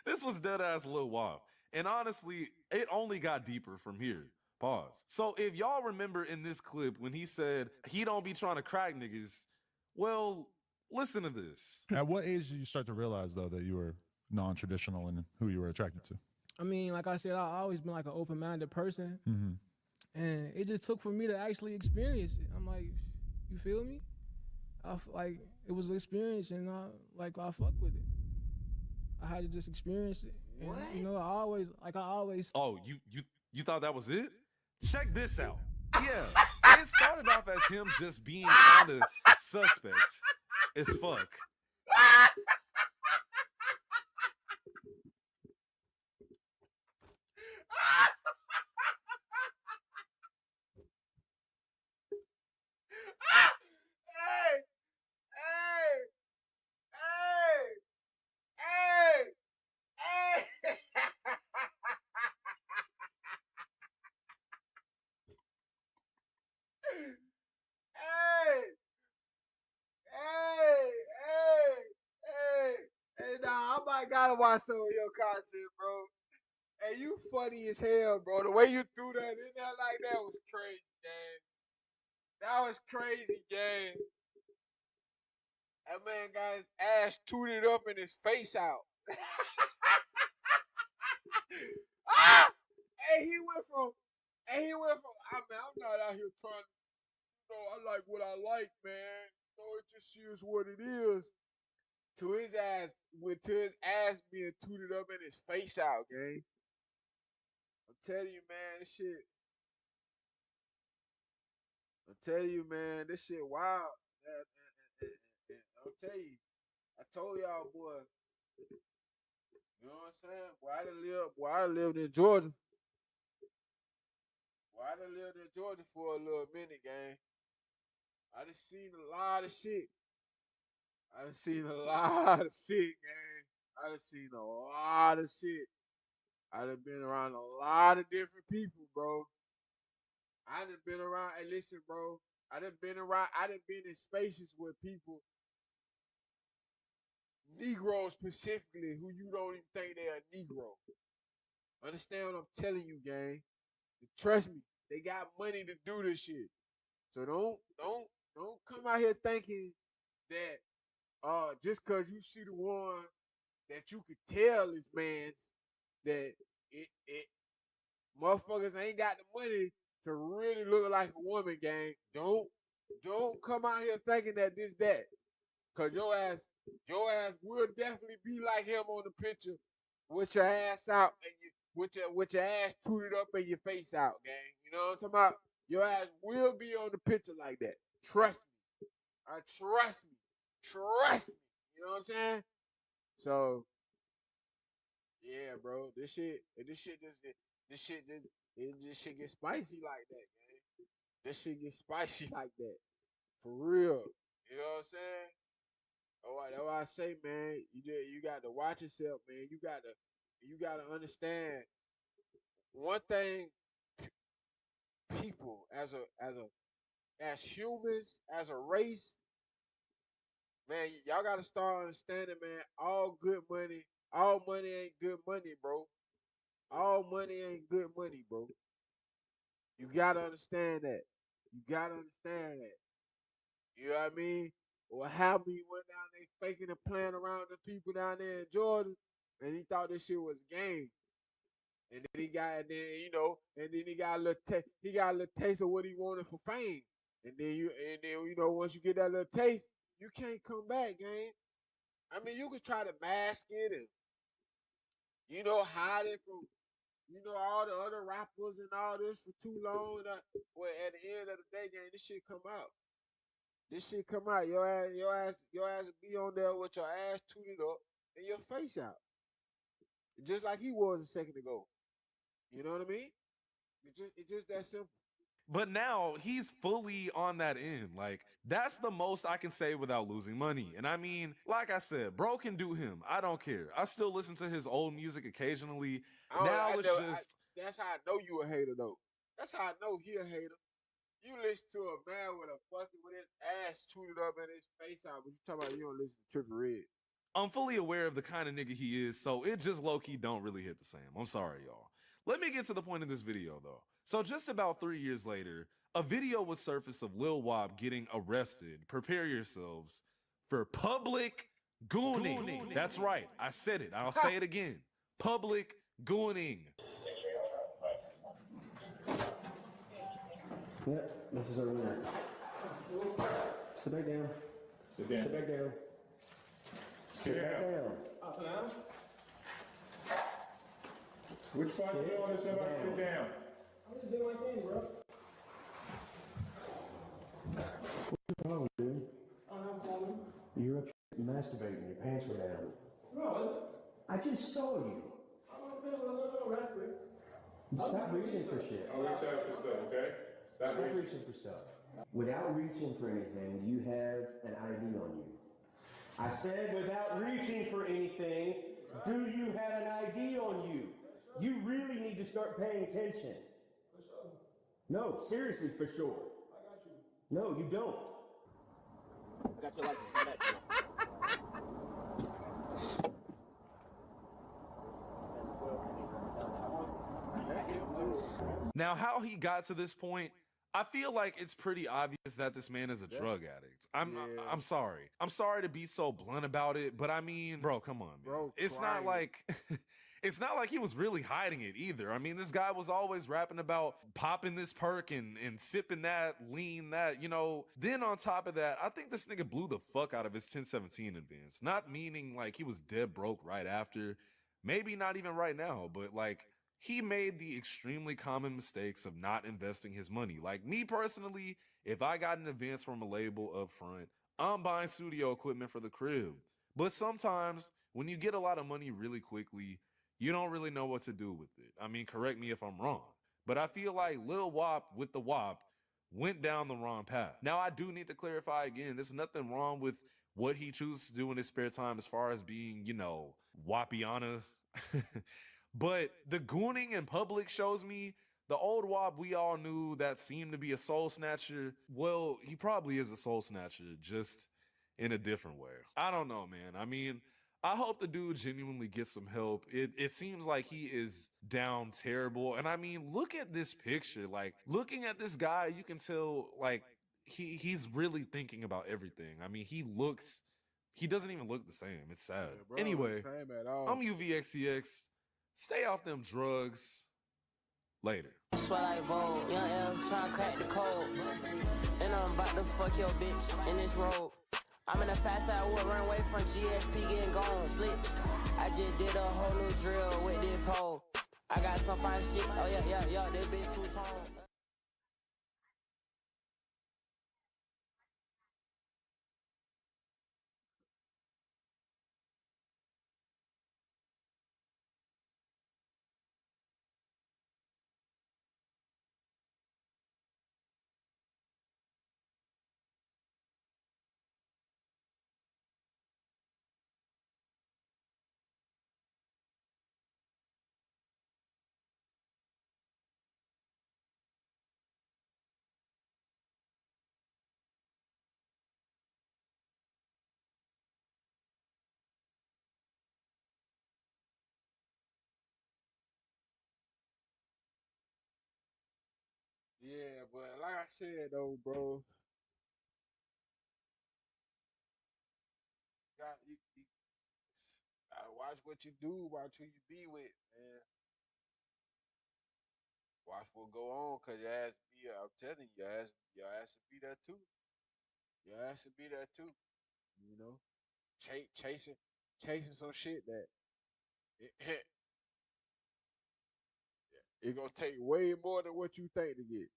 this was dead ass Lil Wop. And honestly, it only got deeper from here. Pause. So if y'all remember in this clip when he said he don't be trying to crack niggas, well, listen to this. At what age did you start to realize, though, that you were non-traditional in who you were attracted to? I mean, like I said, I've always been like an open-minded person. Mm-hmm. And it just took for me to actually experience it. I'm like, you feel me? Like, it was an experience, and I fuck with it. I had to just experience it. And, What? you know, I always. Oh, you thought that was it? Check this out. Yeah, it started off as him just being kind of suspect as fuck. Hey, hey, hey, hey, hey. Hey, hey, hey, nah, I might gotta watch some of your content, bro. Hey, you funny as hell, bro. The way you threw that in there like that was crazy, gang. That was crazy, gang. That man got his ass tooted up and his face out. Ah! Hey, he went from, I mean, I'm not out here trying, I like what I like, man. It just is what it is. To his ass being tooted up and his face out, gang. I'm telling you, man, this shit. I'm telling you, man, this shit wild. I'll tell you. I told y'all, boy. You know what I'm saying? Boy, I lived in Georgia. Boy, I done lived in Georgia for a little minute, gang. I done seen a lot of shit. I done seen a lot of shit, gang. I done seen a lot of shit. I done been around a lot of different people, bro. I done been around, hey, listen, bro. I done been in spaces where people, Negroes specifically, who you don't even think they are Negro. Understand what I'm telling you, gang? Trust me, they got money to do this shit. So don't come out here thinking that just cause you see the one that you could tell is man's that it motherfuckers ain't got the money to really look like a woman, gang. Don't come out here thinking that this that. Cause your ass will definitely be like him on the picture with your ass out and with your ass tooted up and your face out, gang. You know what I'm talking about? Your ass will be on the picture like that. Trust me. Trust me. Trust me. You know what I'm saying? So yeah, bro. This shit get spicy like that, man. This shit get spicy like that. For real. You know what I'm saying? That's why I say, man, you got to watch yourself, man. You got to understand one thing. People as humans, as a race, man, y'all got to start understanding, man. All money ain't good money, bro. All money ain't good money, bro. You gotta understand that. You gotta understand that. You know what I mean? Or how he went down there faking and playing around the people down there in Georgia, and he thought this shit was a game. And then he got a little taste of what he wanted for fame. And then once you get that little taste, you can't come back, gang. I mean, you could try to mask it and hide it from all the other rappers and all this for too long. Well, at the end of the day, gang, this shit come out. This shit come out. Your ass will be on there with your ass tooted up and your face out. just like he was a second ago. You know what I mean? It's just that simple. But now he's fully on that end. Like, that's the most I can say without losing money. And I mean, like I said, bro can do him. I don't care. I still listen to his old music occasionally. Now it's just. That's how I know you a hater, though. That's how I know he a hater. You listen to a man with a fucking with his ass tooted up and his face out, but you talking about you don't listen to Trippie Redd. I'm fully aware of the kind of nigga he is, so it just low-key don't really hit the same. I'm sorry, y'all. Let me get to the point of this video, though. So just about 3 years later, a video was surfaced of Lil Wop getting arrested. Prepare yourselves for public gooning. That's right. I said it. I'll say it again. Public gooning. Yep, this is our winner. Sit back down. Sit down. Sit back down. Sit back down. Up and down. Which part do you want to sit down? I'm just doing my thing, bro. What's wrong, dude? I don't have a problem. You're up here masturbating. Your pants were down. No, I just saw you. I'm on the pill. I'm not going to raspberry. Stop reaching for shit. I'll reach out for stuff, okay? Stop reaching for stuff. Without reaching for anything, do you have an ID on you? I said without reaching for anything, do you have an ID on you? You really need to start paying attention. For sure. No, seriously, for sure. I got you. No, you don't. I got your license. Now, how he got to this point, I feel like it's pretty obvious that this man is a drug addict. I'm sorry. I'm sorry to be so blunt about it, but I mean, bro, come on, man. Bro, it's not like it's not like he was really hiding it either. I mean, this guy was always rapping about popping this perk and sipping that, lean that, you know. Then on top of that, I think this nigga blew the fuck out of his 1017 advance. Not meaning like he was dead broke right after. Maybe not even right now, but like he made the extremely common mistakes of not investing his money. Like me personally, if I got an advance from a label up front, I'm buying studio equipment for the crib. But sometimes when you get a lot of money really quickly, you don't really know what to do with it. I mean, correct me if I'm wrong. But I feel like Lil Wop with the Wop went down the wrong path. Now, I do need to clarify again, there's nothing wrong with what he chooses to do in his spare time as far as being, you know, Wapiana. But the gooning in public shows me the old Wop we all knew that seemed to be a soul snatcher. Well, he probably is a soul snatcher, just in a different way. I don't know, man. I mean, I hope the dude genuinely gets some help. It seems like he is down terrible. And I mean, look at this picture. Like, looking at this guy, you can tell, like, he's really thinking about everything. I mean, he doesn't even look the same. It's sad. Yeah, bro, anyway, same at all. I'm UVXCX. Stay off them drugs. Later. Sweat like Vogue, young L tryna crack the code. And I'm about to fuck your bitch in this road. I'm in a fast side wood run away from GSP getting gone. Slick. I just did a whole new drill with this pole. I got some fine shit. Oh yeah, this bitch two-tone. Yeah, but like I said though, bro, you gotta watch what you do, watch who you be with, man. Watch what go on, cause your ass be. I'm telling you, your ass will be there too. Your ass will be there too. You know, chasing some shit that it, it gonna take way more than what you think to get.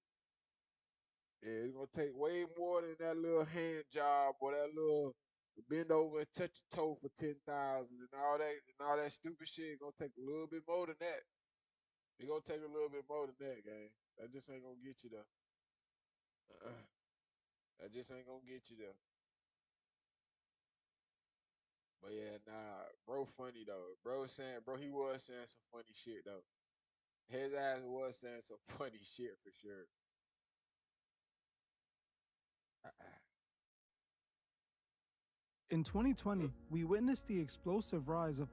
Yeah, it's gonna take way more than that little hand job or that little bend over and touch your toe for 10,000 and all that stupid shit. Gonna take a little bit more than that. It gonna take a little bit more than that, gang. That just ain't gonna get you there. That just ain't gonna get you there. But yeah, nah, bro, funny though. Bro, he was saying some funny shit though. His ass was saying some funny shit for sure. In 2020, we witnessed the explosive rise of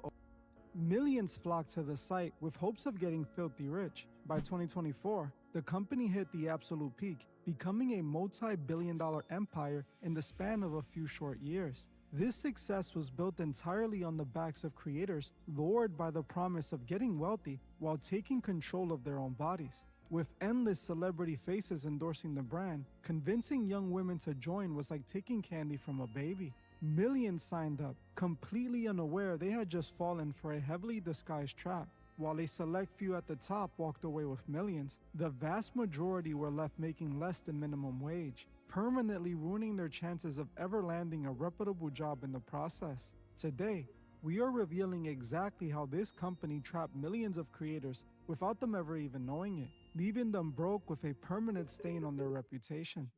millions flocked to the site with hopes of getting filthy rich. By 2024, the company hit the absolute peak, becoming a multi-billion-dollar empire in the span of a few short years. This success was built entirely on the backs of creators lured by the promise of getting wealthy while taking control of their own bodies. With endless celebrity faces endorsing the brand, convincing young women to join was like taking candy from a baby. Millions signed up, completely unaware they had just fallen for a heavily disguised trap. While a select few at the top walked away with millions, the vast majority were left making less than minimum wage, permanently ruining their chances of ever landing a reputable job in the process. Today, we are revealing exactly how this company trapped millions of creators without them ever even knowing it, leaving them broke with a permanent stain on their reputation.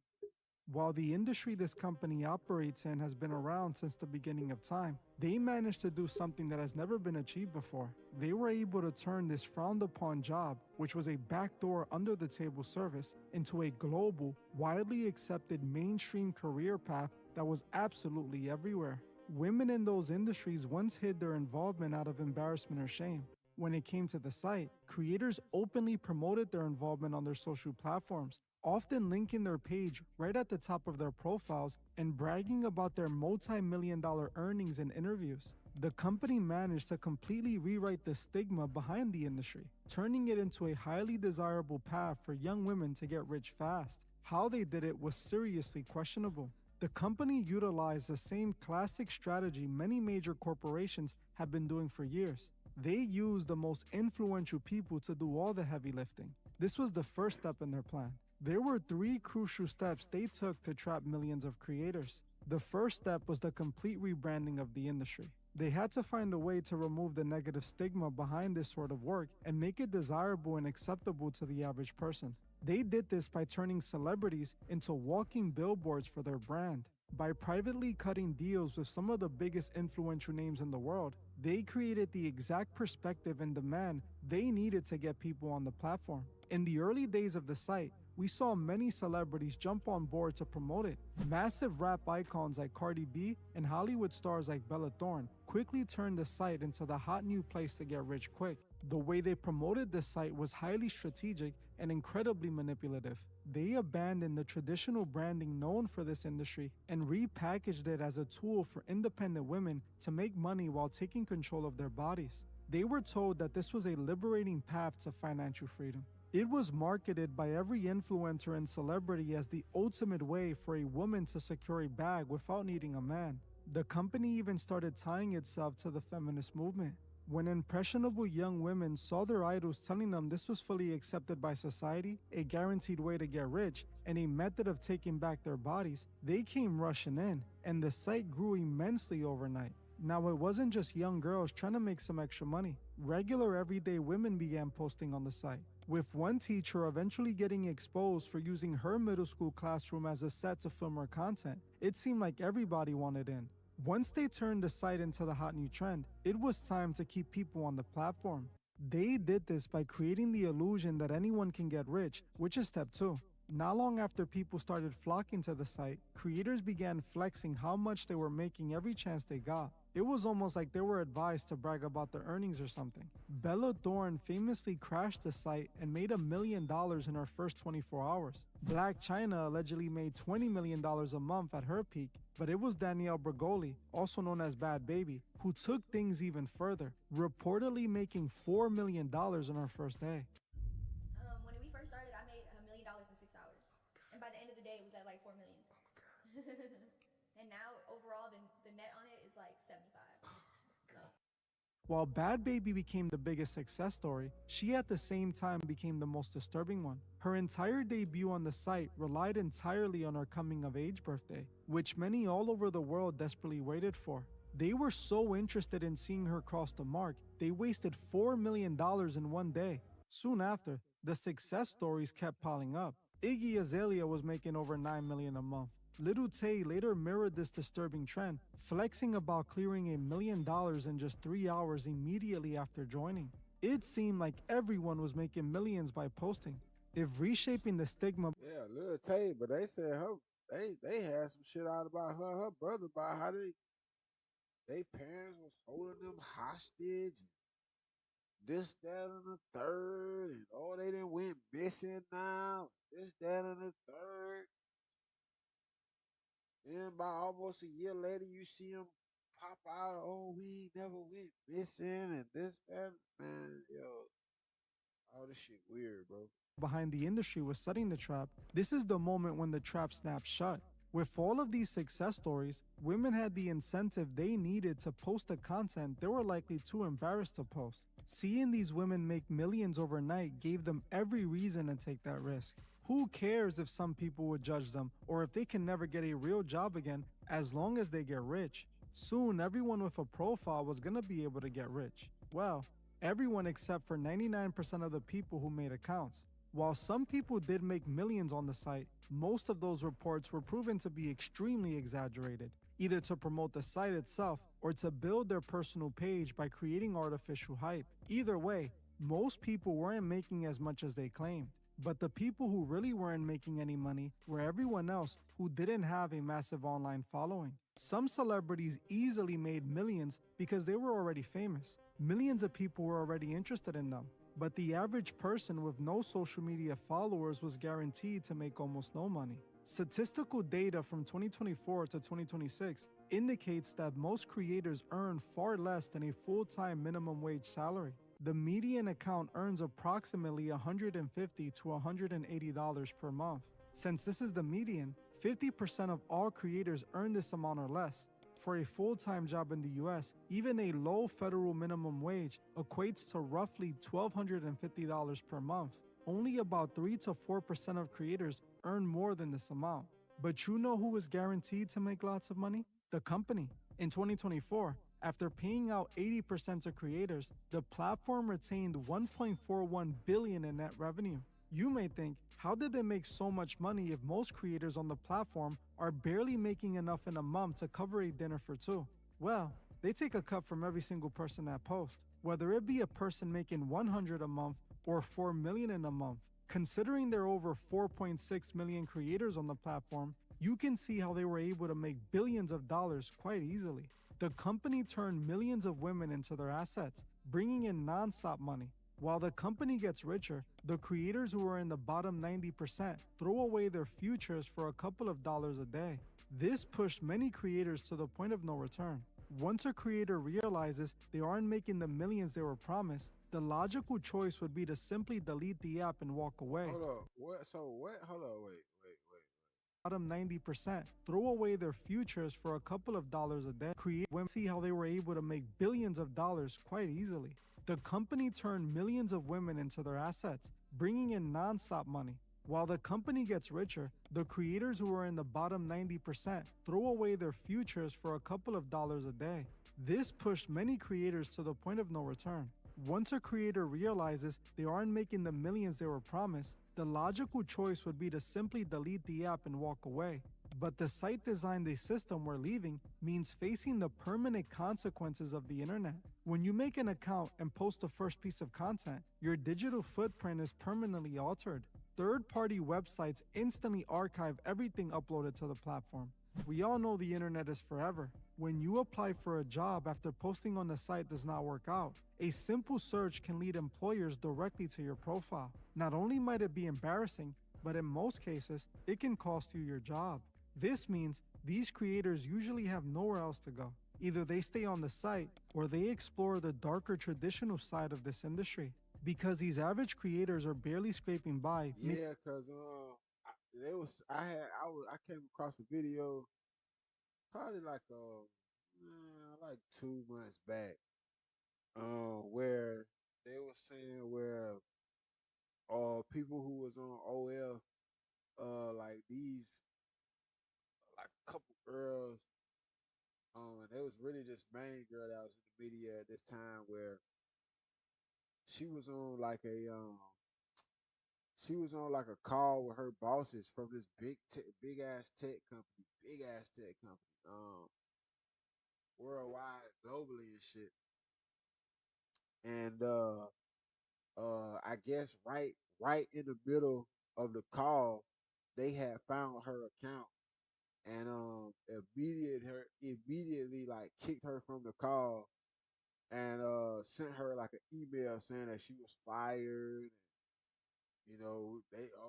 While the industry this company operates in has been around since the beginning of time, they managed to do something that has never been achieved before. They were able to turn this frowned upon job, which was a backdoor under the table service, into a global, widely accepted mainstream career path that was absolutely everywhere. Women in those industries once hid their involvement out of embarrassment or shame. When it came to the site, creators openly promoted their involvement on their social platforms, often linking their page right at the top of their profiles and bragging about their multi-million-dollar earnings in interviews. The company managed to completely rewrite the stigma behind the industry, turning it into a highly desirable path for young women to get rich fast. How they did it was seriously questionable. The company utilized the same classic strategy many major corporations have been doing for years. They used the most influential people to do all the heavy lifting. This was the first step in their plan. There were 3 crucial steps they took to trap millions of creators. The first step was the complete rebranding of the industry. They had to find a way to remove the negative stigma behind this sort of work and make it desirable and acceptable to the average person. They did this by turning celebrities into walking billboards for their brand. By privately cutting deals with some of the biggest influential names in the world, they created the exact perspective and demand they needed to get people on the platform. In the early days of the site, we saw many celebrities jump on board to promote it. Massive rap icons like Cardi B and Hollywood stars like Bella Thorne quickly turned the site into the hot new place to get rich quick. The way they promoted the site was highly strategic and incredibly manipulative. They abandoned the traditional branding known for this industry and repackaged it as a tool for independent women to make money while taking control of their bodies. They were told that this was a liberating path to financial freedom. It was marketed by every influencer and celebrity as the ultimate way for a woman to secure a bag without needing a man. The company even started tying itself to the feminist movement. When impressionable young women saw their idols telling them this was fully accepted by society, a guaranteed way to get rich, and a method of taking back their bodies, they came rushing in, and the site grew immensely overnight. Now, it wasn't just young girls trying to make some extra money. Regular everyday women began posting on the site, with one teacher eventually getting exposed for using her middle school classroom as a set to film her content. It seemed like everybody wanted in. Once they turned the site into the hot new trend, it was time to keep people on the platform. They did this by creating the illusion that anyone can get rich, which is step 2. Not long after people started flocking to the site, creators began flexing how much they were making every chance they got. It was almost like they were advised to brag about their earnings or something. Bella Thorne famously crashed the site and made $1 million in her first 24 hours. Black China allegedly made $20 million a month at her peak, but it was Danielle Bregoli, also known as Bad Baby, who took things even further, reportedly making $4 million in her first day. When we first started, I made $1 million in 6 hours. And by the end of the day, it was at like 4 million. Oh my God. And now overall, the net on it is like 75. While Bad Baby became the biggest success story, she at the same time became the most disturbing one. Her entire debut on the site relied entirely on her coming of age birthday, which many all over the world desperately waited for. They were so interested in seeing her cross the mark, they wasted $4 million in one day. Soon after, the success stories kept piling up. Iggy Azalea was making over $9 million a month. Little Tay later mirrored this disturbing trend, flexing about clearing $1 million in just 3 hours immediately after joining. It seemed like everyone was making millions by posting. If reshaping the stigma... Yeah, Lil Tay, but they said they had some shit out about her and her brother about how they parents was holding them hostage. This, that, and the third, and oh, they done went missing now. This, that, and the third. Then by almost a year later, you see them pop out. Oh, we ain't never went missing, and this, that, man, yo, all this shit weird, bro. behind the industry was setting the trap, this is the moment when the trap snapped shut. With all of these success stories, women had the incentive they needed to post the content they were likely too embarrassed to post. Seeing these women make millions overnight gave them every reason to take that risk. Who cares if some people would judge them or if they can never get a real job again as long as they get rich? Soon, everyone with a profile was gonna be able to get rich. Well, everyone except for 99% of the people who made accounts. While some people did make millions on the site, most of those reports were proven to be extremely exaggerated, either to promote the site itself or to build their personal page by creating artificial hype. Either way, most people weren't making as much as they claimed. But the people who really weren't making any money were everyone else who didn't have a massive online following. Some celebrities easily made millions because they were already famous. Millions of people were already interested in them. But the average person with no social media followers was guaranteed to make almost no money. Statistical data from 2024 to 2026 indicates that most creators earn far less than a full-time minimum wage salary. The median account earns approximately $150 to $180 per month. Since this is the median, 50% of all creators earn this amount or less. For a full-time job in the US, even a low federal minimum wage equates to roughly $1,250 per month. Only about 3 to 4% of creators earn more than this amount. But you know who is guaranteed to make lots of money? The company. In 2024, after paying out 80% to creators, the platform retained $1.41 billion in net revenue. You may think, how did they make so much money if most creators on the platform are barely making enough in a month to cover a dinner for two? Well, they take a cut from every single person that posts, whether it be a person making $100 a month or $4 million in a month. Considering there are over 4.6 million creators on the platform, you can see how they were able to make billions of dollars quite easily. The company turned millions of women into their assets, bringing in non-stop money. While the company gets richer, the creators who are in the bottom 90% throw away their futures for a couple of dollars a day. This pushed many creators to the point of no return. Once a creator realizes they aren't making the millions they were promised, the logical choice would be to simply delete the app and walk away. Hold up, what? So what? Hold up, wait. Bottom 90% throw away their futures for a couple of dollars a day. Create women see how they were able to make billions of dollars quite easily. The company turned millions of women into their assets, bringing in non-stop money. While the company gets richer, the creators who are in the bottom 90% throw away their futures for a couple of dollars a day. This pushed many creators to the point of no return. Once a creator realizes they aren't making the millions they were promised, the logical choice would be to simply delete the app and walk away. But the site designed a system where leaving means facing the permanent consequences of the internet. When you make an account and post the first piece of content, your digital footprint is permanently altered. Third-party websites instantly archive everything uploaded to the platform. We all know the internet is forever. When you apply for a job after posting on the site does not work out, a simple search can lead employers directly to your profile. Not only might it be embarrassing, but in most cases, it can cost you your job. This means these creators usually have nowhere else to go. Either they stay on the site or they explore the darker traditional side of this industry. Because these average creators are barely scraping by. Yeah, cause I came across a video probably like 2 months back where they were saying where people who was on OF, like these like a couple girls, and there was really this main girl that was in the media at this time where she was on like a call with her bosses from this big ass tech company, worldwide, globally and shit. And I guess right in the middle of the call, they had found her account and immediately like kicked her from the call and sent her like an email saying that she was fired. You know,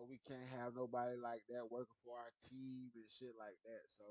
we can't have nobody like that working for our team and shit like that. So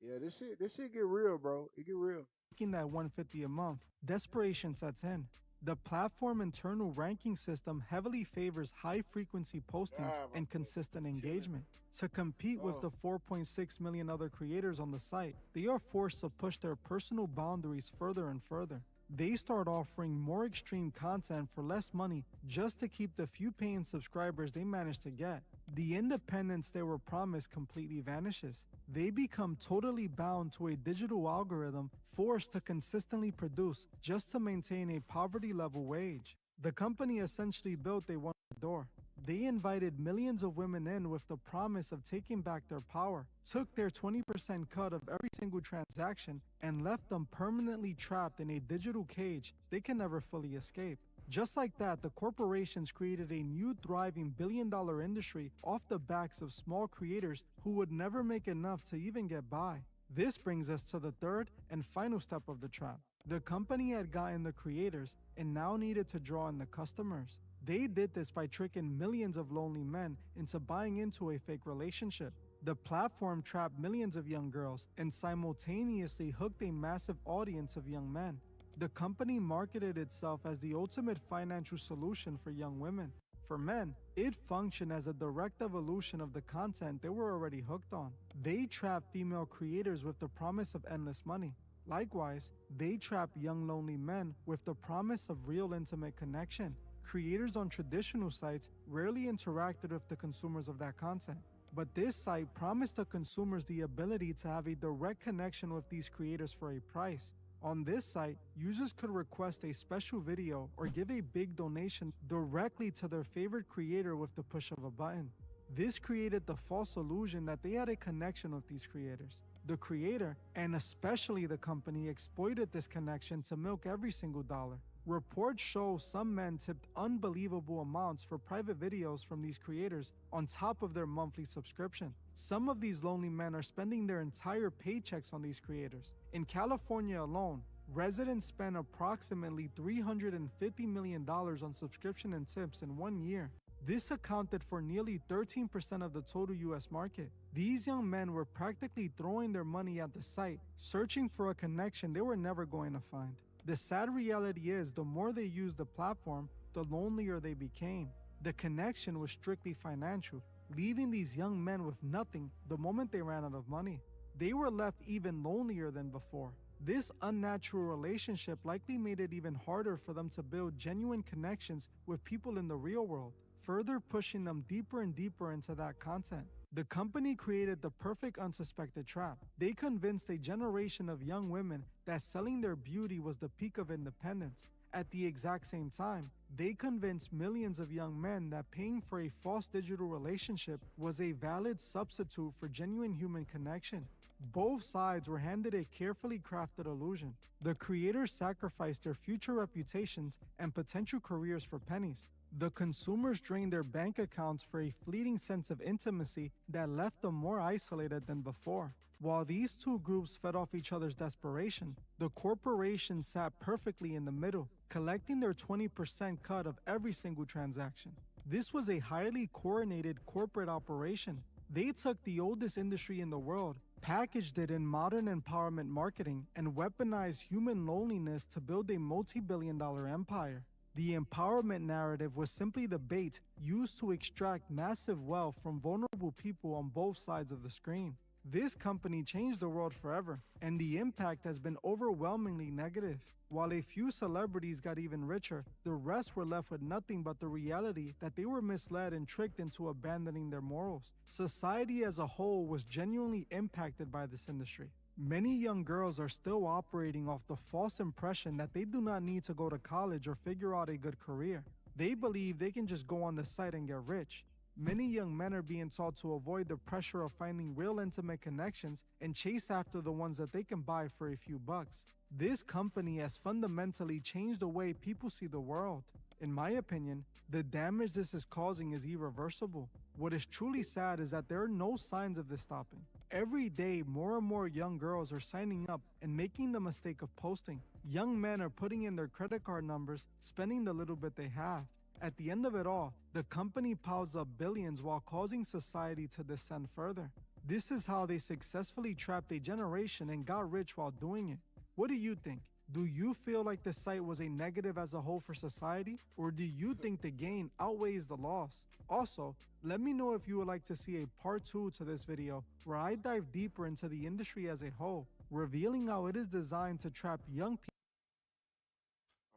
yeah, this shit get real, bro. It get real. Making that 150 a month, desperation sets in. The platform internal ranking system heavily favors high-frequency postings and consistent engagement. To compete with the 4.6 million other creators on the site, they are forced to push their personal boundaries further and further. They start offering more extreme content for less money just to keep the few paying subscribers they manage to get. The independence they were promised completely vanishes. They become totally bound to a digital algorithm forced to consistently produce just to maintain a poverty-level wage. The company essentially built a one door. They invited millions of women in with the promise of taking back their power, took their 20% cut of every single transaction, and left them permanently trapped in a digital cage they can never fully escape. Just like that, the corporations created a new thriving billion-dollar industry off the backs of small creators who would never make enough to even get by. This brings us to the third and final step of the trap. The company had gotten the creators and now needed to draw in the customers. They did this by tricking millions of lonely men into buying into a fake relationship. The platform trapped millions of young girls and simultaneously hooked a massive audience of young men. The company marketed itself as the ultimate financial solution for young women. For men, it functioned as a direct evolution of the content they were already hooked on. They trapped female creators with the promise of endless money. Likewise, they trap young lonely men with the promise of real intimate connection. Creators on traditional sites rarely interacted with the consumers of that content. But this site promised the consumers the ability to have a direct connection with these creators for a price. On this site, users could request a special video or give a big donation directly to their favorite creator with the push of a button. This created the false illusion that they had a connection with these creators. The creator, and especially the company, exploited this connection to milk every single dollar. Reports show some men tipped unbelievable amounts for private videos from these creators on top of their monthly subscription. Some of these lonely men are spending their entire paychecks on these creators. In California alone, residents spend approximately $350 million on subscription and tips in 1 year. This accounted for nearly 13% of the total US market. These young men were practically throwing their money at the site, searching for a connection they were never going to find. The sad reality is, the more they used the platform, the lonelier they became. The connection was strictly financial, leaving these young men with nothing the moment they ran out of money. They were left even lonelier than before. This unnatural relationship likely made it even harder for them to build genuine connections with people in the real world, further pushing them deeper and deeper into that content. The company created the perfect unsuspected trap. They convinced a generation of young women that selling their beauty was the peak of independence. At the exact same time, they convinced millions of young men that paying for a false digital relationship was a valid substitute for genuine human connection. Both sides were handed a carefully crafted illusion. The creators sacrificed their future reputations and potential careers for pennies. The consumers drained their bank accounts for a fleeting sense of intimacy that left them more isolated than before. While these two groups fed off each other's desperation, the corporations sat perfectly in the middle, collecting their 20% cut of every single transaction. This was a highly coordinated corporate operation. They took the oldest industry in the world, packaged it in modern empowerment marketing, and weaponized human loneliness to build a multi-billion-dollar empire. The empowerment narrative was simply the bait used to extract massive wealth from vulnerable people on both sides of the screen. This company changed the world forever, and the impact has been overwhelmingly negative. While a few celebrities got even richer, the rest were left with nothing but the reality that they were misled and tricked into abandoning their morals. Society as a whole was genuinely impacted by this industry. Many young girls are still operating off the false impression that they do not need to go to college or figure out a good career. They believe they can just go on the site and get rich. Many young men are being taught to avoid the pressure of finding real intimate connections and chase after the ones that they can buy for a few bucks. This company has fundamentally changed the way people see the world. In my opinion, the damage this is causing is irreversible. What is truly sad is that there are no signs of this stopping. Every day, more and more young girls are signing up and making the mistake of posting. Young men are putting in their credit card numbers, spending the little bit they have. At the end of it all, the company piles up billions while causing society to descend further. This is how they successfully trapped a generation and got rich while doing it. What do you think? Do you feel like the site was a negative as a whole for society, or do you think the gain outweighs the loss? Also, let me know if you would like to see a part 2 to this video where I dive deeper into the industry as a whole, revealing how it is designed to trap young people.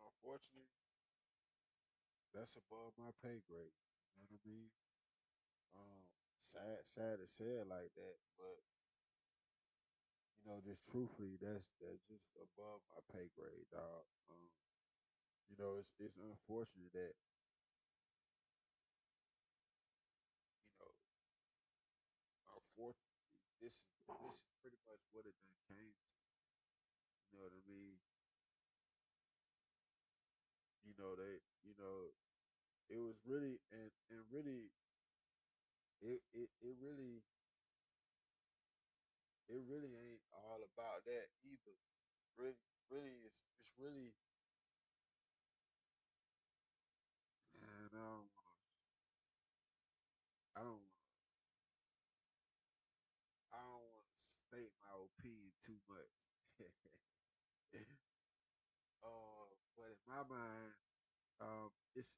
Unfortunately, that's above my pay grade. You know what I mean? Sad to say it like that, but just truthfully, that's just above my pay grade, dog. It's unfortunate that you know, unfortunately, this is pretty much what it done came to. You know what I mean? It was really and really it really ain't all about that either. Really, it's really, man. I don't I don't want to state my opinion too much. But in my mind, it's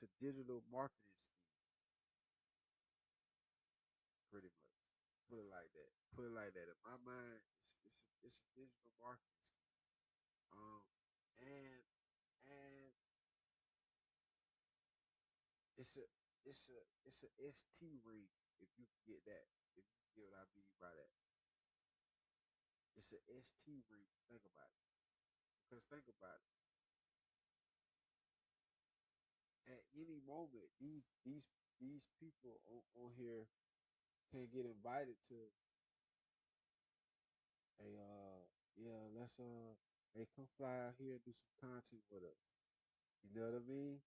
a digital marketing scheme, pretty much. Put it like that. Put it like that. In my mind, it's a digital marketing scheme. Um, and and it's a it's a ST ring, if you can get that. If you can get what I mean by that. It's a ST ring. Think about it. Because think about it. At any moment, these people on here can get invited to a yeah, let's hey, come fly out here and do some content with us. You know what I mean?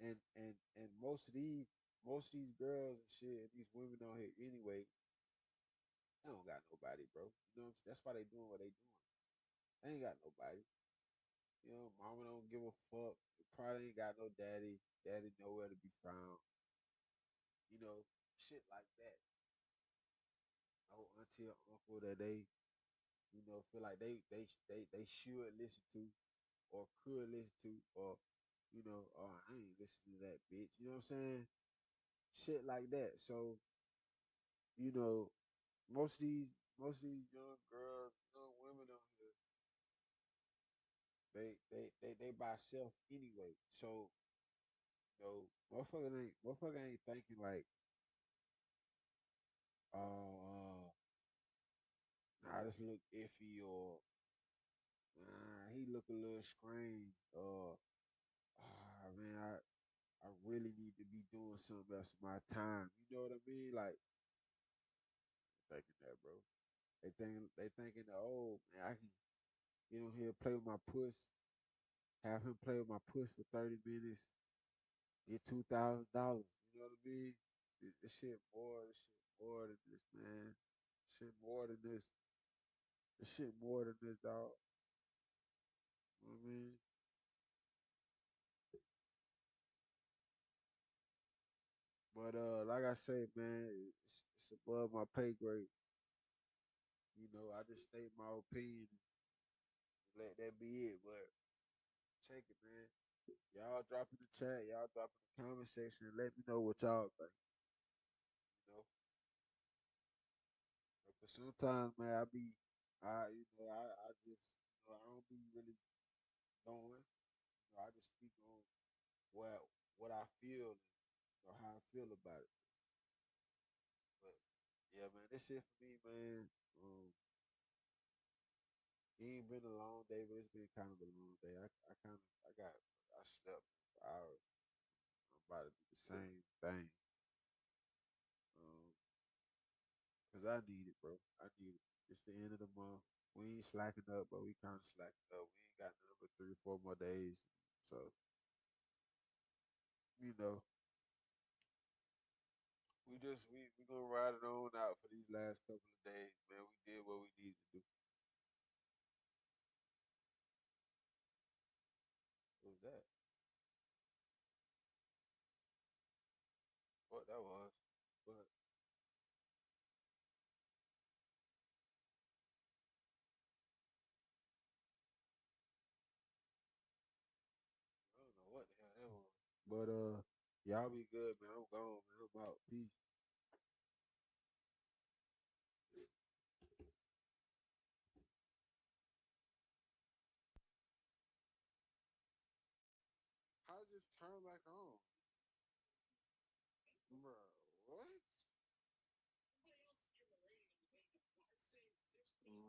And most of these girls and shit and these women on here anyway, they don't got nobody, bro. You know what I'm saying? That's why they doing what they doing. They ain't got nobody. Mama don't give a fuck. They probably ain't got no daddy. Daddy nowhere to be found. Shit like that. No auntie or uncle that they, feel like they should listen to or could listen to, or oh, I ain't listening to that bitch. You know what I'm saying? Shit like that. So, you know, most of these young girls, young women on here, they by self anyway. So, motherfucker ain't thinking like, oh, this look iffy, or he look a little strange, or man, I really need to be doing something else with my time. You know what I mean? Like, thinking that, bro. They thinking that, oh man, I can get on here, play with my puss, have him play with my puss for 30 minutes, get $2,000. You know what I mean? This shit more than this, man. Shit more than this. This shit more than this, dog. You know what I mean? But like I say, man, it's above my pay grade. I just state my opinion. Let that be it. But check it, man. Y'all drop in the chat. Y'all drop in the comment section and let me know what y'all think. You know, sometimes, man, I just, I don't be really knowing. I just speak on what I feel and how I feel about it. But yeah, man, this shit for me, man. It ain't been a long day, but it's been kind of a long day. I slept for hours. I'm about to do the same thing. Um, Cause I need it, bro. I need it. It's the end of the month. We ain't slacking up, but we kind of slacking up. We ain't got nothing but 3 or 4 more days. So, you know, we gonna ride it on out for these last couple of days, man. We did what we needed to do. What was that? What that was? But I don't know what the hell that was. But y'all be good, man. I'm gone, man. I'm out. Peace. How does this turn back on? Bro, what?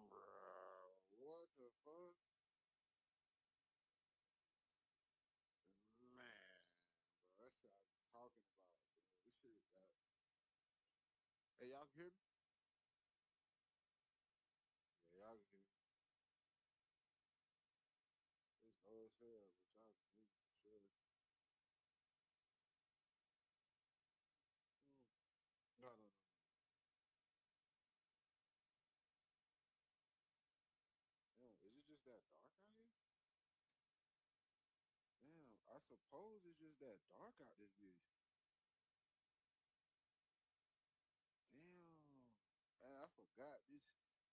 Bro, what the fuck? Man, bro, that's what I was talking about, bro. This shit is that. Hey, y'all can hear me? Yeah, y'all can hear me. It's low as hell, but y'all can hear me for sure. Mm. No, no, no, no. Damn, is it just that dark out here? Damn, I suppose it's just that dark out this bitch. Damn. Man, I forgot this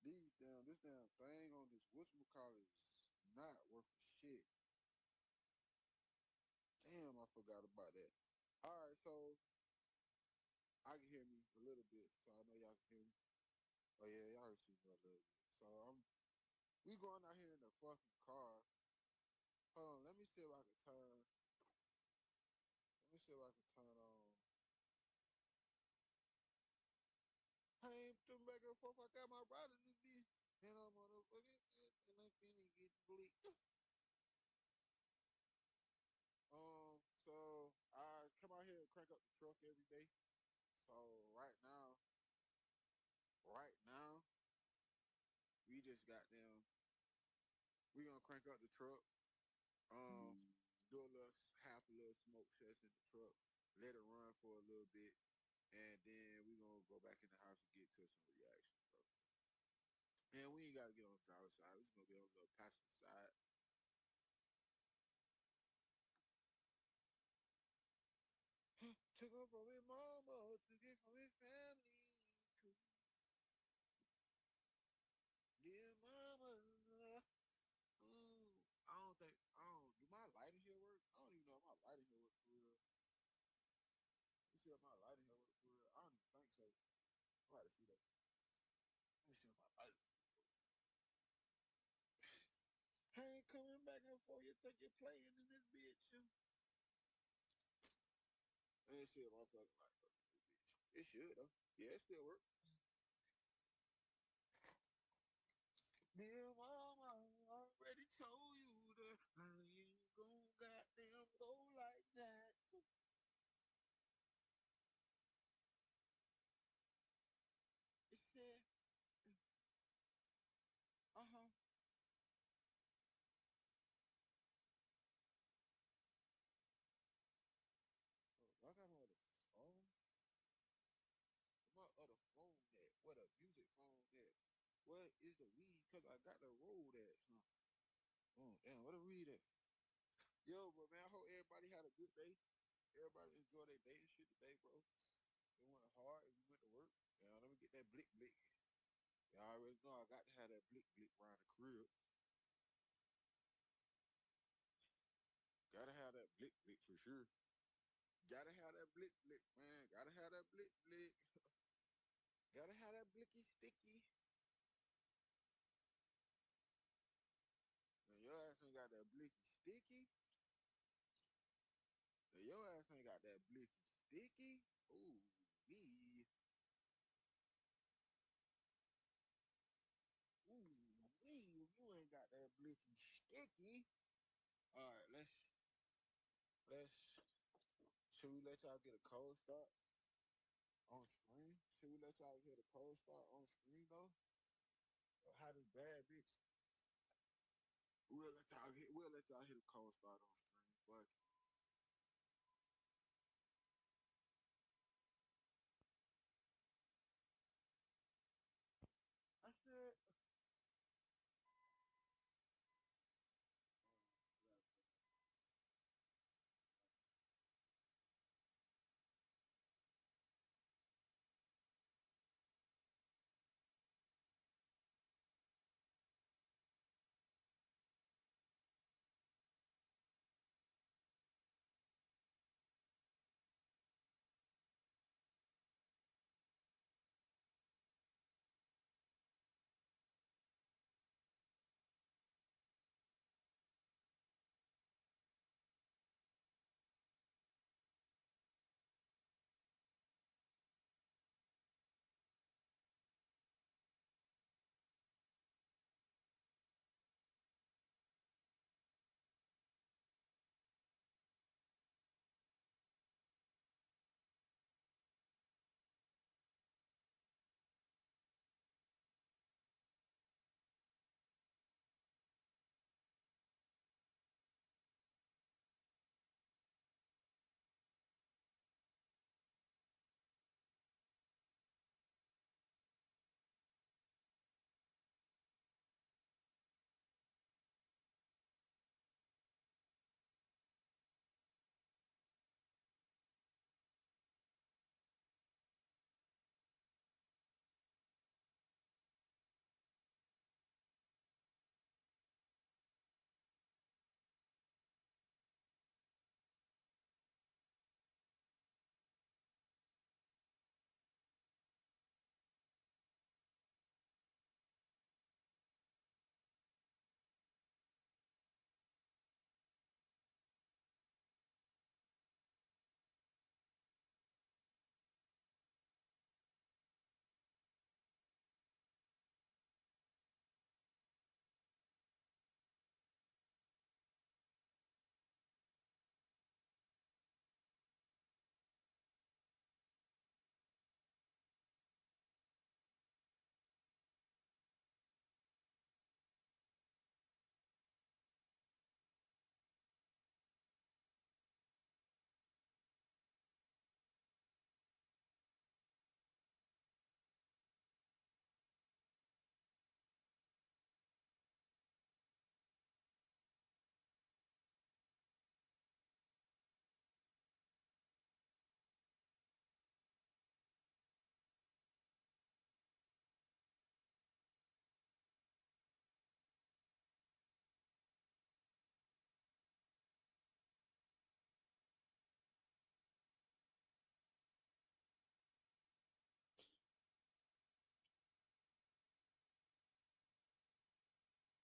damn thing on this whatchamacallit is not worth a shit. Damn, I forgot about that. Alright, so I can hear me a little bit, so I know y'all can hear me. Oh yeah, y'all can see me a little bit. So we going out here in the fucking car. Hold on, let me see if I can turn. Let me see if I can turn on. I ain't them back and forth. I got my ride in this bitch, and I'm on the fucking and I'm finna get bleak. So I come out here and crank up the truck every day. So right now, we just got them. We gonna crank up the truck. Do a little half a little smoke session in the truck. Let it run for a little bit, and then we gonna go back in the house and get to some reaction, bro. And we ain't gotta get on the driver's side. We just gonna get on the little passenger side. Took her from his mama, took it from his family. To dear mama. I don't, do my lighting here work? I don't even know if my lighting here work for real. Let me see if my lighting here work for real. I don't even think so. I'm about to see that. Let me see if my lighting I ain't coming back and forth. You think you're playing in this bitch? Let me see if my fucking light work in this bitch. It should, though. Yeah, it still work. Dear mama, I already told you that I ain't gonna goddamn go like that. It said, uh-huh. Oh, I got my other phone. My other phone at? What a music phone at? What is the weed? Cause I got the road at. Huh? Oh, damn, what a weed at? Yo, but man, I hope everybody had a good day. Everybody enjoy their day and shit today, bro. It went hard and we went to work. Yeah, let me get that blick blick. Y'all already know I got to have that blick blick around the crib. Gotta have that blick blick for sure. Gotta have that blick blick, man. Gotta have that blick blick. Gotta have that blicky sticky. that blicky sticky. If your ass ain't got that blicky sticky. Ooh, wee. Ooh, wee. If you ain't got that blicky sticky. All right, let's. Should we let y'all get a cold start on screen? Should we let y'all get a cold start on screen though? Or how this bad bitch? We'll let y'all hit a cold start on screen. Fuck it. I said.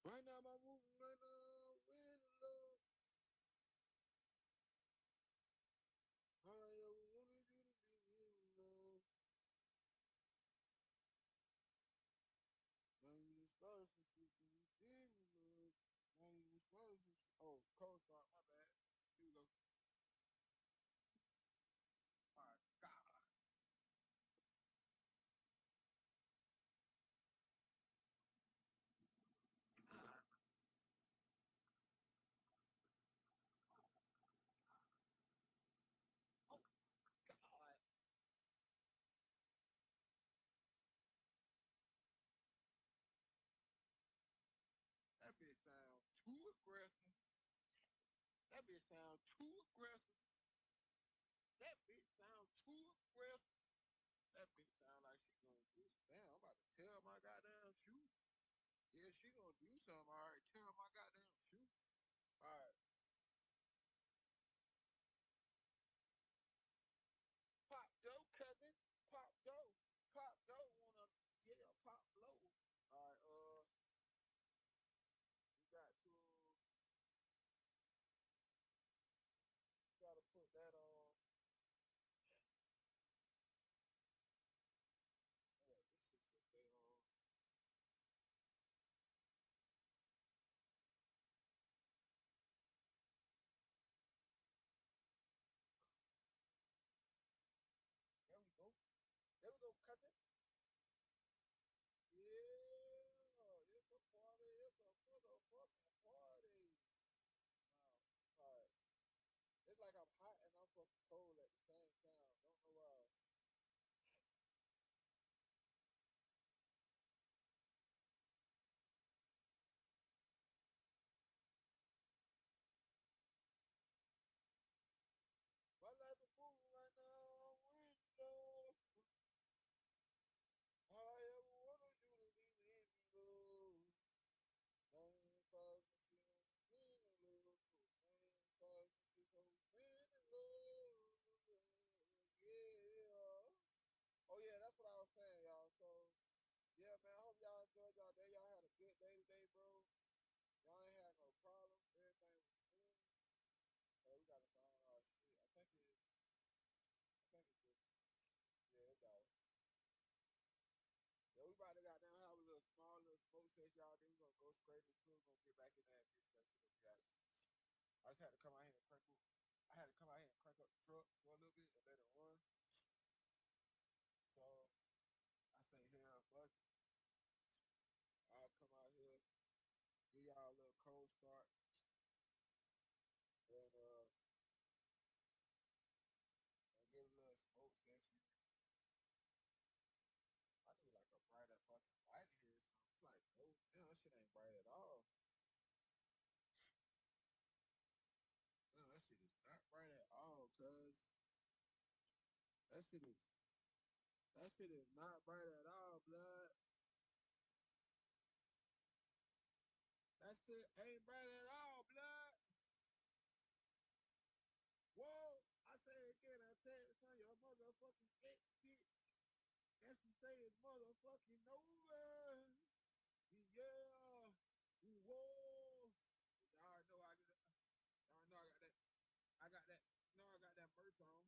Right now, my moving right now, with love. All I ever wanted you to be with love. Now you done started some shit that you didn't love. Now you done started some shit. Oh, cold start, my bad. Here we go. My God. Oh, God. That bitch sound too aggressive. That bitch sound too aggressive. That bitch sound too aggressive. That bitch sound like she gonna do. Damn, I'm about to tell my goddamn shoe. Yeah, she gonna do something. All right, tell my goddamn shoe. All right. Pop dough, cousin. Pop dough. Pop dough wanna, yeah, pop blow. All right, we got to fucking cold at the same time. Don't know why. My life is moving right now. I'm with you, love. All I ever wanted you to be with me, love. Name cause me she don't mean to love. Name cause me she so mean to love. Yeah. Oh yeah, that's what I was saying, y'all. So yeah, man, I hope y'all enjoyed y'all day. Y'all had a good day today, bro. Y'all ain't had no problems. Everything was smooth. Oh, we gotta find our shit. I think it's just, yeah, it got it. Yeah, we about to got down have a little small little smoke test, y'all. Then we gonna go straight into it. Gonna get back in that bitch straight to the reality. I just had to come out here and crank up. I had to come out here and crank up the truck for a little bit and let it run. So I say, hell, fuck it. I'll come out here, give y'all a little cold start, and get a little smoke session. I need like a brighter fucking light here or something. It's like, oh, damn, that shit ain't bright at all. No, that shit is not bright at all, cuz. That shit is not bright at all, blood. That shit ain't bright at all, blood. Whoa, I say again, I text on your motherfucking ex bitch. And she say it's motherfucking over. Yeah. Whoa. Y'all already know I get it. Y'all know I got that. I got that. No, I got that merch on.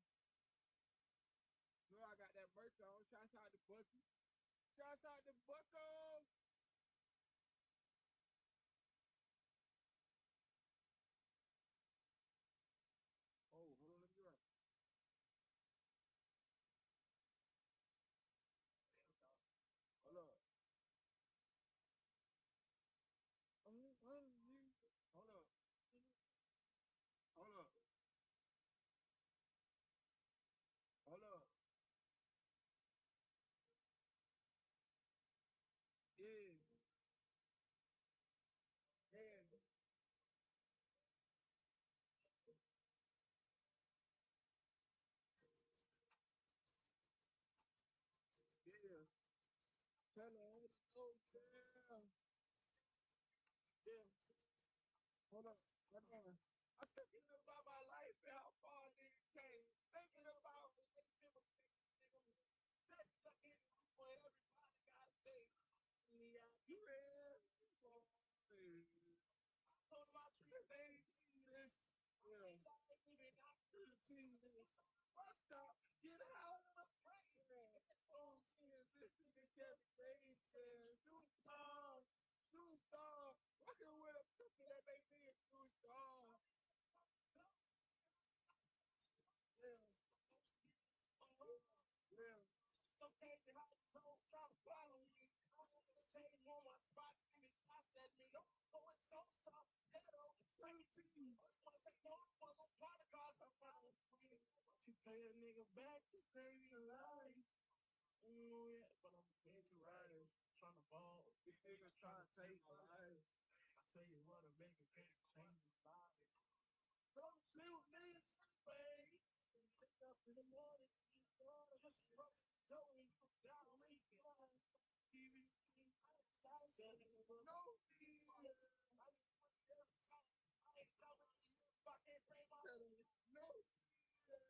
No, I got that merch on. Shouts out to Bucky. Shouts out to Bucko. Oh, hold on, let me write. Hold up. Hold up. Hold up. Hold up. Yeah. Yeah. Yeah. Tell her all the girl. Yeah. Hold up. Hold on. I'm thinking about my life and how far it came. Thinking about the people saying for everybody gotta say. Yeah, you ready? Told my trip, baby, this. Yeah. What's up? Get out of the plane. Oh, cheers. This nigga Kevin Gates says, new star, rocking with a pussy that make me a new star. Yeah. Yeah. So crazy how the soul try to follow me. I'm gonna change on my spot, see me shots at me. Don't go it's so soft. Hello, 17. Wanna say no, wanna part of cars I'm following me. You pay a nigga back to save your life. Oh yeah, but I'm making you right. Trying to ball. This nigga trying to take my life. I tell you what, a nigga can't change my life. Don't sleep with me, it's baby. Wake up in the morning, see the door, just rush, going down, we feel like TV screen, outside, no fear. I need money every time. I ain't coming to you if I can't pay my no fear.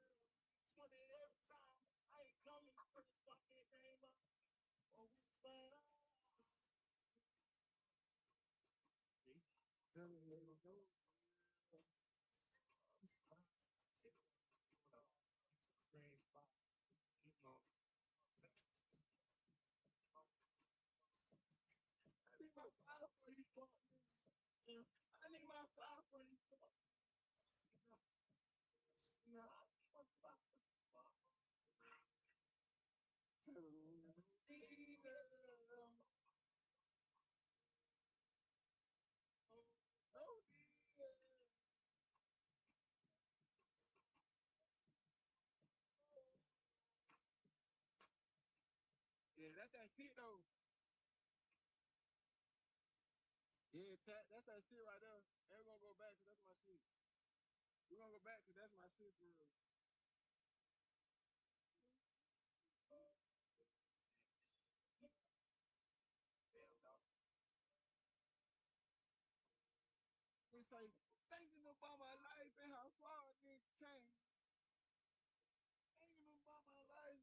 Money every time. I ain't coming for this fucking game up. Oh, it's fine. Tell me, no fear. Green box, you know. I need my file for you, yeah. I need my file for you. No, I need my file for you. No, That's that shit though. Yeah, that's that shit right there. And we're gonna go back because that's my shit. We're gonna go back because that's my shit for real. We say, thinking about my life and how far this came. Thinking about my life.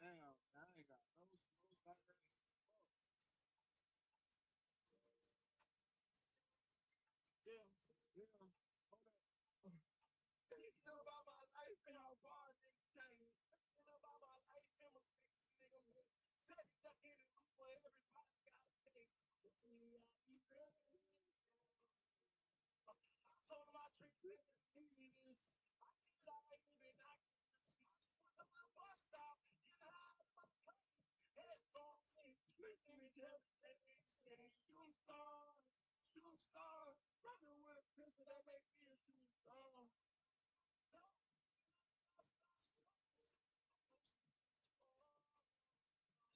Damn, I ain't got no smoke like that. Yeah, yeah, hold up. Thinking about my life and how far this came. Thinking about my life and mistakes, nigga. Said that in the room where everybody got to pay. I told him I treat me this. I feel like even I can just put up my bus stop. Get out of my plane. Headphones in. Listen to everything they say. You star. Shooting star. Running with a pistol that make me a shooting star.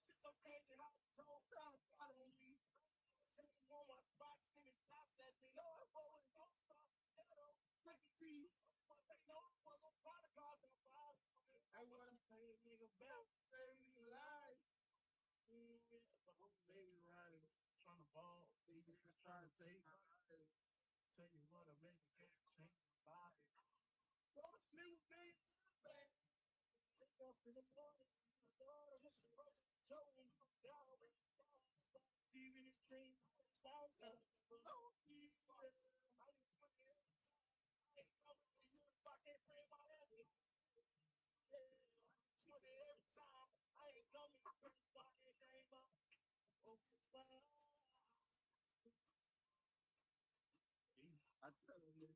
It's so crazy how this whole crowd got on me. Sitting on my spot, sending shots at me. No, I'm rolling, don't stop. Ghetto, take it to you. But they know I'm one of those prodigals in the body. I want to pay a nigga back, save me life. But I'm baby riding, trying to ball. They just trying to take my life. Tell you what, I make a case to change my body. Go to sleep with me, man. Wake up in the morning, see my daughter, it's a road, showing you down with the stars. TV is dream, stars up, below me. I ain't 20 every time. I ain't coming to you if I can't pray my head. Yeah, I'm 20 every time. I ain't coming to you if I can't pray my head. I tell them, no,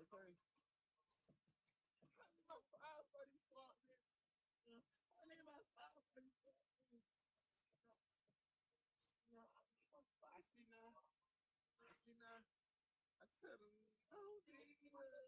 okay. I need my file for these fuckers. I need my file for these fuckers. I see now. I see now. I tell them, oh, yeah. Oh, yeah.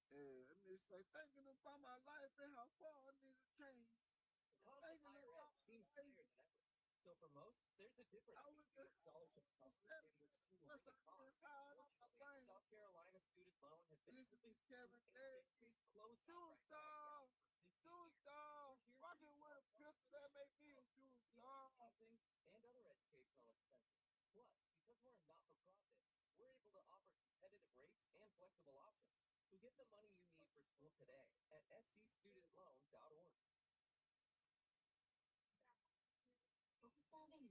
Yeah, and it's like thinking about my life and how far a nigga came. Thinking about my life. So for most, there's a difference between a scholarship coverage and your school really costs. Unfortunately, South Carolina student loan has been slipping through increased closed Superstar, rocking with a pistol that make me a superstar. Housing and other educational expenses. Plus, because we're a not-for-profit, we're able to offer competitive rates and flexible options. So get the money you need for school today at scstudentloan.org. You crazy, wow.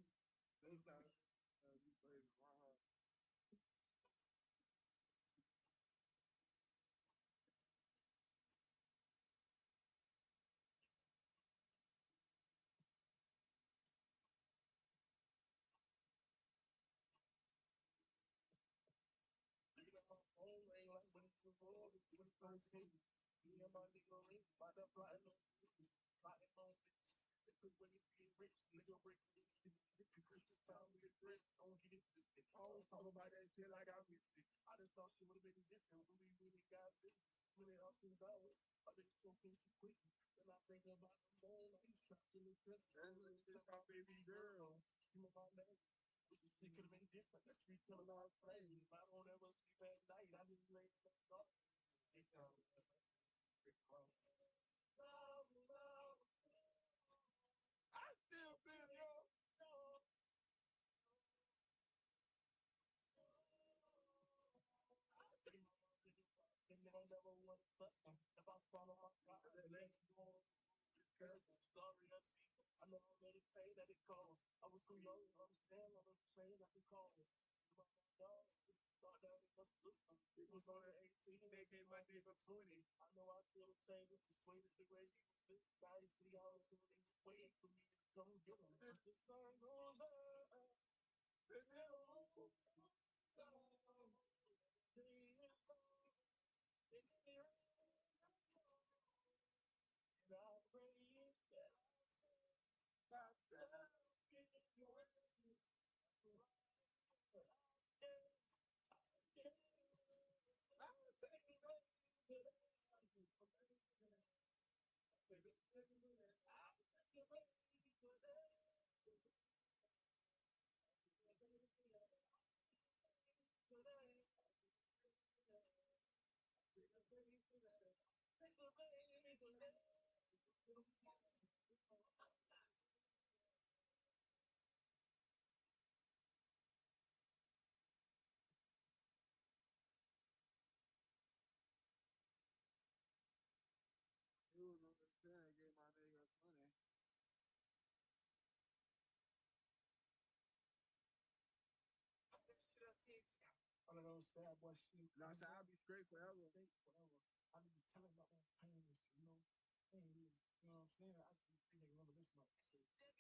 Talk about that shit like I missed it. I just thought she would have been different when we really got business. When it ups and downs, I think so too quick. Then I think about the moon, I used trapped in the center. It's my baby girl. You know my name. It could have been different. That street killing our flame. I don't ever sleep at night. I just lay in the dark. It's I still feel yo. And I never want to touch them. If I follow my God, they let me go. Sorry, I see. I know already paid that it cost. I was too young to understand all the pain that it caused. But my dog thought that it was system. It was only 18, they gave my nigga 20. I know I should have changed it, persuaded the way you was I see all the time they was waiting for me to come get them. As the sun goes up, and then won't go down. Day is long, and it and I pray that myself in your way. He was on the 10, gave my nigga 20. One of those sad boy shit. No, I said I'll be straight forever. Forever. I be telling about my pain and shit, you know? Ain't really, you know what I'm saying? I just think they remember this much shit.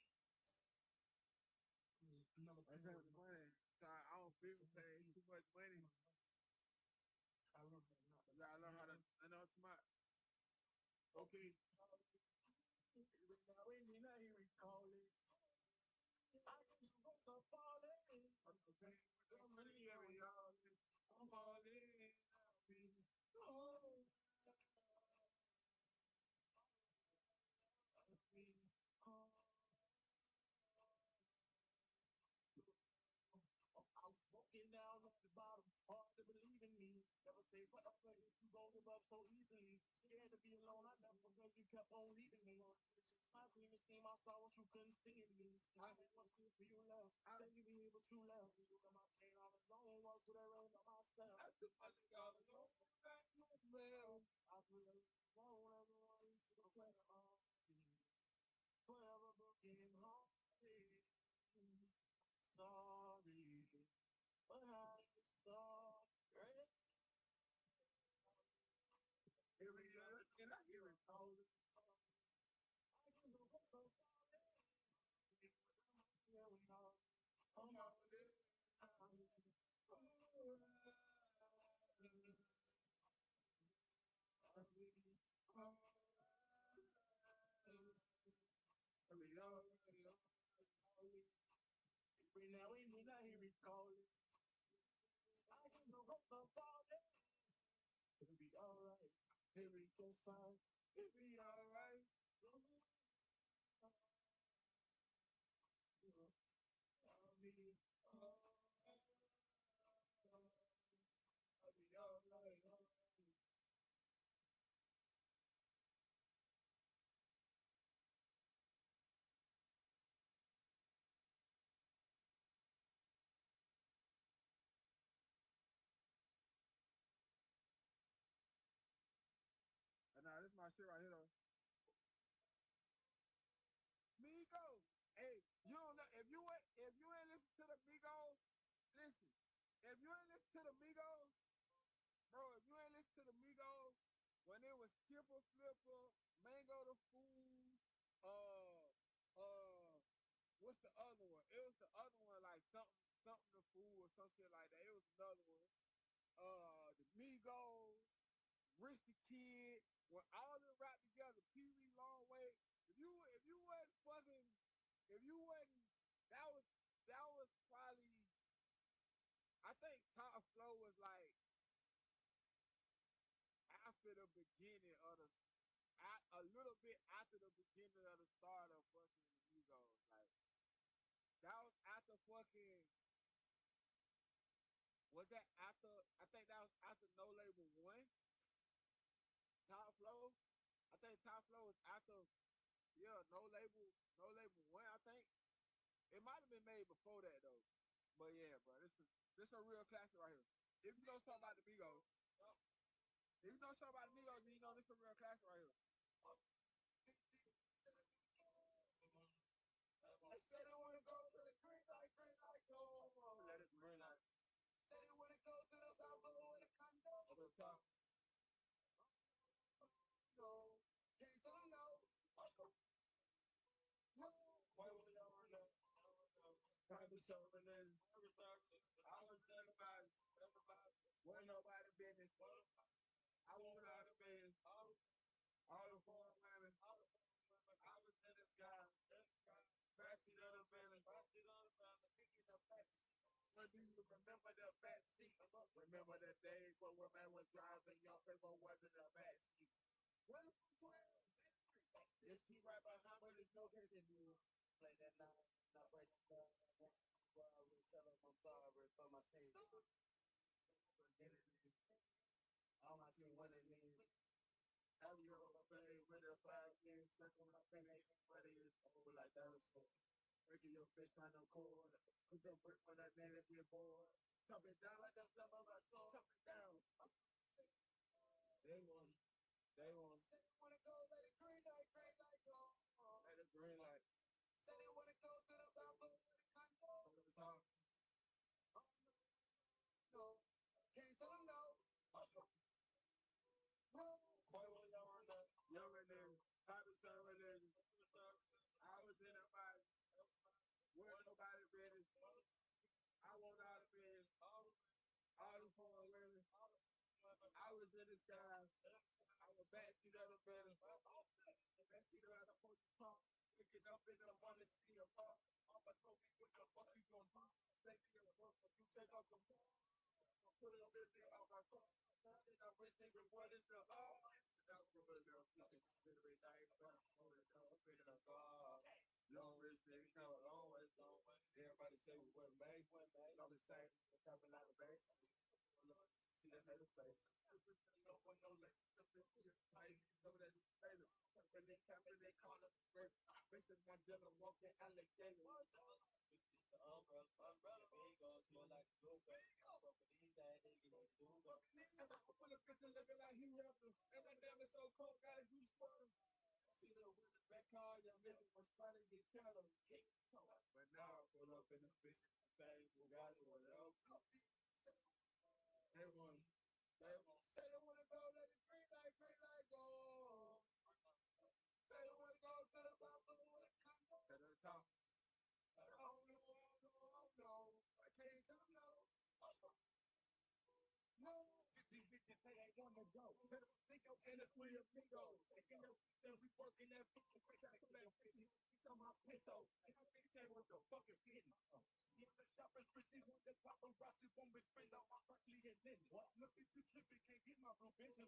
Another I got the money. So I don't feel paying too much money. I love that. You gotta learn how to, I know it's my, Okay. Now when you not here, we call it. I just want to fall in. I'm okay with the money every hour. I'm all in. I'll be oh. I was walking down at the bottom, hard to believe in me. Never say forever if you gon' give up so easily. Scared to be alone, I left because you kept on leaving me. My dream is seeing my sorrows you couldn't see in me. I didn't want to see for you left. Said you be able to left. You got my pain all alone, walk through that rain by myself. I took my thing all alone, back to his well. I feel like everyone you should have played on me. Forever broken hearted. Sorry, but I'm sorry. Every other thing I hear it calling. I can go so far. Yeah, we know. I'm all in. Every now and then I hear it calling. I can go so far. It'll be alright. It'll be just fine. It'll be alright. I'll be alright. I'll be alright. Nah, this is my shit right here though. Migos. Hey, you don't know if you ain't listen to the Migos, listen. If you ain't listen to the Migos, bro, if you ain't listen to the Migos, when it was Skipper Flipper, Mango the Fool, what's the other one? It was the other one like something the Fool or some shit like that. It was another one. The Migos, Rich the Kid, when all of them rap together, Pee Wee Longway. If you wasn't fucking, if you wasn't, that was probably, I think Top Flow was like after the beginning of the, a little bit after the beginning of the start of fucking the Migos. Like that was after fucking. Was that after? I think that was after No Label 1. Top Flow. I think Top Flow was after. Yeah, No Label 1. I think it might have been made before that though. But yeah, bro, this a real classic right here. If you know something about the Migos, if you know something about the Migos, then you know this a real classic right here. top. No, can't tell them no. No, why would I run up? Private services. I was everybody. Wasn't nobody business. I want all the business. All the foreign women. I was in the sky. Backseat of the building. Speaking of backseat, so do you remember the backseat? Remember the days when women was driving, your paper wasn't a backseat. Well, 12. This key right behind, but there's no case in you. Play that line, not break it down. I will tell them I'm sorry for my sins. All my team winning me. Have you ever played with a 5 years? That's when I finish. What is over like that was so. Breaking your fish on the cord. Put the brick on that man if you're bored. Chop it down like the stem of a sword. Chop it down. They want. They want. Say they want to go, let it green light go. Let it green light. Say they want to go to the Bible with a condo. To the top. Oh, no. Can't tell them no. No. Why would y'all run up? Young and then. Happy services. I was in a body. Where nobody ready. I want all the business. All the foreign women. I was in the sky. I was backseat of the building. Backseat of the police car. Picking up in the one to see a car. I'm a trophy with the fuck you gonna do. Thank you, you take off the ball. Put it up in there out my car. I'm receiving what is the law. Long wrist, baby, come a long way, long way. Everybody say we were made. I'm the same, coming out of base. See that little face. No one, no less. Know that it's fatal. When they capture, they call it rape. Missing my dealer, walking alligator. It's the umbrella, big old smell like a blue girl. But these ass niggas don't do it. I'm full of bitches looking like he rapper. And my damn is so cold, got a huge quarter. See the with the back car, young nigga was trying to get counter. But now I pull up in the bitch thing, Bugatti, whatever. They want say they want to go, let it green light go. Say they want to go to the bottom of the condo. To the top. Oh no, I can't tell them no. No, 50 bitches say they want to go. To the Cinco and the three amigos. Taking your pictures, we working that 50 fish out of that 50 on my peso. And I think they want the fucking business. Yeah, the shoppers pretty want the paparazzi won't be spend on my Berkeley and then what? Look at you tripping, can't get my blue bitch.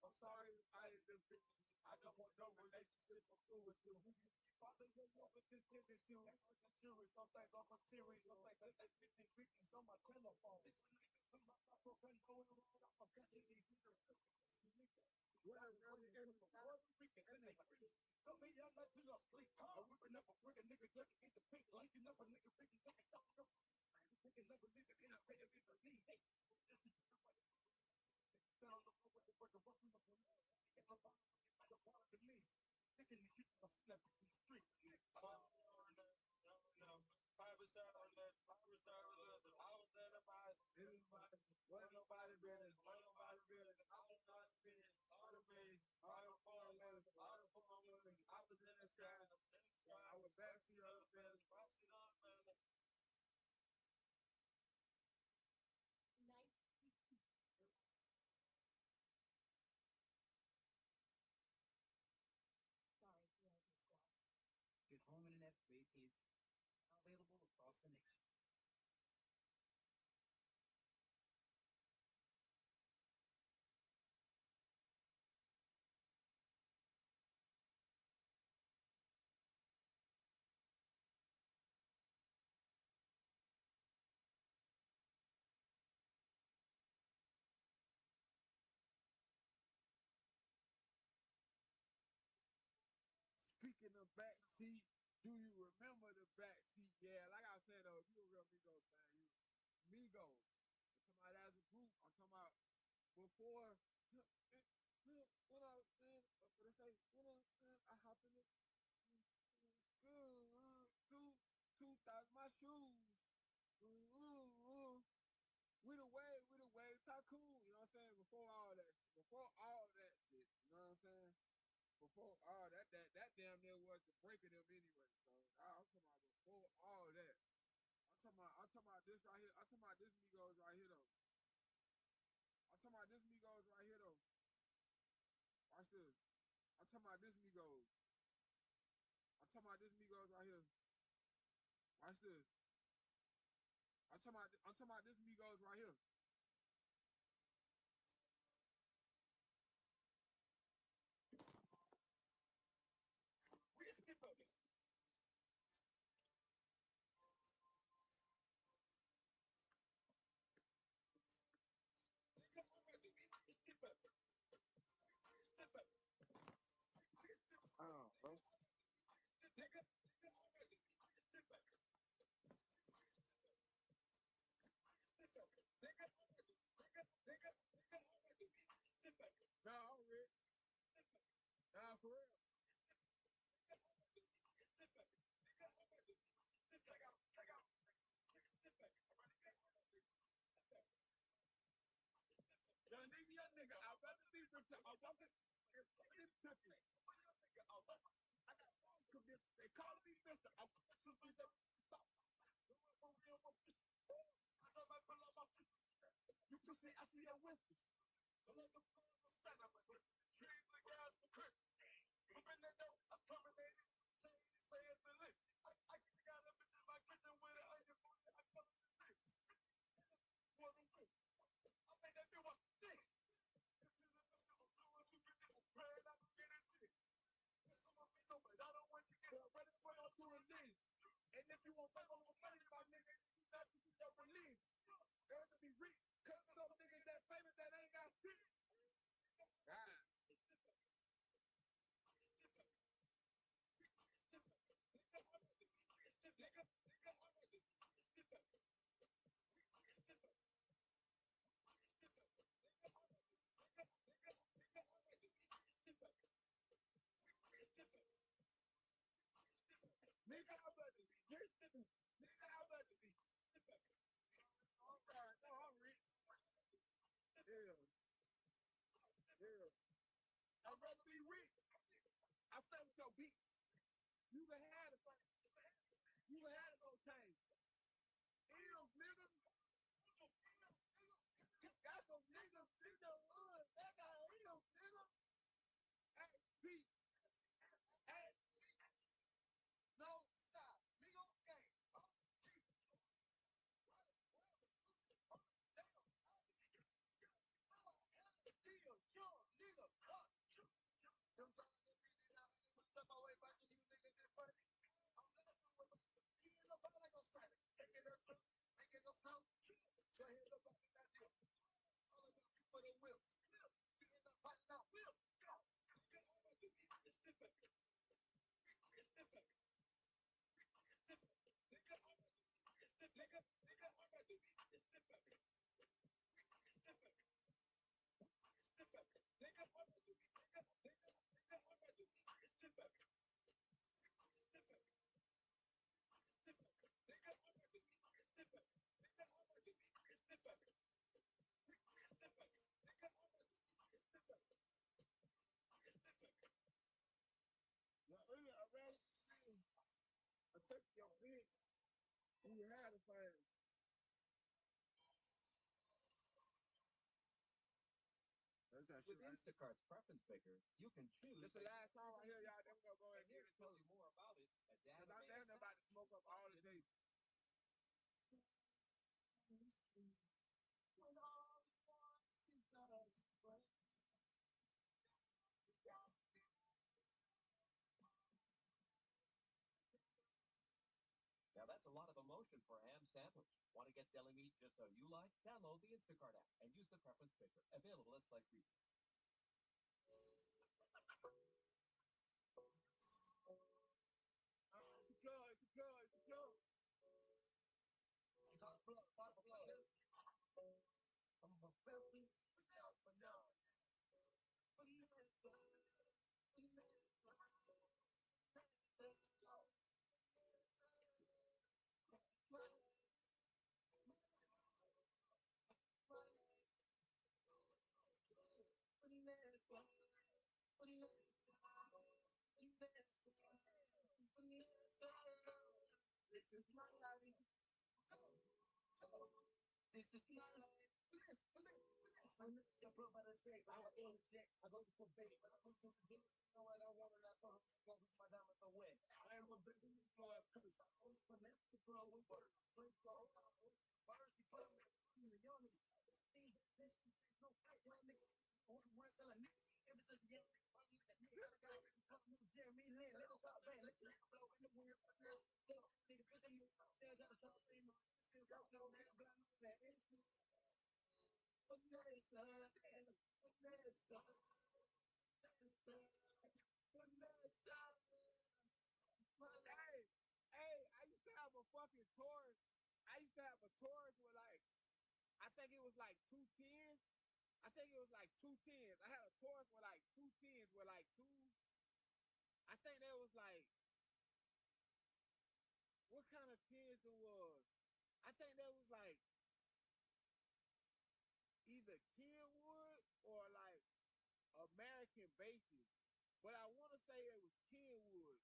I'm sorry, I didn't fit. I don't want no relationship or through with you. Father, your love is considered you. That's what the jury. Some things are material. Some things are 50 50s on my telephone. It's niggas my papa can go in wrong. I'm a catching these niggas. What a really is Puerto Rican and they free. Tell me I'm not to your sleep. I'm whipping up a brick a nigga just to get the pink. Linking up a nigga, picking up a stop. Picking up a nigga in a bed of his knees. Down the floor with the work of working up on the bottom of the part of me. Taking the youth of snap in the street. No. 5% on that. 5% on that. I was there to buy. Wasn't nobody business. Wasn't nobody business. I was not business. All the business. All the foreign women. All the foreign women. I was in the sky. I was back to your business. Back to your business. Nice. Sorry, VIP squad. Get home internet for AT&T. Now available across the nation. Speaking of backseat, do you remember the backseat? Yeah, like I said though, if you a real Migos fan, you Migos. I'm talking about as a group. I'm talking about before when I was in, what I say? When I hopped in it, 2000 my shoes. We the wave tycoon. You know what I'm I'm saying? Before all that shit. You know what I'm saying? Before all that damn near was the break of them anyway. So I'm talking about before all that. I'm talking about this right here. I'm talking about this Migos right here though. Watch this. I'm talking about this Migos. Right here. Watch this. I'm talking about this Migos right here. Oh, bro. Nah, I'm rich. Nah, for real. Young nigga, I'd rather be rich. I want it. I got balls to this. They call me mister. I want to be the stop. You can see I see your whiskers. So let the floor stand up and listen to trees and gas for Chris. I'm in the know, I'm terminated. Change and say it's the list. I got a bitch in my kitchen with an onion for you. I come to this. For the win. I made that do a six. If you're the best of the world, you can do a prayer and I can get it in. There's some of me know, but I don't want you to get ready for your to release. And if you want to fuck on the money, my nigga, you got to do your release. There's to be rich. Cause some niggas that famous that ain't got shit. God. Nigga, I'm about to be rich. Nigga, I'm about to be. Alright, no, I'm rich. Yeah. I'd rather be rich. I stay with your beat. You can have the fight. You can have the gold chain. Eels, nigga. Got some niggas in the hood. That got eels, nigga. Hey, beat. Hey. No, stop. Nigga, okay. Oh, shit. Nigga, sometimes they beat it out and they would step away back to you niggas is funny. I'm laughing with my he in the body like a silent. Taking her truck, making us out. Go ahead, look back at that deal. All of them you for the whip. He in the body now, whip. I took your beat. You had a plan. With Instacart's preference picker, you can choose. This the last song right here, y'all. Then we're gonna go ahead and here to tell you more about it. A I'm damn near about to smoke up all the day. When all he wants is us, but Now that's a lot of emotion for a ham sandwich. Want to get deli meat just how you like? Download the Instacart app and use the preference picker. Available at select retailers. Secure. It's hot blood. I'm a family without banana. This is my life. This is my life. I'm the pro by the trick. I interject. I go to bait, but I go to the game. You know what I want, and I told him to go with my diamonds away. I am a baby boy, cause I only finesse the girl with words. Let's go. Birds, he put me in the young niggas. Things that no fight, young niggas. Who the one selling niggas? Ever since the young niggas, I'm like, nigga, I got a fuck new Jeremy Lin. Let him talk back. Let him blow in the wind. Nigga, put them in the hotel, got a talk, say my shit, got no man, but I know that it's me. Vanessa, Vanessa, Vanessa. Hey, I used to have a fucking Taurus. I used to have a Taurus with like, I think it was like 210s. I think it was like 210s. I had a Taurus with like 210s with like two. I think that was like, what kind of 10s it was? I think that was like either Kenwood or like American bases. But I want to say it was Kenwood.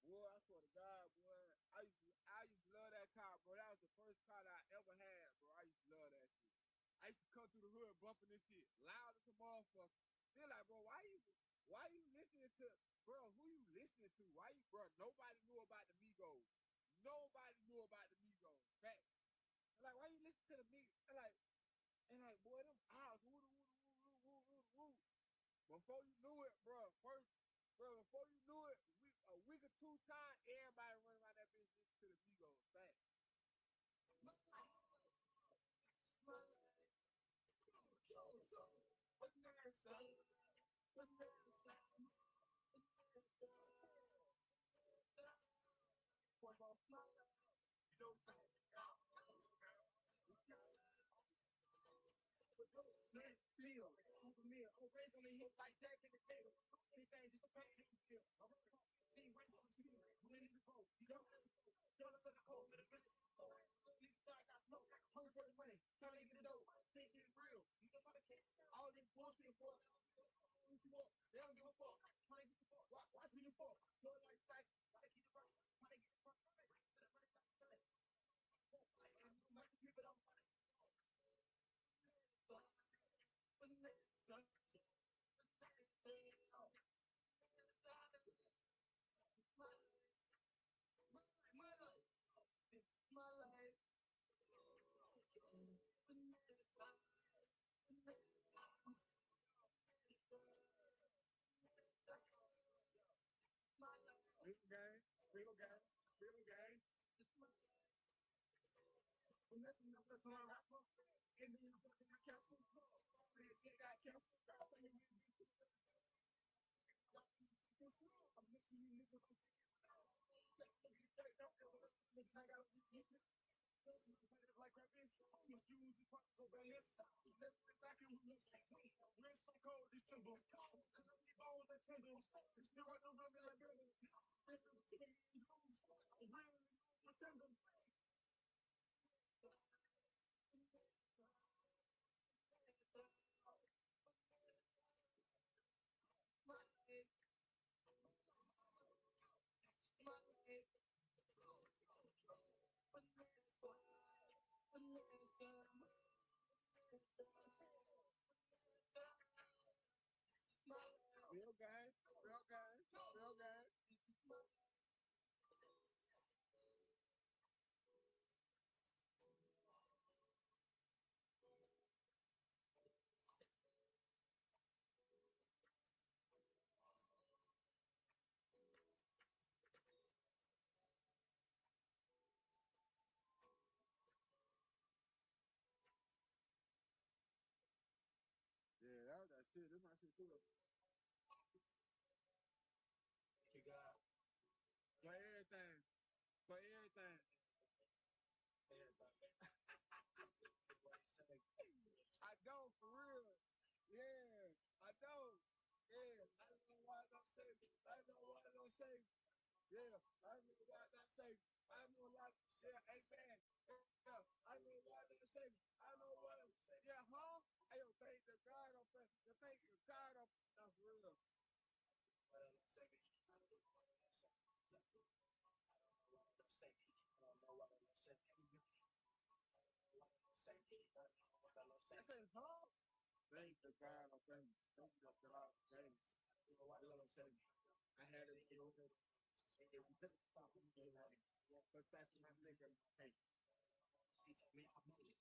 Boy, I swear to God, boy, I used to love that car, bro. That was the first car that I ever had, bro. I used to love that shit. I used to come through the hood bumping this shit loud as a motherfucker. They're like, bro, why you listening to, bro? Who you listening to? Why you, bro? Nobody knew about the Migos. Nobody knew about the Migos. Fact. They're like, why you listen to the Migos? And like, boy, them eyes, woo. Before you knew it, bro, before you knew it, a week or two time, everybody running around that bitch listening to the Migos. Fact. Feel over me, I'm raised on the hill like Jack in the table. Anything just to pay him bill. I'm running on 15, right on the field. When in the boat, you don't have to go. Y'all are the cold with a village. Niggas start got smoke. Hunger for the money. Trying to get it over. Think it's real. You know what I can't. All this bullshit for they don't give a fuck. Trying to get the fuck. Watch me the fuck. Slow like stack. Gotta keep the right. Trying to get the fuck. People don't want it. My life. Real gang. When that's when I'm around, and then you go to my castle. They got castle. I'm missing you niggas. I'm taking I got like crap is. I'm a Jews and parts of balance. Let's get back in with me. We're so cold, December. Bones and tendons. Still got no rubber like that. I'm really pretending. Real guy. Yeah, that was that shit. This my shit too. You got For everything. I don't, for real. Yeah, I don't. Yeah, I don't know why I don't say. Yeah, I don't know why I don't say. I know a lot of shit. Hey, man. Yeah, I know why I don't say. I know what I'm saying. Yeah, huh? Hey, yo, thank the God on Thank the God of things. Thank the God of things. You know what I'm saying? I had it in the but that's my nigga. Hey, he told me I made it.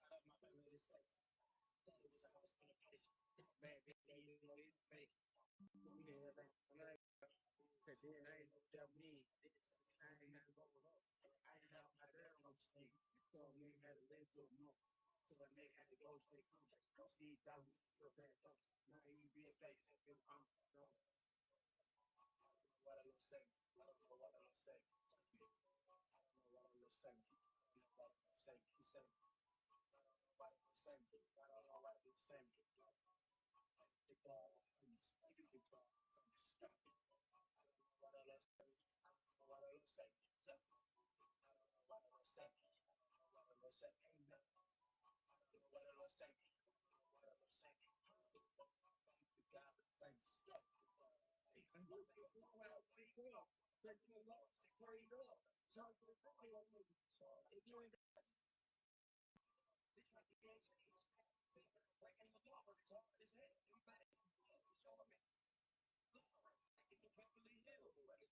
Shout out my family to say. That it was a house in a place. Man, they made it. Yeah, like, cause then I ain't no dumb me. I ain't had to go up. I ain't have my dad on stage. So we ain't had to live to more. So when they had to go straight home, Steve got me real bad. Now he be a place and been on. I don't know what I'm saying. I don't know what I'm saying. I don't know what I'm saying. I don't know what I'm saying. He said, I don't know what I'm saying. I don't know what I'm saying. The God of things. The God of things. Stop it. I don't know what I'm saying. I don't know what I'm saying. I don't know what I'm saying. I don't know what I'm saying. Amen. I don't know what I'm saying. I don't know what I'm saying. Thank you, God. Thank you. Stop it. Hey, I'm going to wake up. Thank you, Lord. They prayed up. Charge the body on me. If you ain't got this, like you can't change. Breaking the law, it's hard as hell. Everybody showing me. Taking the Beverly Hills.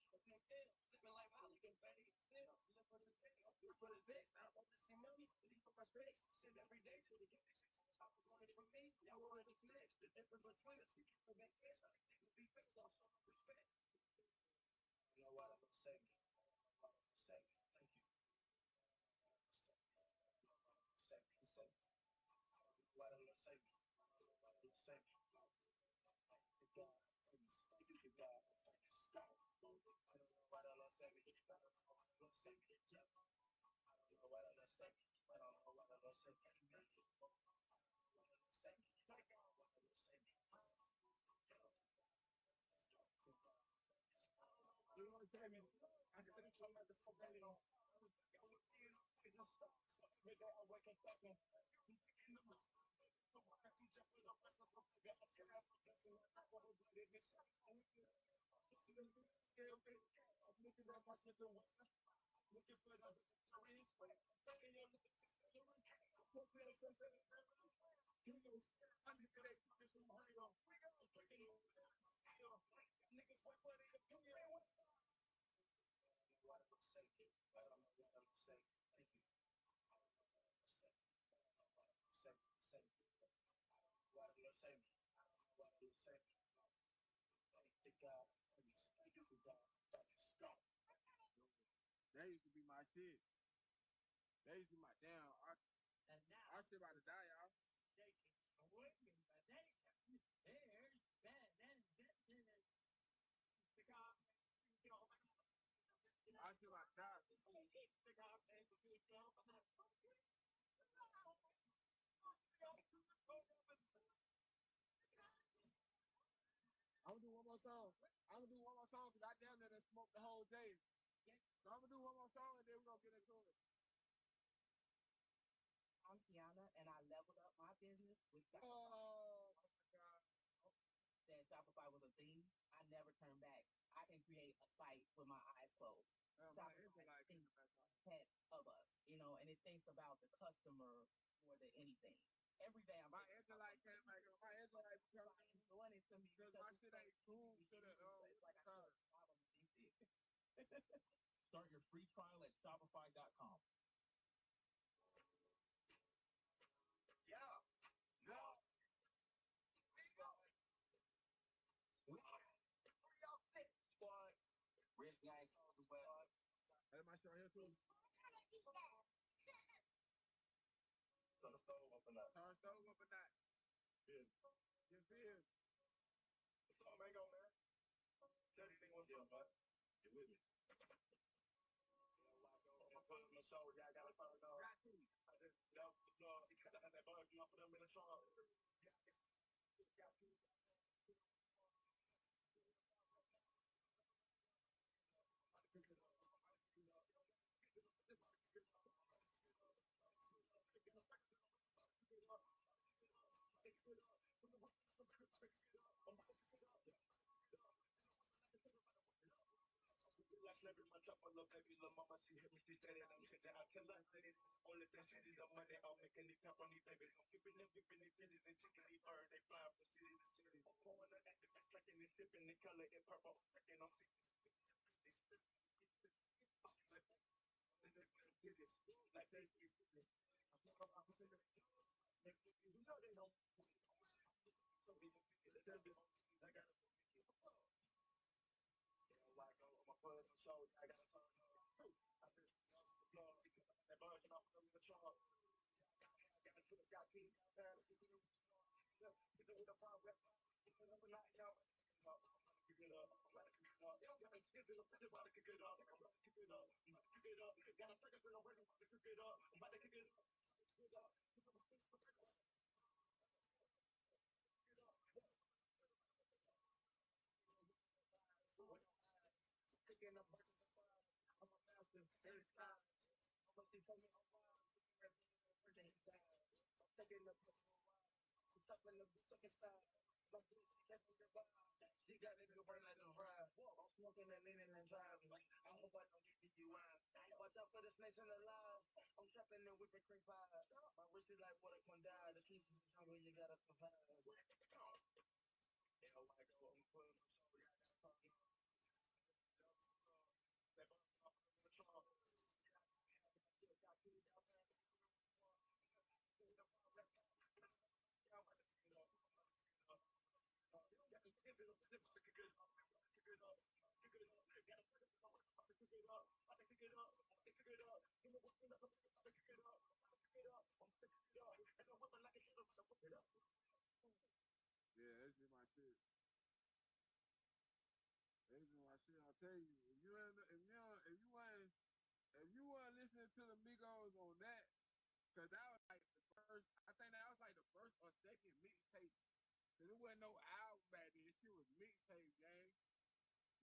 Living like Holly can pay. Still, live for the day. Live for the day. I want to see money. Leave for my space. Sit every day till they get this. Stop going for me. Y'all want to flex. The difference between us. You make this. I think it'll be fixed. I'll show them respect. I don't know what I'm saying. I don't know what I'm saying. Thank you. I don't know what I'm saying. I don't know what I'm saying. He said, I don't know what I'm saying. I don't know what I'm saying. The God of things. The God of things. Stop. I don't know what I'm saying. I don't know what I'm saying. I don't know what I'm saying. I don't know what I'm saying. Amen. I don't know what I'm saying. I don't know what I'm saying. You know what I'm saying? I can finish on like the fuck I know. I was thinking with me and I'm waiting to stop. So every day I wake up fucking. I'm thinking to myself. So I got you jumping up. I said, look, I got a feel for this. And I got over blood in this shit. I'm looking at I'm looking at my Smith and Wesson. I'm looking for the victories. I'm taking your little sister. I'm posting on sunset. You know, I'm looking at this from my home. I'm taking your niggas wait for the opinion. What I'm saying, I don't know what I'm saying. Thank you. I don't know what I'm saying. I don't know what I'm saying. I don't know what I'm saying. I don't know what I'm saying. Thank the God of things. Thank you, God of things. Stop. That used to be my shit. That used to be my damn. I shit about to die, y'all. They can avoid me, but they can. There's that. The God of things. I feel like that. I'm gonna do one more song. Because I damn near smoked the whole day. So I'm gonna do one more song and then we're gonna get into it. I'm Kiana and I leveled up my business with Oh my God. That Shopify was a thing. I never turned back. I can create a site with my eyes closed. My Israelite thinks ahead of us, you know, and it thinks about the customer more than anything. Every day I'm my Israelite can't make it. My Israelite is doing it to me because my shit ain't tuned to the it's like I'm addicted. Start your free trial at Shopify.com. Yeah. No. Where y'all sit? Squad. Rich Gang Soldier Squad. That's my show here too. Turn the stove up a notch. Yeah. Get this. What's up, Mango, man? Tell these niggas what's up, man. Get with me. I'm put up my show. Yeah, I got to find out. Got to. I just, you know, that bug, you know, put them in the trunk. Yeah, that's just my shit. That's just my shit. I'll tell you, if you weren't listening to the Migos on that, cause that was like the first. I think that was like the first or second mixtape. Cause it wasn't no album back then. Shit was mixtape, gang.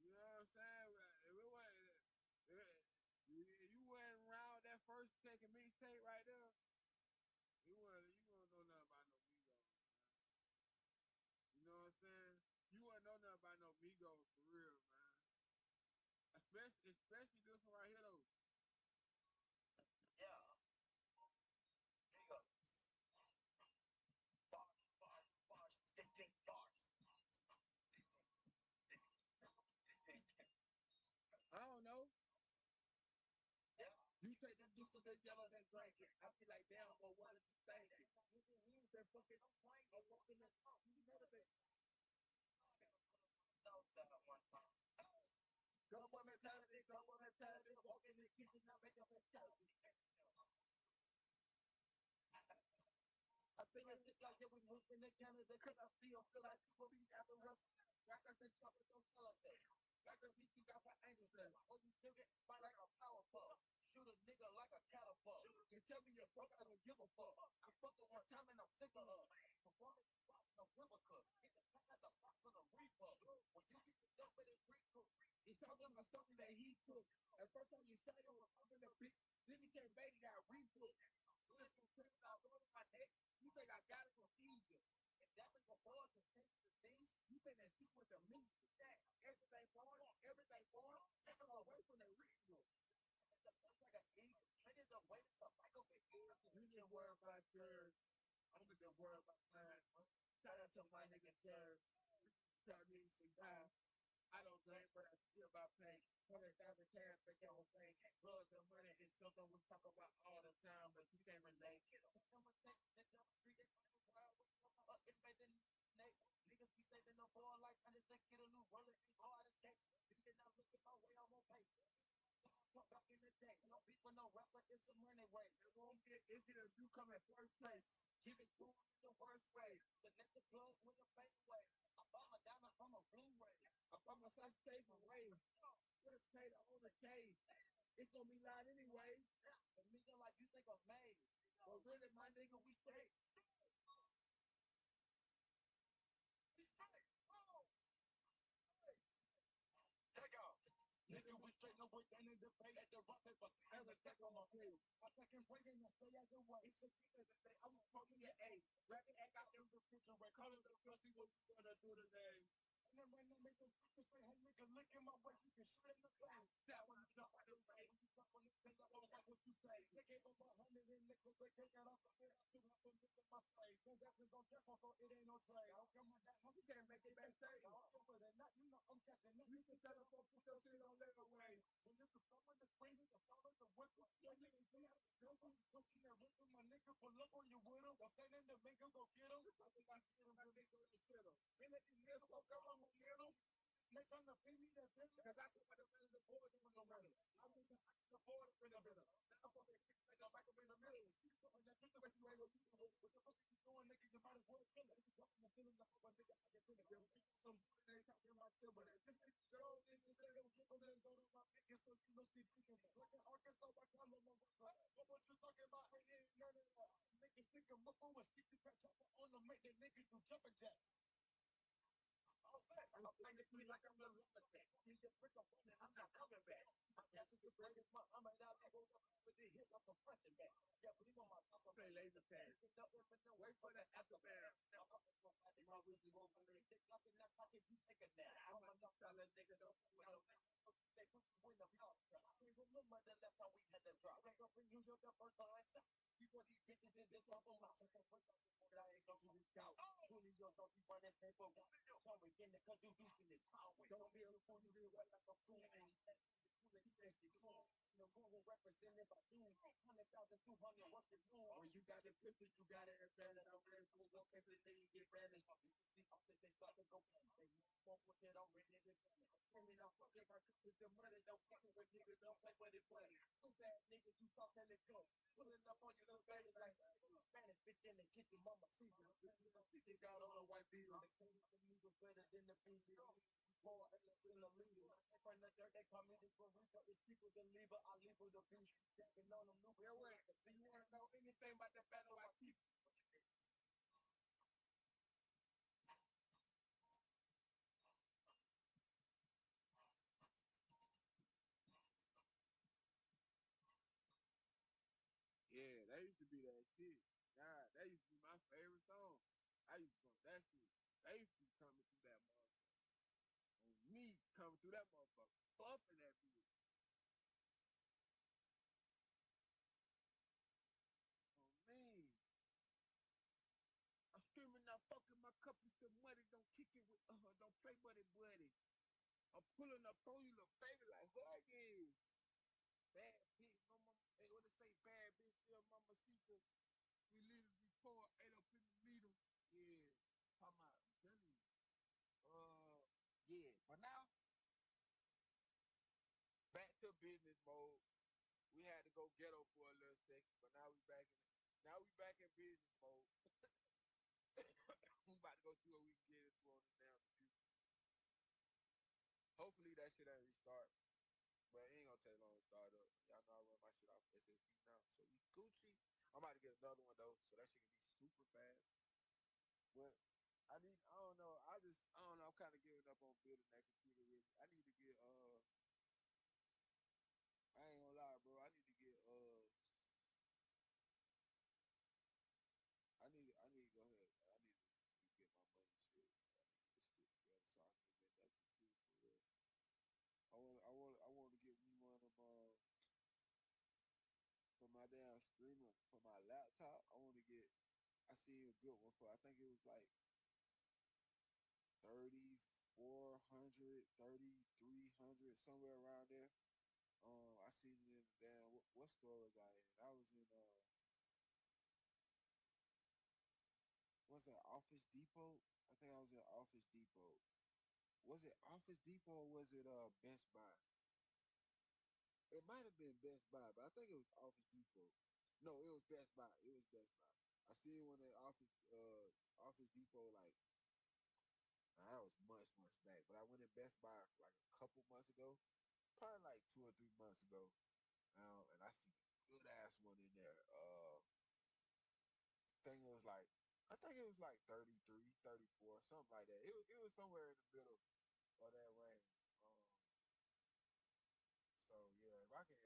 You know what I'm saying? If it wasn't, if you weren't around that first second mixtape right there, you wouldn't know nothing about no Migos, man. You know what I'm saying? You wouldn't know nothing about no Migos for real, man. Especially this one right here though. I don't know. You take the juice of the yellow and drink it. I be like, damn, but what is you thinking? He's been fucking I'm swinging. I'm walking the talk. You know the best. Double mentality, walk in the kitchen, I make a mentality. I think it's just like if we move in the Canada, cause I still feel like people be after us. Like I said, chocolate don't sell us there. Like a beat you got for angels there. Oh, you still get spot like a power pole. Shoot a nigga like a catapult. You tell me you're broke, I don't give a fuck. I fucked her one time and I'm sick of her. Performance box, no chemical. Get the pack at the box of the reaper. When you get the dope with it, reaper. He's talking about something that he took. At first time you started with pumping the bitch, then he came back, he got rebooked. Listen, trips out on my neck. You think I got it from Egypt. If that was before to take the things, you think that shit with the meat. That everything foreign, take them away from the original. The first like an eagle, traded the way to psycho before. You didn't worry about yours. I'm just worried about mine. Shout out to my nigga Jerry. Tell me some guys. I don't drink, but I still about pay. 100,000 cash for the whole thing. Blood and money is something we talk about all the time, but you can't relate. Niggas be saving the ball like I just get a new roller and hard as case. You did not look at my way, I'm on pace. Back in the day, no beef with no rapper, it's a money way. It won't get easy if you come in first place. Keep it cool in the worst way. The next plug with a fade away. I bought my diamond from a Blu-ray. I bought my size tape away. Put a potato on the cage. It's gonna be loud anyway. A nigga like you think I'm made. But really, my nigga, we straight. Take off. Nigga, we straight no way down in the bay at the rock paper. I was back on my plate. I fucking breaking the stay as it was. It's a thing that say I was smoking your A. Rapping act out in the refrigerator. Call it the first thing what we gonna do today. Yeah, that used to be that shit. God, that used to be my favorite song. I used to bump that shit. They used to be coming through that motherfucker. On me, coming through that motherfucker. Bumping that bitch. On me. I'm screaming out, fucking my cup is the money. Don't kick it with, don't play buddy buddy. I'm pulling up on you, little baby, like, hug it. Bad bitch, no mama, hey, what it say, bad bitch, yeah, mama, Sita. We leaders, we pour, ate up in the needle. Yeah, talking about, I'm telling you. Yeah, but now, back to business mode. We had to go ghetto for a little second, but now we back in business mode. We about to go see what we can get into on this damn computer. Hopefully that shit ain't restart. But it ain't gonna take long to start up. Y'all know I run my shit off SSD now, so we Gucci. I'm about to get another one though, so that shit can be super fast. But I don't know. I don't know. I'm kind of giving up on building that computer. Really, I need to get I ain't gonna lie, bro. I need to get I need to go ahead. I need to get my money shit. I need to get this shit together so I can invent that computer for real. I want to get me one of them for my damn streamer for my laptop. I see a good one for I think it was like 3,400, 3,300, somewhere around there. I seen it in the damn what store was I in? I was in what's that, Office Depot? I think I was at Office Depot. Was it Office Depot or was it Best Buy? It might have been Best Buy, but I think it was Office Depot. No, it was Best Buy. It was Best Buy. I seen one at Office Depot like that was months back. But I went in Best Buy like a couple months ago, probably like 2 or 3 months ago. And I seen a good ass one in there. I think it was like 33, 34, something like that. It was somewhere in the middle of that range. So yeah, if I can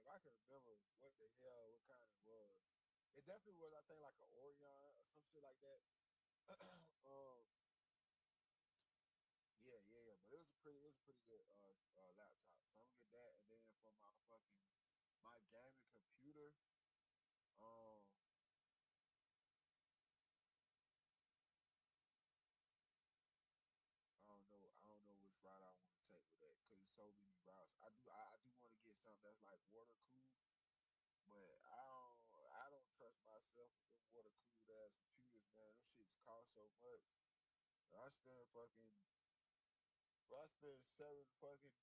remember what the hell, what kind it was, it definitely was. I think like an Orion or some shit like that. Yeah. But it's a pretty good laptop. So I'm gonna get that, and then for my gaming computer, I don't know which route I want to take with that because there's so many routes. I do want to get something that's like water cooled, but I don't trust myself with them water cooled ass computers, man. Them shits cost so much. I spend seven fucking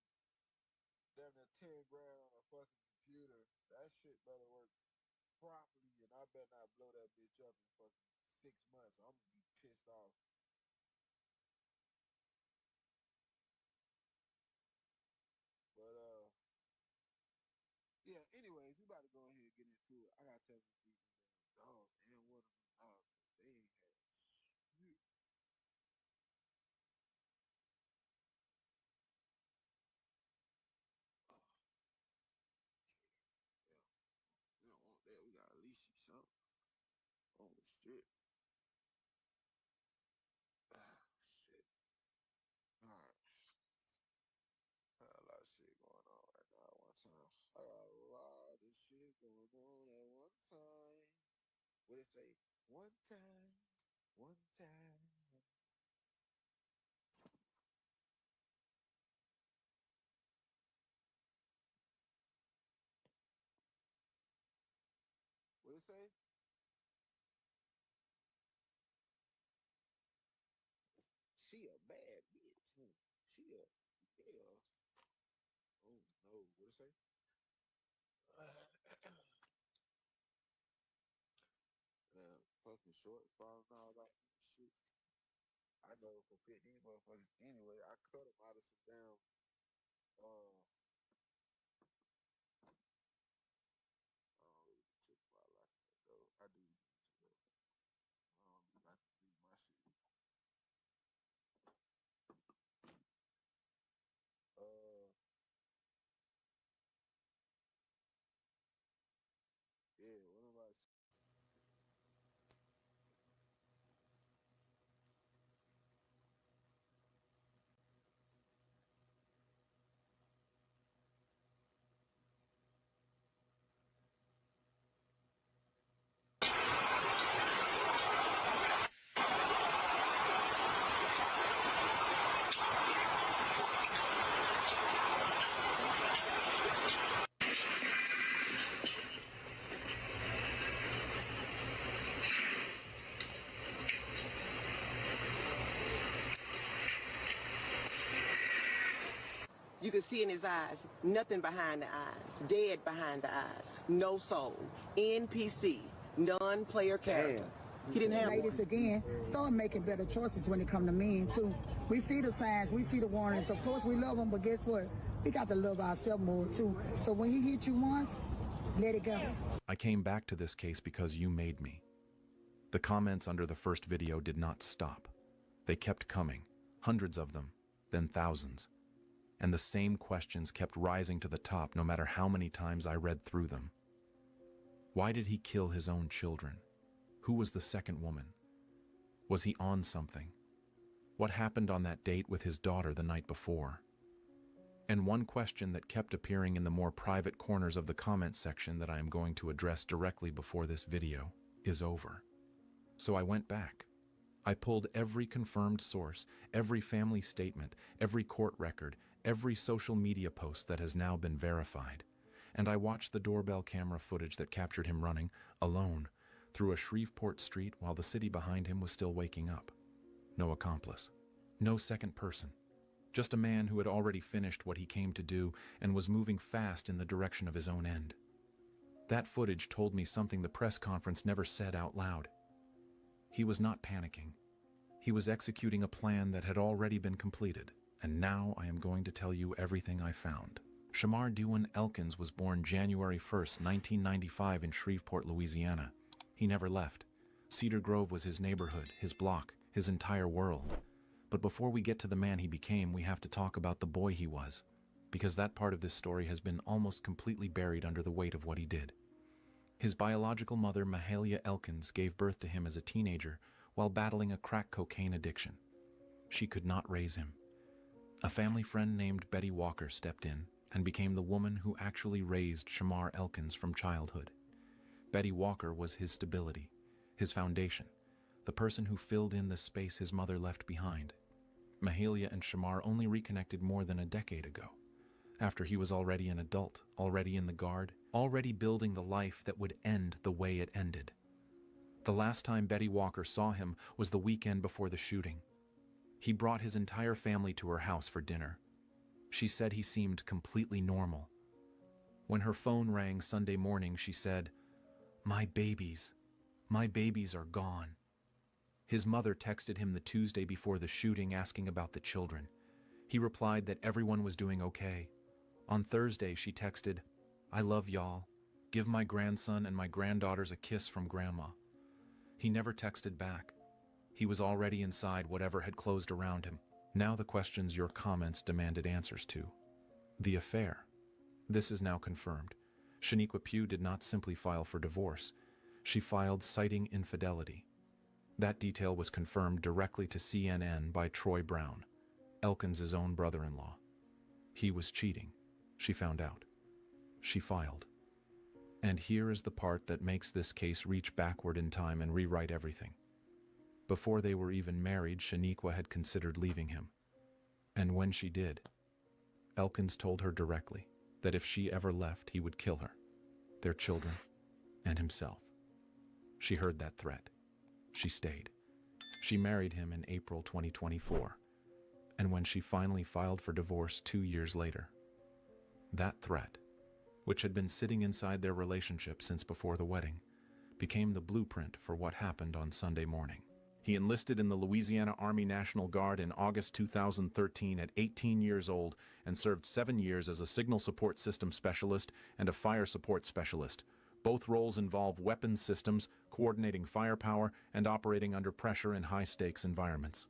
damn near 10 grand on a fucking computer. That shit better work properly, and I better not blow that bitch up in fucking 6 months. I'm gonna be pissed off. But yeah. Anyways, we about to go ahead and get into it. I gotta tell them to feed them damn dogs and water them dogs because they ain't had shit. Oh, yeah. We don't want that. We gotta leash you something. Oh shit. Shit. All right. I got a lot of shit going on right now at one time. I got a lot of shit going on at one time. What it say? One time. One time. What it say? She a bad bitch. She a yeah. Oh no. What it say? Fucking short falling all out and shit. I know for 15 motherfuckers anyway. I cut them out of some damn I don't really be tripping about liking that though. I do need to though. I don't be like to read my shit. Yeah, what am I saying? You can see in his eyes, nothing behind the eyes, dead behind the eyes, no soul, NPC, non-player character. He didn't have Ladies again, start making better choices when it come to men too. We see the signs, we see the warnings. Of course we love them, but guess what? We got to love ourselves more too. So when he hit you once, let it go. I came back to this case because you made me. The comments under the first video did not stop. They kept coming, hundreds of them, then thousands. And the same questions kept rising to the top no matter how many times I read through them. Why did he kill his own children? Who was the second woman? Was he on something? What happened on that date with his daughter the night before? And one question that kept appearing in the more private corners of the comment section that I am going to address directly before this video is over. So I went back. I pulled every confirmed source, every family statement, every court record, every social media post that has now been verified, and I watched the doorbell camera footage that captured him running, alone, through a Shreveport street while the city behind him was still waking up. No accomplice. No second person. Just a man who had already finished what he came to do and was moving fast in the direction of his own end. That footage told me something the press conference never said out loud. He was not panicking. He was executing a plan that had already been completed, and now I am going to tell you everything I found. Shamar Dewan Elkins was born January 1st, 1995 in Shreveport, Louisiana. He never left. Cedar Grove was his neighborhood, his block, his entire world. But before we get to the man he became, we have to talk about the boy he was, because that part of this story has been almost completely buried under the weight of what he did. His biological mother, Mahalia Elkins, gave birth to him as a teenager while battling a crack cocaine addiction. She could not raise him. A family friend named Betty Walker stepped in and became the woman who actually raised Shamar Elkins from childhood. Betty Walker was his stability, his foundation, the person who filled in the space his mother left behind. Mahalia and Shamar only reconnected more than a decade ago, after he was already an adult, already in the Guard, already building the life that would end the way it ended. The last time Betty Walker saw him was the weekend before the shooting. He brought his entire family to her house for dinner. She said he seemed completely normal. When her phone rang Sunday morning, she said, my babies are gone." His mother texted him the Tuesday before the shooting asking about the children. He replied that everyone was doing okay. On Thursday, she texted, "I love y'all. Give my grandson and my granddaughters a kiss from Grandma." He never texted back. He was already inside whatever had closed around him. Now the questions your comments demanded answers to. The affair. This is now confirmed. Shaniqua Pugh did not simply file for divorce. She filed citing infidelity. That detail was confirmed directly to CNN by Troy Brown, Elkins' own brother-in-law. He was cheating. She found out. She filed. And here is the part that makes this case reach backward in time and rewrite everything. Before they were even married, Shaniqua had considered leaving him. And when she did, Elkins told her directly that if she ever left, he would kill her, their children, and himself. She heard that threat. She stayed. She married him in April 2024. And when she finally filed for divorce 2 years later, that threat, which had been sitting inside their relationship since before the wedding, became the blueprint for what happened on Sunday morning. He enlisted in the Louisiana Army National Guard in August 2013 at 18 years old and served 7 years as a signal support system specialist and a fire support specialist. Both roles involve weapons systems, coordinating firepower, and operating under pressure in high-stakes environments.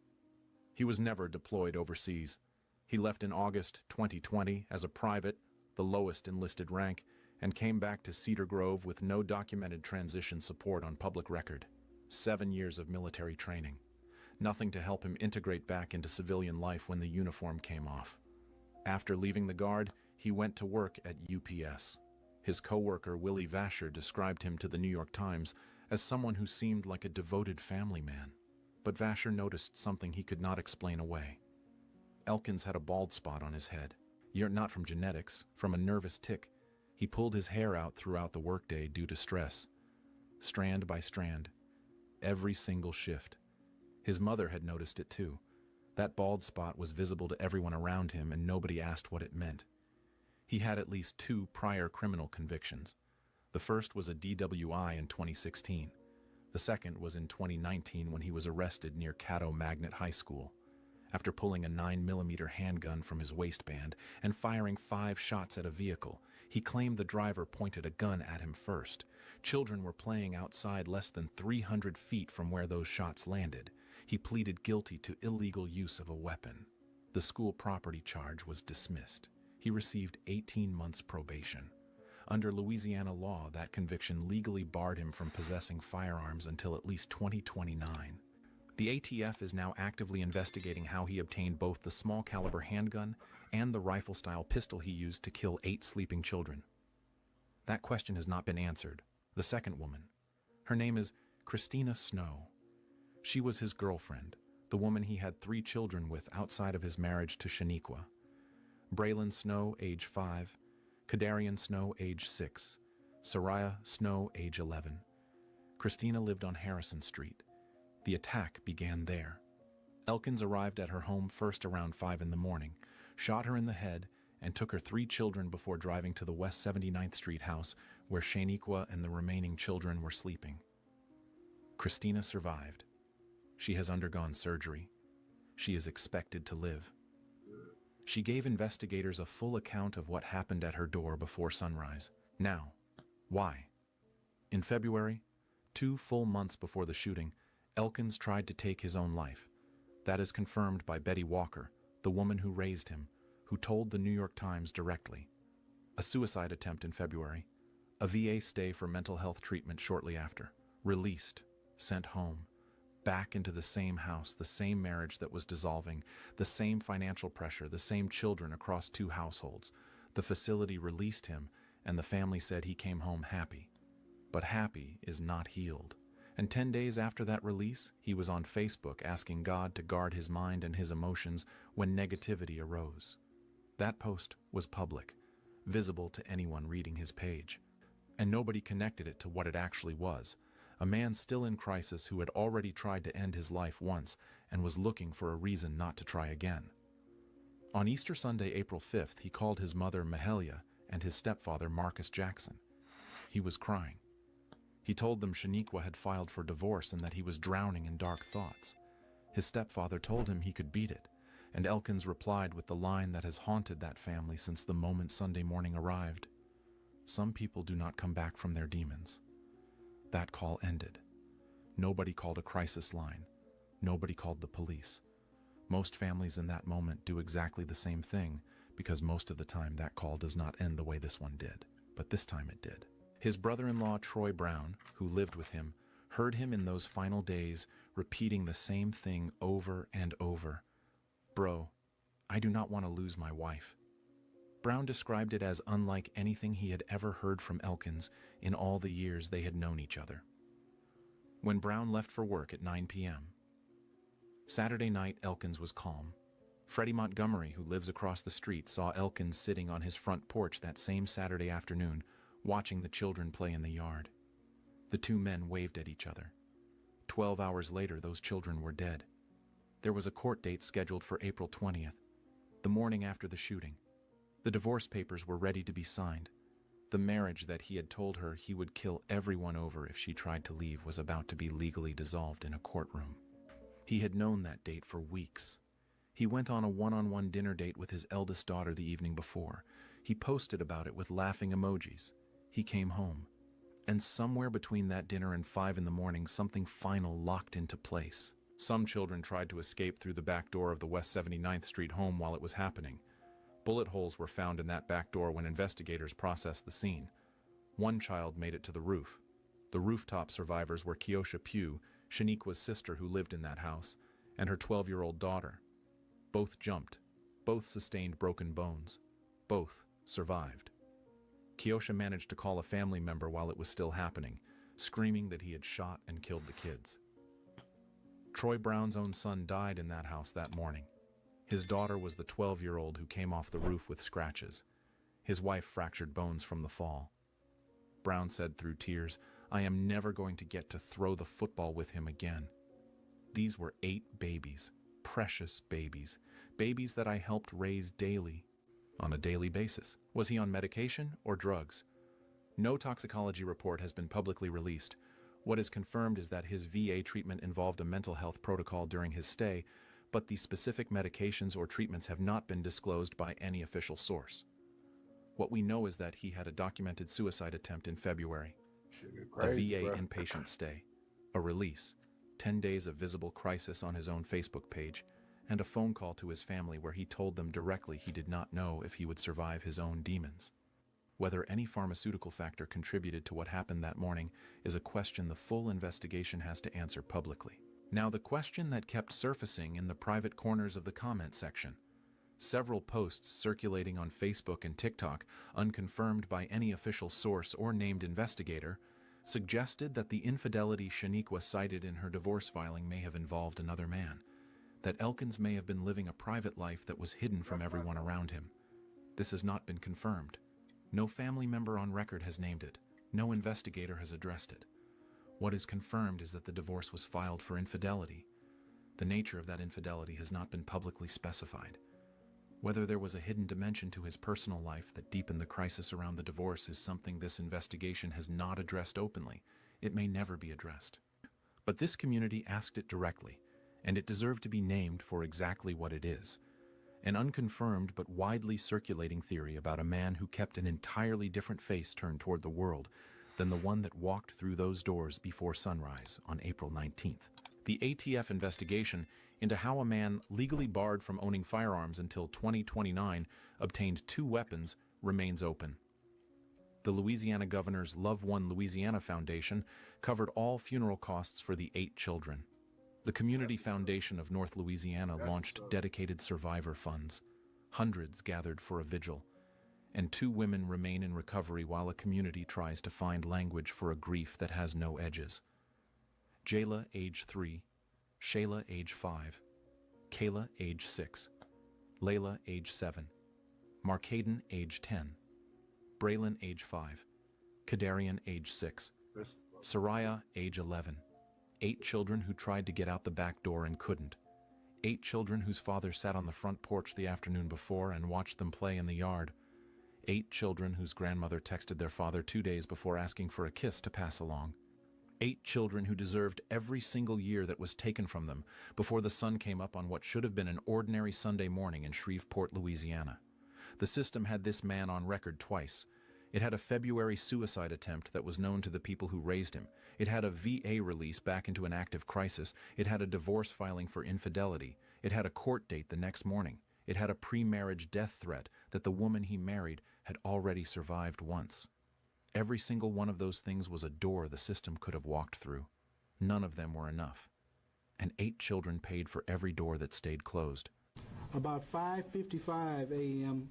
He was never deployed overseas. He left in August 2020 as a private, the lowest enlisted rank, and came back to Cedar Grove with no documented transition support on public record. 7 years of military training. Nothing to help him integrate back into civilian life when the uniform came off. After leaving the Guard, he went to work at UPS. His co-worker Willie Vasher described him to the New York Times as someone who seemed like a devoted family man. But Vasher noticed something he could not explain away. Elkins had a bald spot on his head. Not from genetics, from a nervous tic. He pulled his hair out throughout the workday due to stress. Strand by strand. Every single shift. His mother had noticed it too. That bald spot was visible to everyone around him and nobody asked what it meant. He had at least 2 prior criminal convictions. The first was a DWI in 2016. The second was in 2019 when he was arrested near Caddo Magnet High School. After pulling a 9mm handgun from his waistband and firing 5 shots at a vehicle, he claimed the driver pointed a gun at him first. Children were playing outside less than 300 feet from where those shots landed. He pleaded guilty to illegal use of a weapon. The school property charge was dismissed. He received 18 months probation. Under Louisiana law, that conviction legally barred him from possessing firearms until at least 2029. The ATF is now actively investigating how he obtained both the small caliber handgun and the rifle-style pistol he used to kill 8 sleeping children. That question has not been answered. The second woman. Her name is Christina Snow. She was his girlfriend, the woman he had 3 children with outside of his marriage to Shaniqua. Braylon Snow, age 5, Kadarian Snow, age 6, Soraya Snow, age 11. Christina lived on Harrison Street. The attack began there. Elkins arrived at her home first around 5 in the morning, shot her in the head, and took her 3 children before driving to the West 79th Street house where Shaniqua and the remaining children were sleeping. Christina survived. She has undergone surgery. She is expected to live. She gave investigators a full account of what happened at her door before sunrise. Now, why? In February, 2 full months before the shooting, Elkins tried to take his own life. That is confirmed by Betty Walker, the woman who raised him, who told the New York Times directly. A suicide attempt in February, a VA stay for mental health treatment shortly after, released, sent home, back into the same house, the same marriage that was dissolving, the same financial pressure, the same children across 2 households. The facility released him, and the family said he came home happy. But happy is not healed. And 10 days after that release, he was on Facebook asking God to guard his mind and his emotions when negativity arose. That post was public, visible to anyone reading his page. And nobody connected it to what it actually was. A man still in crisis who had already tried to end his life once and was looking for a reason not to try again. On Easter Sunday, April 5th, he called his mother Mahalia and his stepfather Marcus Jackson. He was crying. He told them Shaniqua had filed for divorce and that he was drowning in dark thoughts. His stepfather told him he could beat it, and Elkins replied with the line that has haunted that family since the moment Sunday morning arrived. Some people do not come back from their demons. That call ended. Nobody called a crisis line. Nobody called the police. Most families in that moment do exactly the same thing because most of the time that call does not end the way this one did. But this time it did. His brother-in-law, Troy Brown, who lived with him, heard him in those final days repeating the same thing over and over. "Bro, I do not want to lose my wife." Brown described it as unlike anything he had ever heard from Elkins in all the years they had known each other. When Brown left for work at 9 p.m. Saturday night, Elkins was calm. Freddie Montgomery, who lives across the street, saw Elkins sitting on his front porch that same Saturday afternoon, watching the children play in the yard. The 2 men waved at each other. 12 hours later, those children were dead. There was a court date scheduled for April 20th, the morning after the shooting. The divorce papers were ready to be signed. The marriage that he had told her he would kill everyone over if she tried to leave was about to be legally dissolved in a courtroom. He had known that date for weeks. He went on a one-on-one dinner date with his eldest daughter the evening before. He posted about it with laughing emojis. He came home. And somewhere between that dinner and 5 in the morning, something final locked into place. Some children tried to escape through the back door of the West 79th Street home while it was happening. Bullet holes were found in that back door when investigators processed the scene. One child made it to the roof. The rooftop survivors were Keosha Pugh, Shaniqua's sister who lived in that house, and her 12-year-old daughter. Both jumped. Both sustained broken bones. Both survived. Keosha managed to call a family member while it was still happening, screaming that he had shot and killed the kids. Troy Brown's own son died in that house that morning. His daughter was the 12-year-old who came off the roof with scratches. His wife fractured bones from the fall. Brown said through tears, "I am never going to get to throw the football with him again." These were 8 babies, precious babies, babies that I helped raise daily, on a daily basis. Was he on medication or drugs? No toxicology report has been publicly released. What is confirmed is that his VA treatment involved a mental health protocol during his stay, but the specific medications or treatments have not been disclosed by any official source. What we know is that he had a documented suicide attempt in February, a VA inpatient stay, a release, 10 days of visible crisis on his own Facebook page, and a phone call to his family where he told them directly he did not know if he would survive his own demons. Whether any pharmaceutical factor contributed to what happened that morning is a question the full investigation has to answer publicly. Now, the question that kept surfacing in the private corners of the comment section. Several posts circulating on Facebook and TikTok, unconfirmed by any official source or named investigator, suggested that the infidelity Shaniqua cited in her divorce filing may have involved another man, that Elkins may have been living a private life that was hidden from everyone around him. This has not been confirmed. No family member on record has named it. No investigator has addressed it. What is confirmed is that the divorce was filed for infidelity. The nature of that infidelity has not been publicly specified. Whether there was a hidden dimension to his personal life that deepened the crisis around the divorce is something this investigation has not addressed openly. It may never be addressed. But this community asked it directly, and it deserved to be named for exactly what it is. An unconfirmed but widely circulating theory about a man who kept an entirely different face turned toward the world than the one that walked through those doors before sunrise on April 19th. The ATF investigation into how a man legally barred from owning firearms until 2029 obtained 2 weapons remains open. The Louisiana governor's Love One Louisiana Foundation covered all funeral costs for the 8 children. The Community Foundation of North Louisiana launched dedicated survivor funds. Hundreds gathered for a vigil, and 2 women remain in recovery while a community tries to find language for a grief that has no edges. Jayla, age 3, Shayla, age 5, Kayla, age 6, Layla, age 7, Markaden, age 10, Braylon, age 5, Kadarian, age 6, Soraya, age 11, 8 children who tried to get out the back door and couldn't, 8 children whose father sat on the front porch the afternoon before and watched them play in the yard, 8 children whose grandmother texted their father 2 days before asking for a kiss to pass along, 8 children who deserved every single year that was taken from them before the sun came up on what should have been an ordinary Sunday morning in Shreveport, Louisiana. The system had this man on record twice. It had a February suicide attempt that was known to the people who raised him. It had a VA release back into an active crisis. It had a divorce filing for infidelity. It had a court date the next morning. It had a pre-marriage death threat that the woman he married had already survived once. Every single one of those things was a door the system could have walked through. None of them were enough. And 8 children paid for every door that stayed closed. About 5:55 a.m.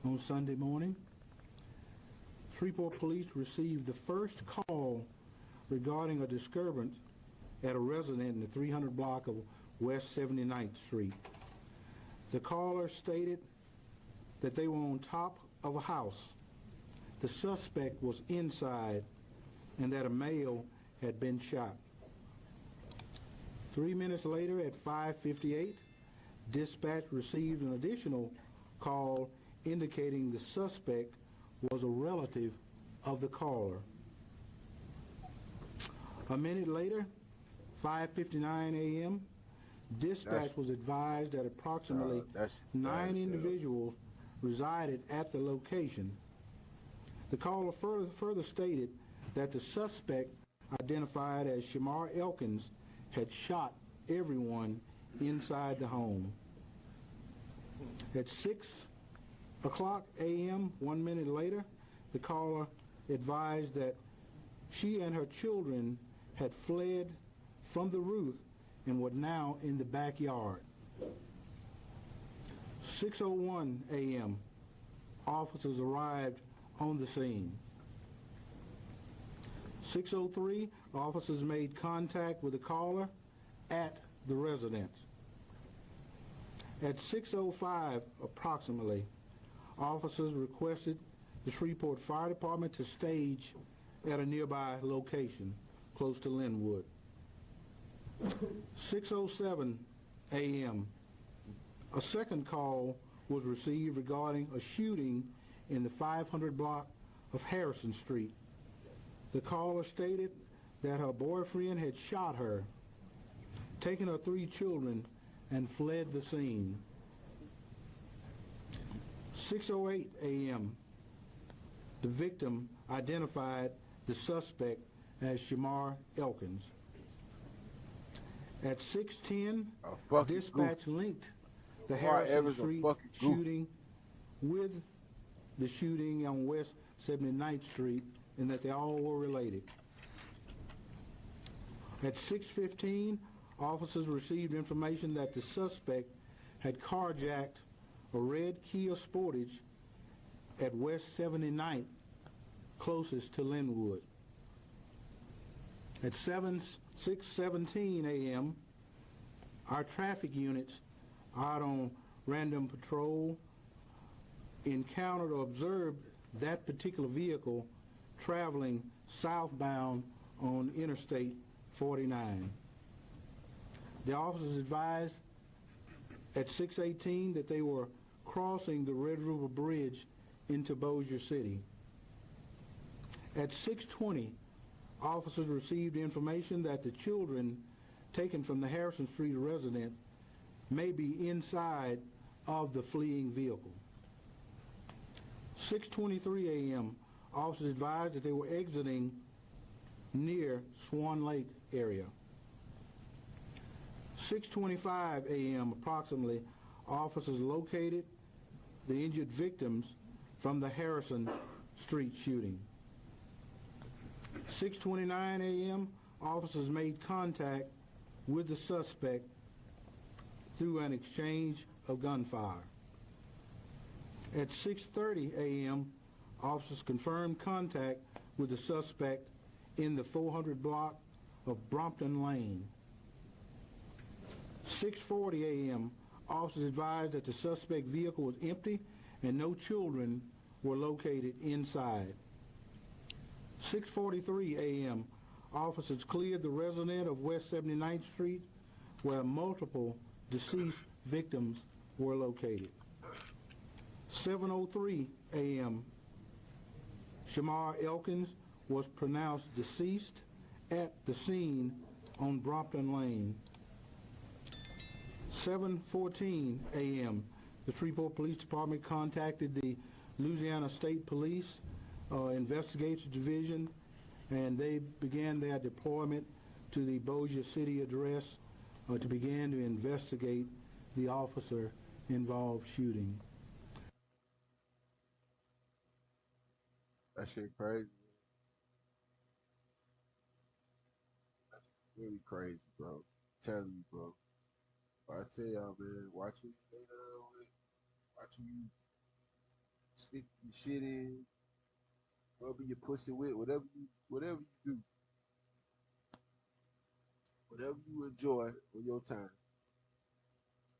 on Sunday morning, Shreveport police received the first call regarding a disturbance at a resident in the 300 block of West 79th Street. The caller stated that they were on top of a house. The suspect was inside and that a male had been shot. 3 minutes later at 5:58, dispatch received an additional call indicating the suspect was a relative of the caller. A minute later, 5:59 a.m., dispatch was advised that approximately 9 individuals resided at the location. The caller further stated that the suspect, identified as Shamar Elkins, had shot everyone inside the home. At 6 o'clock a.m., 1 minute later, the caller advised that she and her children had fled from the roof and were now in the backyard. 6:01 a.m., officers arrived on the scene. 6:03, officers made contact with the caller at the residence. At 6:05 approximately, officers requested the Shreveport Fire Department to stage at a nearby location close to Linwood. 6:07 a.m., a second call was received regarding a shooting in the 500 block of Harrison Street. The caller stated that her boyfriend had shot her, taken her 3 children, and fled the scene. 6:08 a.m., the victim identified the suspect as Shamar Elkins. At 6:10, dispatch linked the Harrison Street shooting with the shooting on West 79th Street and that they all were related. At 6:15, officers received information that the suspect had carjacked a red Kia Sportage at West 79th, closest to Linwood. At 6:17 a.m., our traffic units out on random patrol encountered or observed that particular vehicle traveling southbound on Interstate 49. The officers advised at 6:18 that they were crossing the Red River Bridge into Bossier City. At 6:20, officers received information that the children taken from the Harrison Street residence may be inside of the fleeing vehicle. 6:23 a.m., officers advised that they were exiting near Swan Lake area. 6:25 a.m. approximately, officers located the injured victims from the Harrison Street shooting. 6:29 a.m., officers made contact with the suspect through an exchange of gunfire. At 6:30 a.m., officers confirmed contact with the suspect in the 400 block of Brompton Lane. 6:40 a.m., officers advised that the suspect vehicle was empty and no children were located inside. 6:43 a.m., officers cleared the resident of West 79th Street where multiple deceased victims were located. 7:03 a.m., Shamar Elkins was pronounced deceased at the scene on Brompton Lane. 7:14 a.m., the Shreveport Police Department contacted the Louisiana State Police Investigative Division, and they began their deployment to the Bossier City address to begin to investigate the officer-involved shooting. That shit crazy. That's really crazy, bro. Telling you, bro. But I tell y'all, man, watch who you lay down with. Watch who you stick your shit in. Whatever you pussy with, whatever you do. Whatever you enjoy on your time.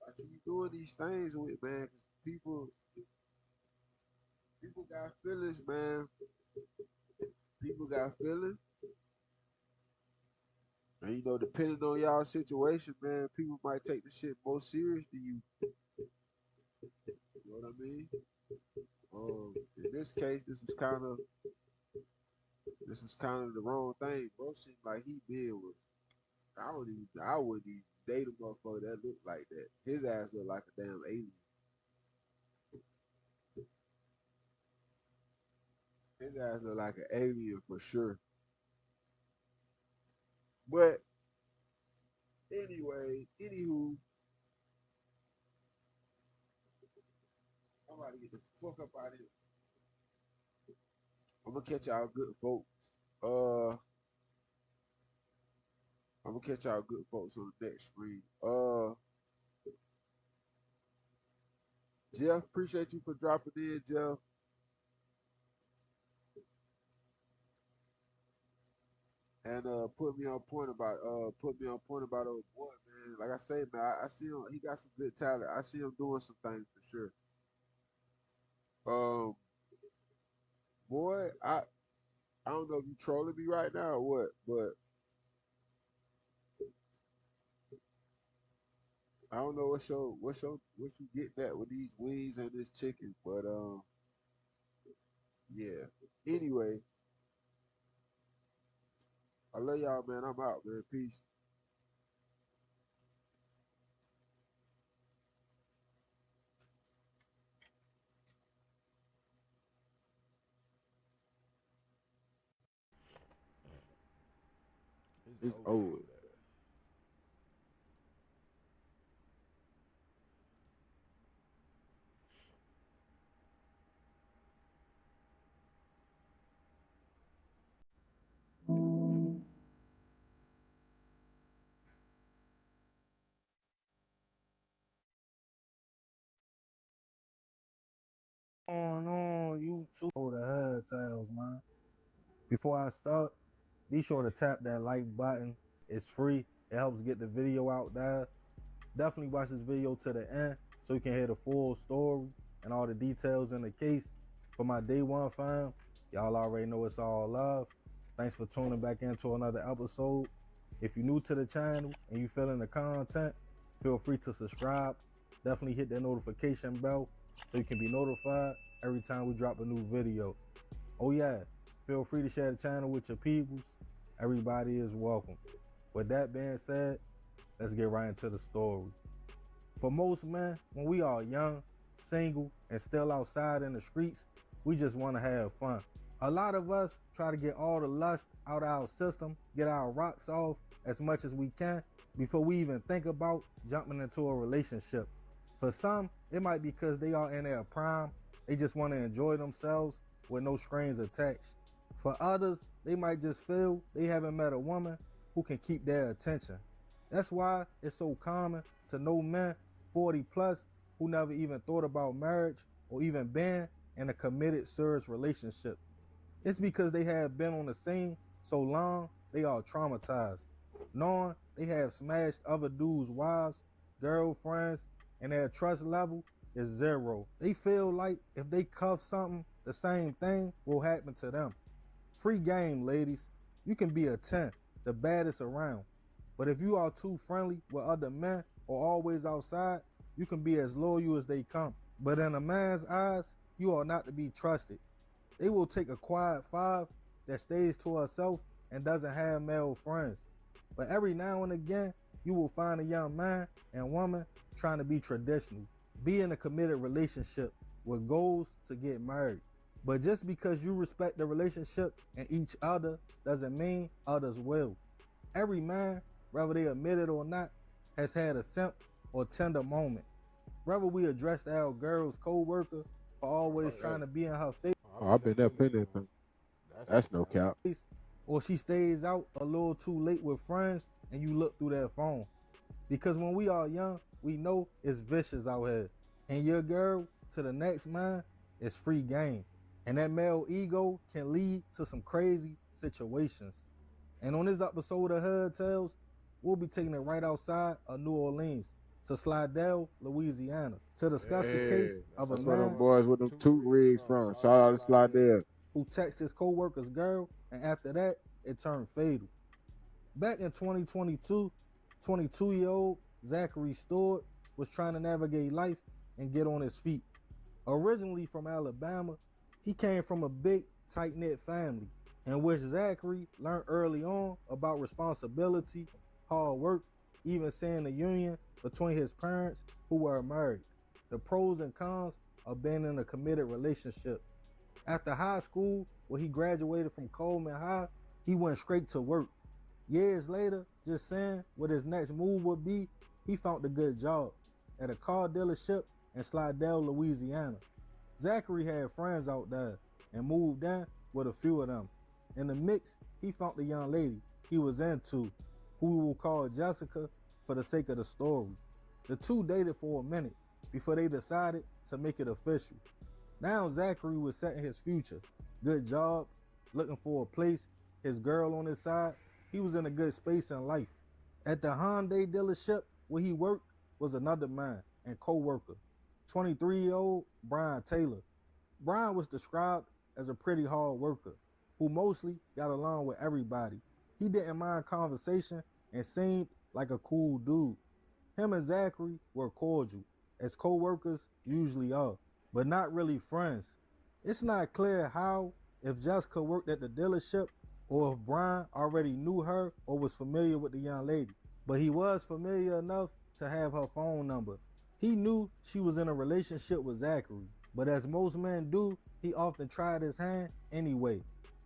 Watch who you doing these things with, man. 'Cause people got feelings, man. People got feelings. And you know, depending on y'all situation, man, people might take the shit more serious than you. You know what I mean? In this case, this was kind of the wrong thing. Bro seemed like he been with. I wouldn't even date a motherfucker that looked like that. His ass looked like a damn alien. His ass looked like an alien for sure. But anyway, anywho, I'm about to get the fuck up out of here. I'm gonna catch y'all good folks. I'm gonna catch y'all good folks on the next screen. Jeff, appreciate you for dropping in, Jeff. And put me on point about old boy, man. Like I say, man, I see him. He got some good talent. I see him doing some things for sure. Boy, I don't know if you trolling me right now or what, but I don't know what you getting at with these wings and this chicken, but yeah. Anyway, I love y'all, man. I'm out, man. Peace. It's over. On YouTube. Oh, the head tails, man. Before I start, be sure to tap that like button. It's free. It helps get the video out there. Definitely watch this video to the end so you can hear the full story and all the details in the case. For my day one fam, y'all already know it's all love. Thanks for tuning back into another episode. If you're new to the channel and you feeling the content, feel free to subscribe. Definitely hit that notification bell so you can be notified every time we drop a new video. Oh yeah, feel free to share the channel with your peoples. Everybody is welcome. With that being said, let's get right into the story. For most men, when we are young, single, and still outside in the streets, we just want to have fun. A lot of us try to get all the lust out of our system, get our rocks off as much as we can before we even think about jumping into a relationship. For some, it might be because they are in their prime. They just want to enjoy themselves with no strings attached. For others, they might just feel they haven't met a woman who can keep their attention. That's why it's so common to know men 40 plus who never even thought about marriage or even been in a committed serious relationship. It's because they have been on the scene so long, they are traumatized, knowing they have smashed other dudes' wives, girlfriends, and their trust level is zero. They feel like if they cuff something, the same thing will happen to them. Free game, ladies. You can be a 10, the baddest around. But if you are too friendly with other men or always outside, you can be as loyal as they come. But in a man's eyes, you are not to be trusted. They will take a quiet 5 that stays to herself and doesn't have male friends. But every now and again, you will find a young man and woman trying to be traditional, be in a committed relationship with goals to get married. But just because you respect the relationship and each other doesn't mean others will. Every man, whether they admit it or not, has had a simp or tender moment. Whether we addressed our girl's co-worker for always trying to be in her face, Oh, I've been up in there. That's no cap. or she stays out a little too late with friends and you look through their phone. Because when we are young, we know it's vicious out here. And your girl to the next man is free game. And that male ego can lead to some crazy situations. And on this episode of Hood Tales, we'll be taking it right outside of New Orleans to Slidell, Louisiana, to discuss the case of a That's where them man boys with them toot rigs from. Shout out to Slidell. who texted his co-worker's girl, and after that, it turned fatal. Back in 2022, 22-year-old Zachary Stewart was trying to navigate life and get on his feet. Originally from Alabama, he came from a big, tight-knit family, in which Zachary learned early on about responsibility, hard work, even seeing the union between his parents who were married, the pros and cons of being in a committed relationship. After high school, where he graduated from Coleman High, he went straight to work. Years later, just saying what his next move would be, he found a good job at a car dealership in Slidell, Louisiana. Zachary had friends out there and moved in with a few of them. In the mix, he found the young lady he was into, who we will call Jessica for the sake of the story. The two dated for a minute before they decided to make it official. Now Zachary was setting his future. Good job, looking for a place, his girl on his side. He was in a good space in life. At the Hyundai dealership where he worked was another man and co-worker, 23-year-old Brian Taylor. Brian was described as a pretty hard worker who mostly got along with everybody. He didn't mind conversation and seemed like a cool dude. Him and Zachary were cordial, as co-workers usually are, but not really friends. It's not clear how, if Jessica worked at the dealership, or if Brian already knew her or was familiar with the young lady, but he was familiar enough to have her phone number. He knew she was in a relationship with Zachary, but as most men do, he often tried his hand anyway,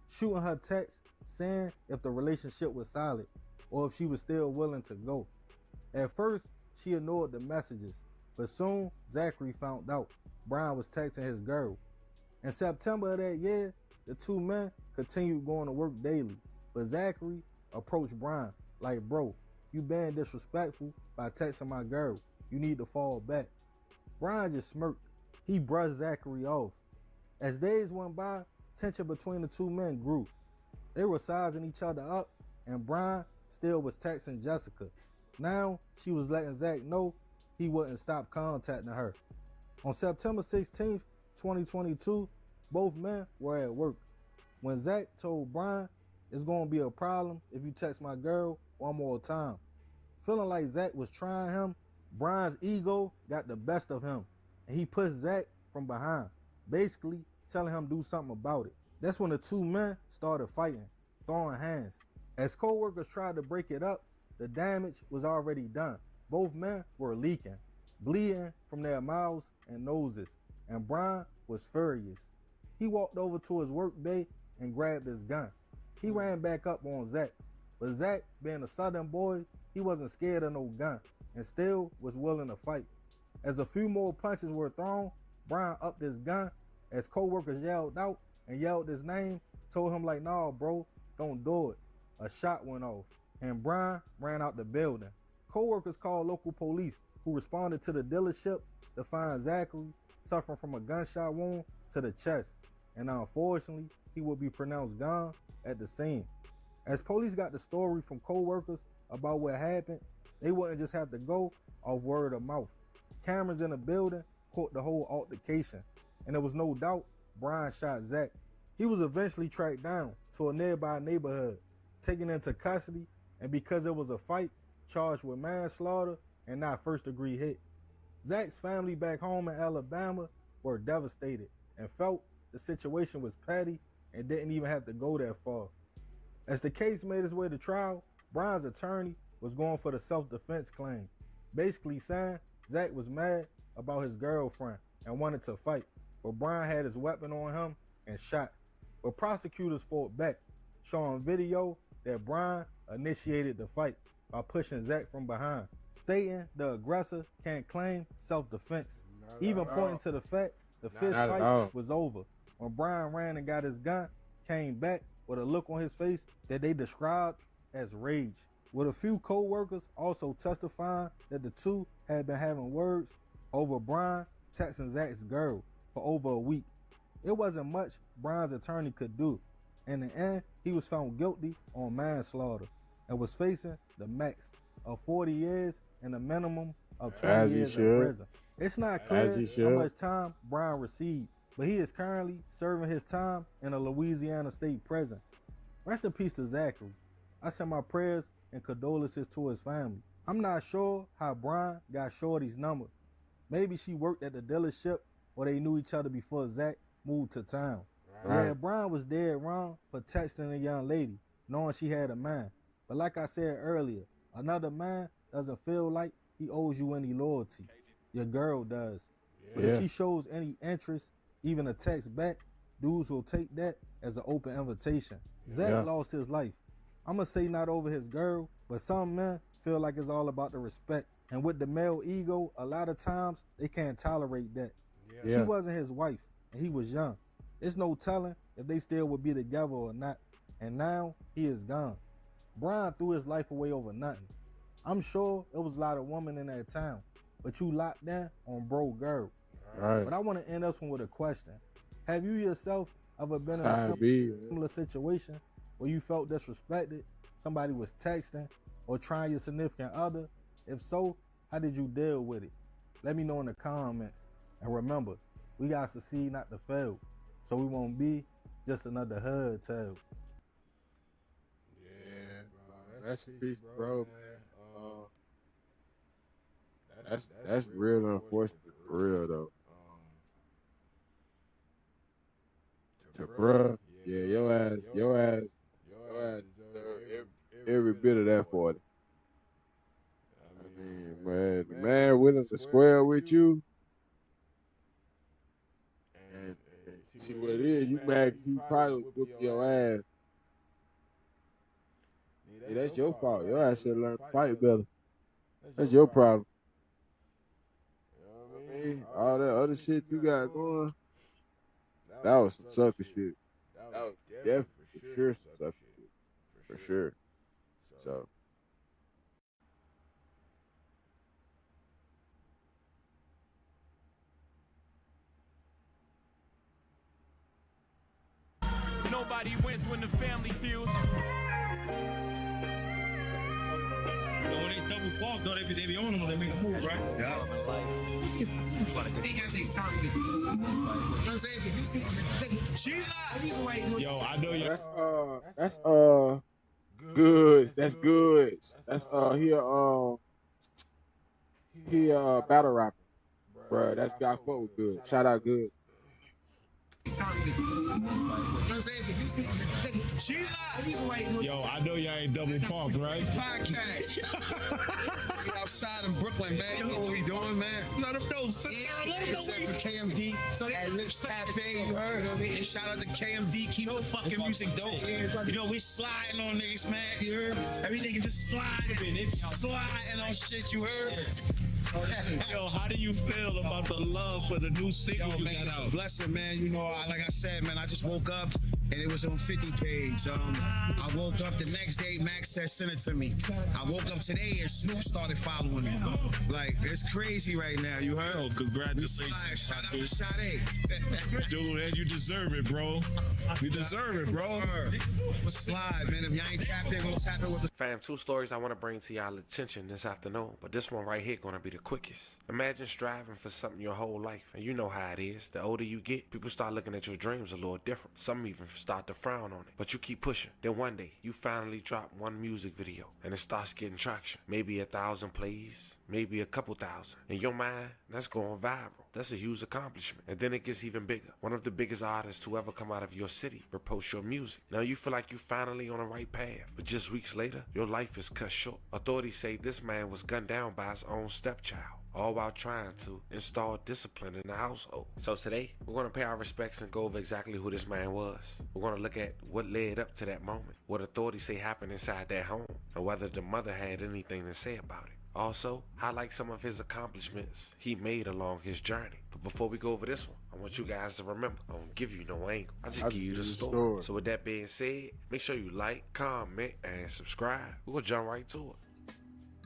shooting her texts saying if the relationship was solid or if she was still willing to go. At first, she ignored the messages, but soon Zachary found out Brian was texting his girl. In September of that year, the two men continued going to work daily, but Zachary approached Brian like, bro, you being disrespectful by texting my girl. You need to fall back. Brian just smirked. He brushed Zachary off. As days went by, tension between the two men grew. They were sizing each other up, and Brian still was texting Jessica. Now, she was letting Zach know he wouldn't stop contacting her. On September 16th, 2022, both men were at work when Zach told Brian, it's going to be a problem if you text my girl one more time. Feeling like Zach was trying him, Brian's ego got the best of him, and he pushed Zach from behind, basically telling him to do something about it. That's when the two men started fighting, throwing hands. As co-workers tried to break it up, the damage was already done. Both men were leaking, bleeding from their mouths and noses, and Brian was furious. He walked over to his work bay and grabbed his gun. He ran back up on Zach, but Zach, being a southern boy, he wasn't scared of no gun and still was willing to fight. As a few more punches were thrown, Brian upped his gun as co-workers yelled out and yelled his name, told him like, nah, bro, don't do it. A shot went off, and Brian ran out the building. co-workers called local police, who responded to the dealership to find Zachary suffering from a gunshot wound to the chest, and unfortunately, he would be pronounced gone at the scene. As police got the story from co-workers about what happened, they wouldn't just have to go off word of mouth. Cameras in the building caught the whole altercation, and there was no doubt Brian shot Zach. He was eventually tracked down to a nearby neighborhood, taken into custody, and because it was a fight, charged with manslaughter and not first-degree hit. Zach's family back home in Alabama were devastated and felt the situation was petty and didn't even have to go that far. As the case made its way to trial, Brian's attorney was going for the self-defense claim, basically saying Zach was mad about his girlfriend and wanted to fight, but Brian had his weapon on him and shot. But prosecutors fought back, showing video that Brian initiated the fight by pushing Zach from behind, stating the aggressor can't claim self-defense, even pointing to the fact the fist fight was over when Brian ran and got his gun, came back with a look on his face that they described as rage, with a few co-workers also testifying that the two had been having words over Brian texting Zach's girl for over a week. It wasn't much Brian's attorney could do. In the end, he was found guilty on manslaughter and was facing the max of 40 years and a minimum of 20 years in prison. It's not clear how much time Brian received, but he is currently serving his time in a Louisiana state prison. Rest in peace to Zachary. I send my prayers and condolences to his family. I'm not sure how Brian got Shorty's number. Maybe she worked at the dealership or they knew each other before Zach moved to town. Yeah, Brian was dead wrong for texting a young lady, knowing she had a man. But like I said earlier, another man doesn't feel like he owes you any loyalty. Your girl does. But if she shows any interest, even a text back, dudes will take that as an open invitation. Zach lost his life. I'ma say not over his girl, but some men feel like it's all about the respect. And with the male ego, a lot of times they can't tolerate that. She wasn't his wife, and he was young. It's no telling if they still would be together or not. And now he is gone. Brian threw his life away over nothing. I'm sure it was a lot of women in that town, but you locked in on bro girl. But I want to end this one with a question. Have you yourself ever been in a similar situation where you felt disrespected, somebody was texting or trying your significant other? If so, how did you deal with it? Let me know in the comments. And remember, we got to succeed, not to fail, so we won't be just another hood tale. Yeah, bro. That's a piece, bro, man. That's real unfortunate, for real though. To bruh, yeah, your ass, every bit of that for it. I mean, man, the man willing to square with you, and see what it is. You mad because he probably whoop your ass. Yeah, that's your fault. Your ass should learn to fight better. That's your problem. You know what I mean? All that other shit you got going, that was some sucker shit. That was definitely for sure some sucker shit. For sure. So. Nobody wins when the family feels. When they double park, though, they be on them when they make a move, right? Yeah. They have their time. You know what I'm saying? Yo, I know you. That's Goods. That's Goods. That's he battle rapper, bro. That's guy fuck with Good. Shout out Good. Yo, I know y'all ain't double parked, right? Podcast. Outside in Brooklyn, man. You know what we doing, man? Let them know. Let them know. For KMD. So at Lips Cafe, you heard of me. And shout out to KMD. Keep the fucking music dope. You know, we sliding on niggas, man. You heard? Everything is just sliding. It's sliding on shit, you heard? Yo, how do you feel about the love for the new single you got out? Blessing, man. You know, like I said, man, I just woke up and it was on 50 page. I woke up the next day, Max said send it to me. I woke up today and Snoop started following me. Like, it's crazy right now, you heard? Oh, congratulations. Shout out to Sade. Dude, and you deserve it, bro. You deserve it, bro. Slide, man. If y'all ain't tapped in, go tap in with the... Fam, 2 stories I want to bring to y'all attention this afternoon, but this one right here gonna be the quickest. Imagine striving for something your whole life, and you know how it is. The older you get, people start looking at your dreams a little different. Some even start to frown on it, but you keep pushing. Then one day, you finally drop one music video, and it starts getting traction. Maybe 1,000 plays, maybe a couple thousand. In your mind, that's going viral. That's a huge accomplishment. And then it gets even bigger. One of the biggest artists to ever come out of your city repost your music. Now you feel like you're finally on the right path, but just weeks later, your life is cut short. Authorities say this man was gunned down by his own stepchild, all while trying to install discipline in the household. So today, we're going to pay our respects and go over exactly who this man was. We're going to look at what led up to that moment, what authorities say happened inside that home, and whether the mother had anything to say about it. Also, highlight some of his accomplishments he made along his journey. But before we go over this one, I want you guys to remember, I don't give you no angle. I just give you the story. So with that being said, make sure you like, comment, and subscribe. We're going to jump right to it.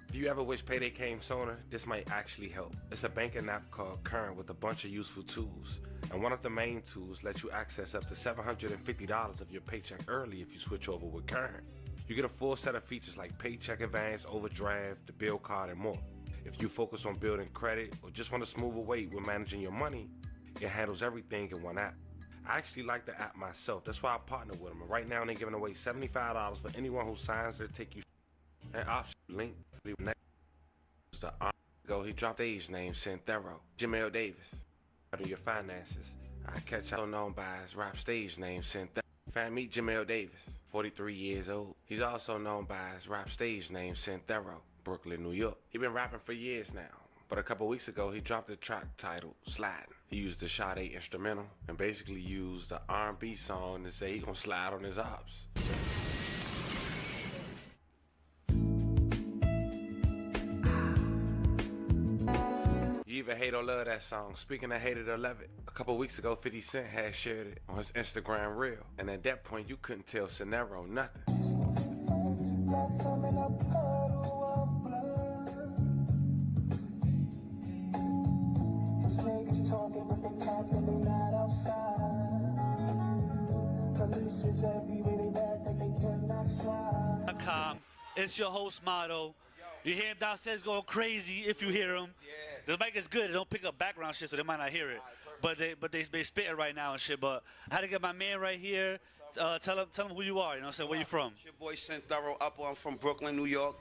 If you ever wish payday came sooner, this might actually help. It's a banking app called Current with a bunch of useful tools. And one of the main tools lets you access up to $750 of your paycheck early if you switch over with Current. You get a full set of features like paycheck advance, overdraft, the bill card, and more. If you focus on building credit or just want a smoother way with managing your money, it handles everything in one app. I actually like the app myself. That's why I partner with them. And right now they're giving away $75 for anyone who signs to take you. An option link next. The ago he dropped stage name Synthero. Jamel Davis. Out of your finances, I catch out known by his rap stage name Synthero. Fan meet Jamel Davis, 43 years old. He's also known by his rap stage name Synthero, Brooklyn, New York. He been rapping for years now, but a couple weeks ago he dropped a track titled Sliding. He used the Sade instrumental and basically used the R&B song to say he gonna slide on his ops. You either hate or love that song. Speaking of hate it or love it, a couple weeks ago 50 Cent had shared it on his Instagram reel, and at that point you couldn't tell Synthero nothing. It's your host motto. You hear him downstairs going crazy if you hear him. The mic is good. It don't pick up background shit, so they might not hear it. But they spitting right now and shit. But I had to get my man right here. Tell him who you are. You know what I'm saying? Where you from? It's your boy Synthero up. I'm from Brooklyn, New York.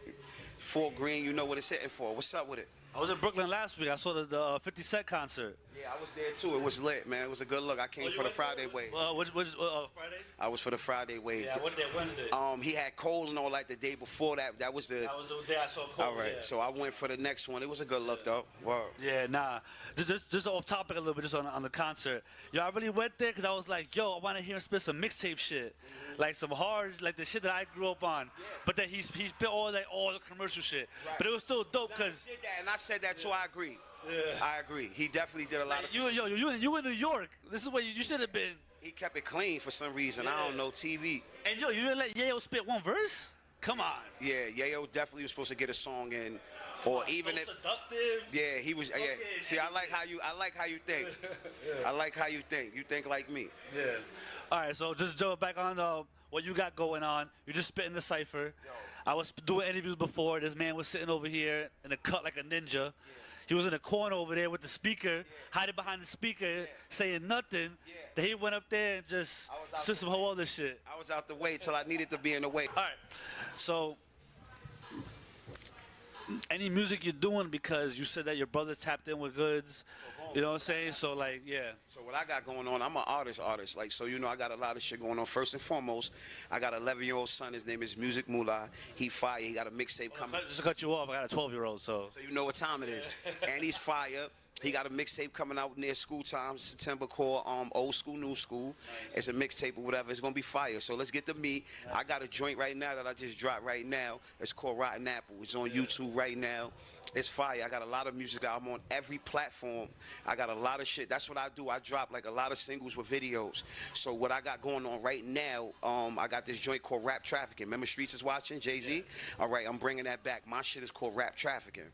Fort Greene. You know what it's hitting for. What's up with it? I was in Brooklyn last week. I saw the 50 Cent concert. Yeah, I was there too. It was lit, man. It was a good look. I came for the Friday wave. Friday? I was for the Friday wave. Yeah, I went there Wednesday. He had Cole and all like the day before that. That was the day I saw Cole. All right, yeah. so I went for the next one. It was a good look though. Wow. Yeah, nah. Just off topic a little bit, just on the concert. Yo, I really went there because I was like, yo, I want to hear him spit some mixtape shit, like some hard, like the shit that I grew up on. But then he spit all the commercial shit. Right. But it was still dope because. And I said that too. I agree. Yeah. I agree. He definitely did a lot of. You in New York. This is where you should have been. He kept it clean for some reason. I don't know, TV. And yo, you didn't let Yayo spit one verse? Come on. Yeah, Yayo definitely was supposed to get a song in, or even so if. Seductive. Yeah, he was. Yeah. See, I like how you think. I like how you think. You think like me. Yeah. All right, so just jump back on what you got going on. You're just spitting the cipher. I was doing interviews before. This man was sitting over here in a cut like a ninja. Yeah. He was in a corner over there with the speaker, hiding behind the speaker, saying nothing. Then he went up there and just said some whole other shit. I was out the way till I needed to be in the way. All right, so any music you're doing, because you said that your brother tapped in with goods, you know what I'm saying? So like, yeah. So what I got going on, I'm an artist. Like, so you know, I got a lot of shit going on. First and foremost, I got an 11-year-old son. His name is Music Moolah. He fire. He got a mixtape coming. Just to cut you off, I got a 12-year-old, so. So you know what time it is. And he's fire. He got a mixtape coming out near school time, September, called Old School, New School. It's a mixtape or whatever. It's going to be fire. So let's get to me. I got a joint right now that I just dropped right now. It's called Rotten Apple. It's on YouTube right now. It's fire. I got a lot of music out. I'm on every platform. I got a lot of shit. That's what I do. I drop like a lot of singles with videos. So what I got going on right now, I got this joint called Rap Trafficking. Remember Streets is watching, Jay-Z? All right, I'm bringing that back. My shit is called Rap Trafficking.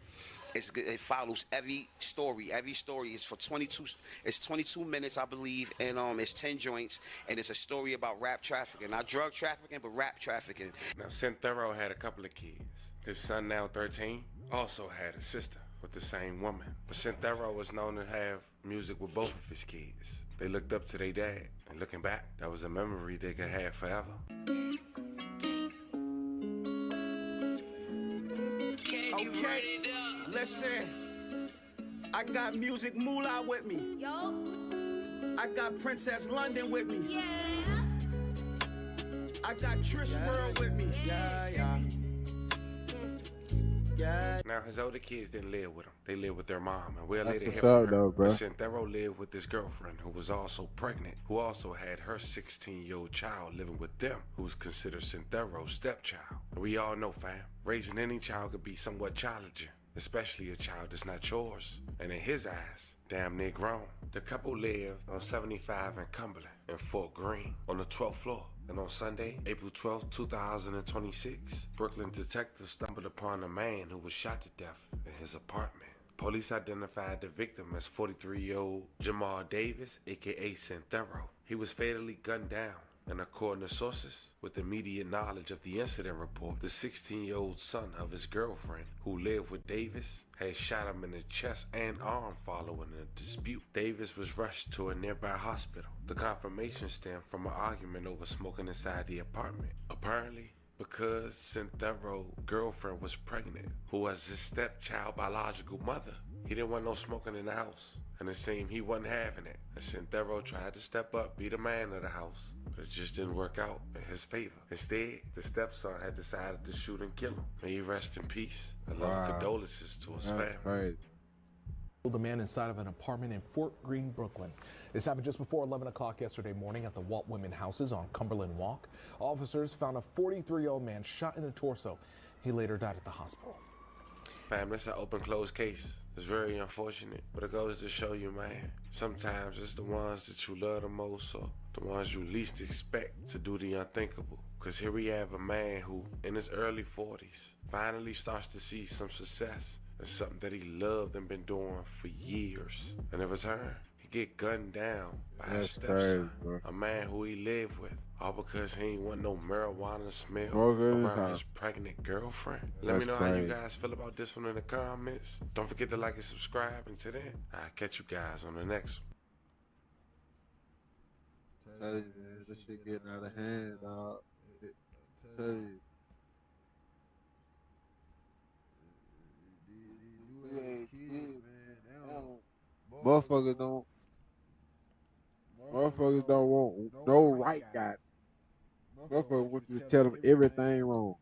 It follows every story. Every story is for 22. It's 22 minutes, I believe, and it's 10 joints, and it's a story about rap trafficking, not drug trafficking, but rap trafficking. Now, Synthero had a couple of kids. His son, now 13, also had a sister with the same woman. But Synthero was known to have music with both of his kids. They looked up to their dad, and looking back, that was a memory they could have forever. Okay, listen. I got Music Moolah with me. Yo. I got Princess London with me. Yeah. I got Trish World with me. Yeah. Now, his older kids didn't live with him. They lived with their mom, and we'll That's later hear what's from up, her. though, bro. But Synthero lived with his girlfriend, who was also pregnant, who also had her 16-year-old child living with them, who was considered Synthero's stepchild. And we all know, fam, raising any child could be somewhat challenging, especially a child that's not yours, and in his eyes, damn near grown. The couple lived on 75 and Cumberland in Fort Greene on the 12th floor. And on Sunday, April 12, 2026, Brooklyn detectives stumbled upon a man who was shot to death in his apartment. Police identified the victim as 43-year-old Jamar Davis, aka Synthero. He was fatally gunned down. And according to sources with immediate knowledge of the incident report, the 16-year-old son of his girlfriend, who lived with Davis, had shot him in the chest and arm following a dispute. Davis was rushed to a nearby hospital. The confirmation stemmed from an argument over smoking inside the apartment. Apparently, because Synthero's girlfriend was pregnant, who was his stepchild biological mother, he didn't want no smoking in the house. And it seemed he wasn't having it. And Synthero tried to step up, be the man of the house. But it just didn't work out in his favor. Instead, the stepson had decided to shoot and kill him. May he rest in peace. And love condolences to his family. Right. The man inside of an apartment in Fort Greene, Brooklyn. This happened just before 11 o'clock yesterday morning at the Walt Women Houses on Cumberland Walk. Officers found a 43-year-old man shot in the torso. He later died at the hospital. Fam, that's an open-closed case. It's very unfortunate, but it goes to show you, man, sometimes it's the ones that you love the most or the ones you least expect to do the unthinkable. Because here we have a man who, in his early 40s, finally starts to see some success in something that he loved and been doing for years. And in return, he get gunned down by his stepson, a man who he lived with, all because he ain't want no marijuana smell around his pregnant girlfriend. Let me know how you guys feel about this one in the comments. Don't forget to like and subscribe. Until then, I'll catch you guys on the next one. Tell you, man, this shit getting out of hand, dog. Tell you. Motherfuckers don't want no right guy. Motherfuckers want you to tell them everything wrong.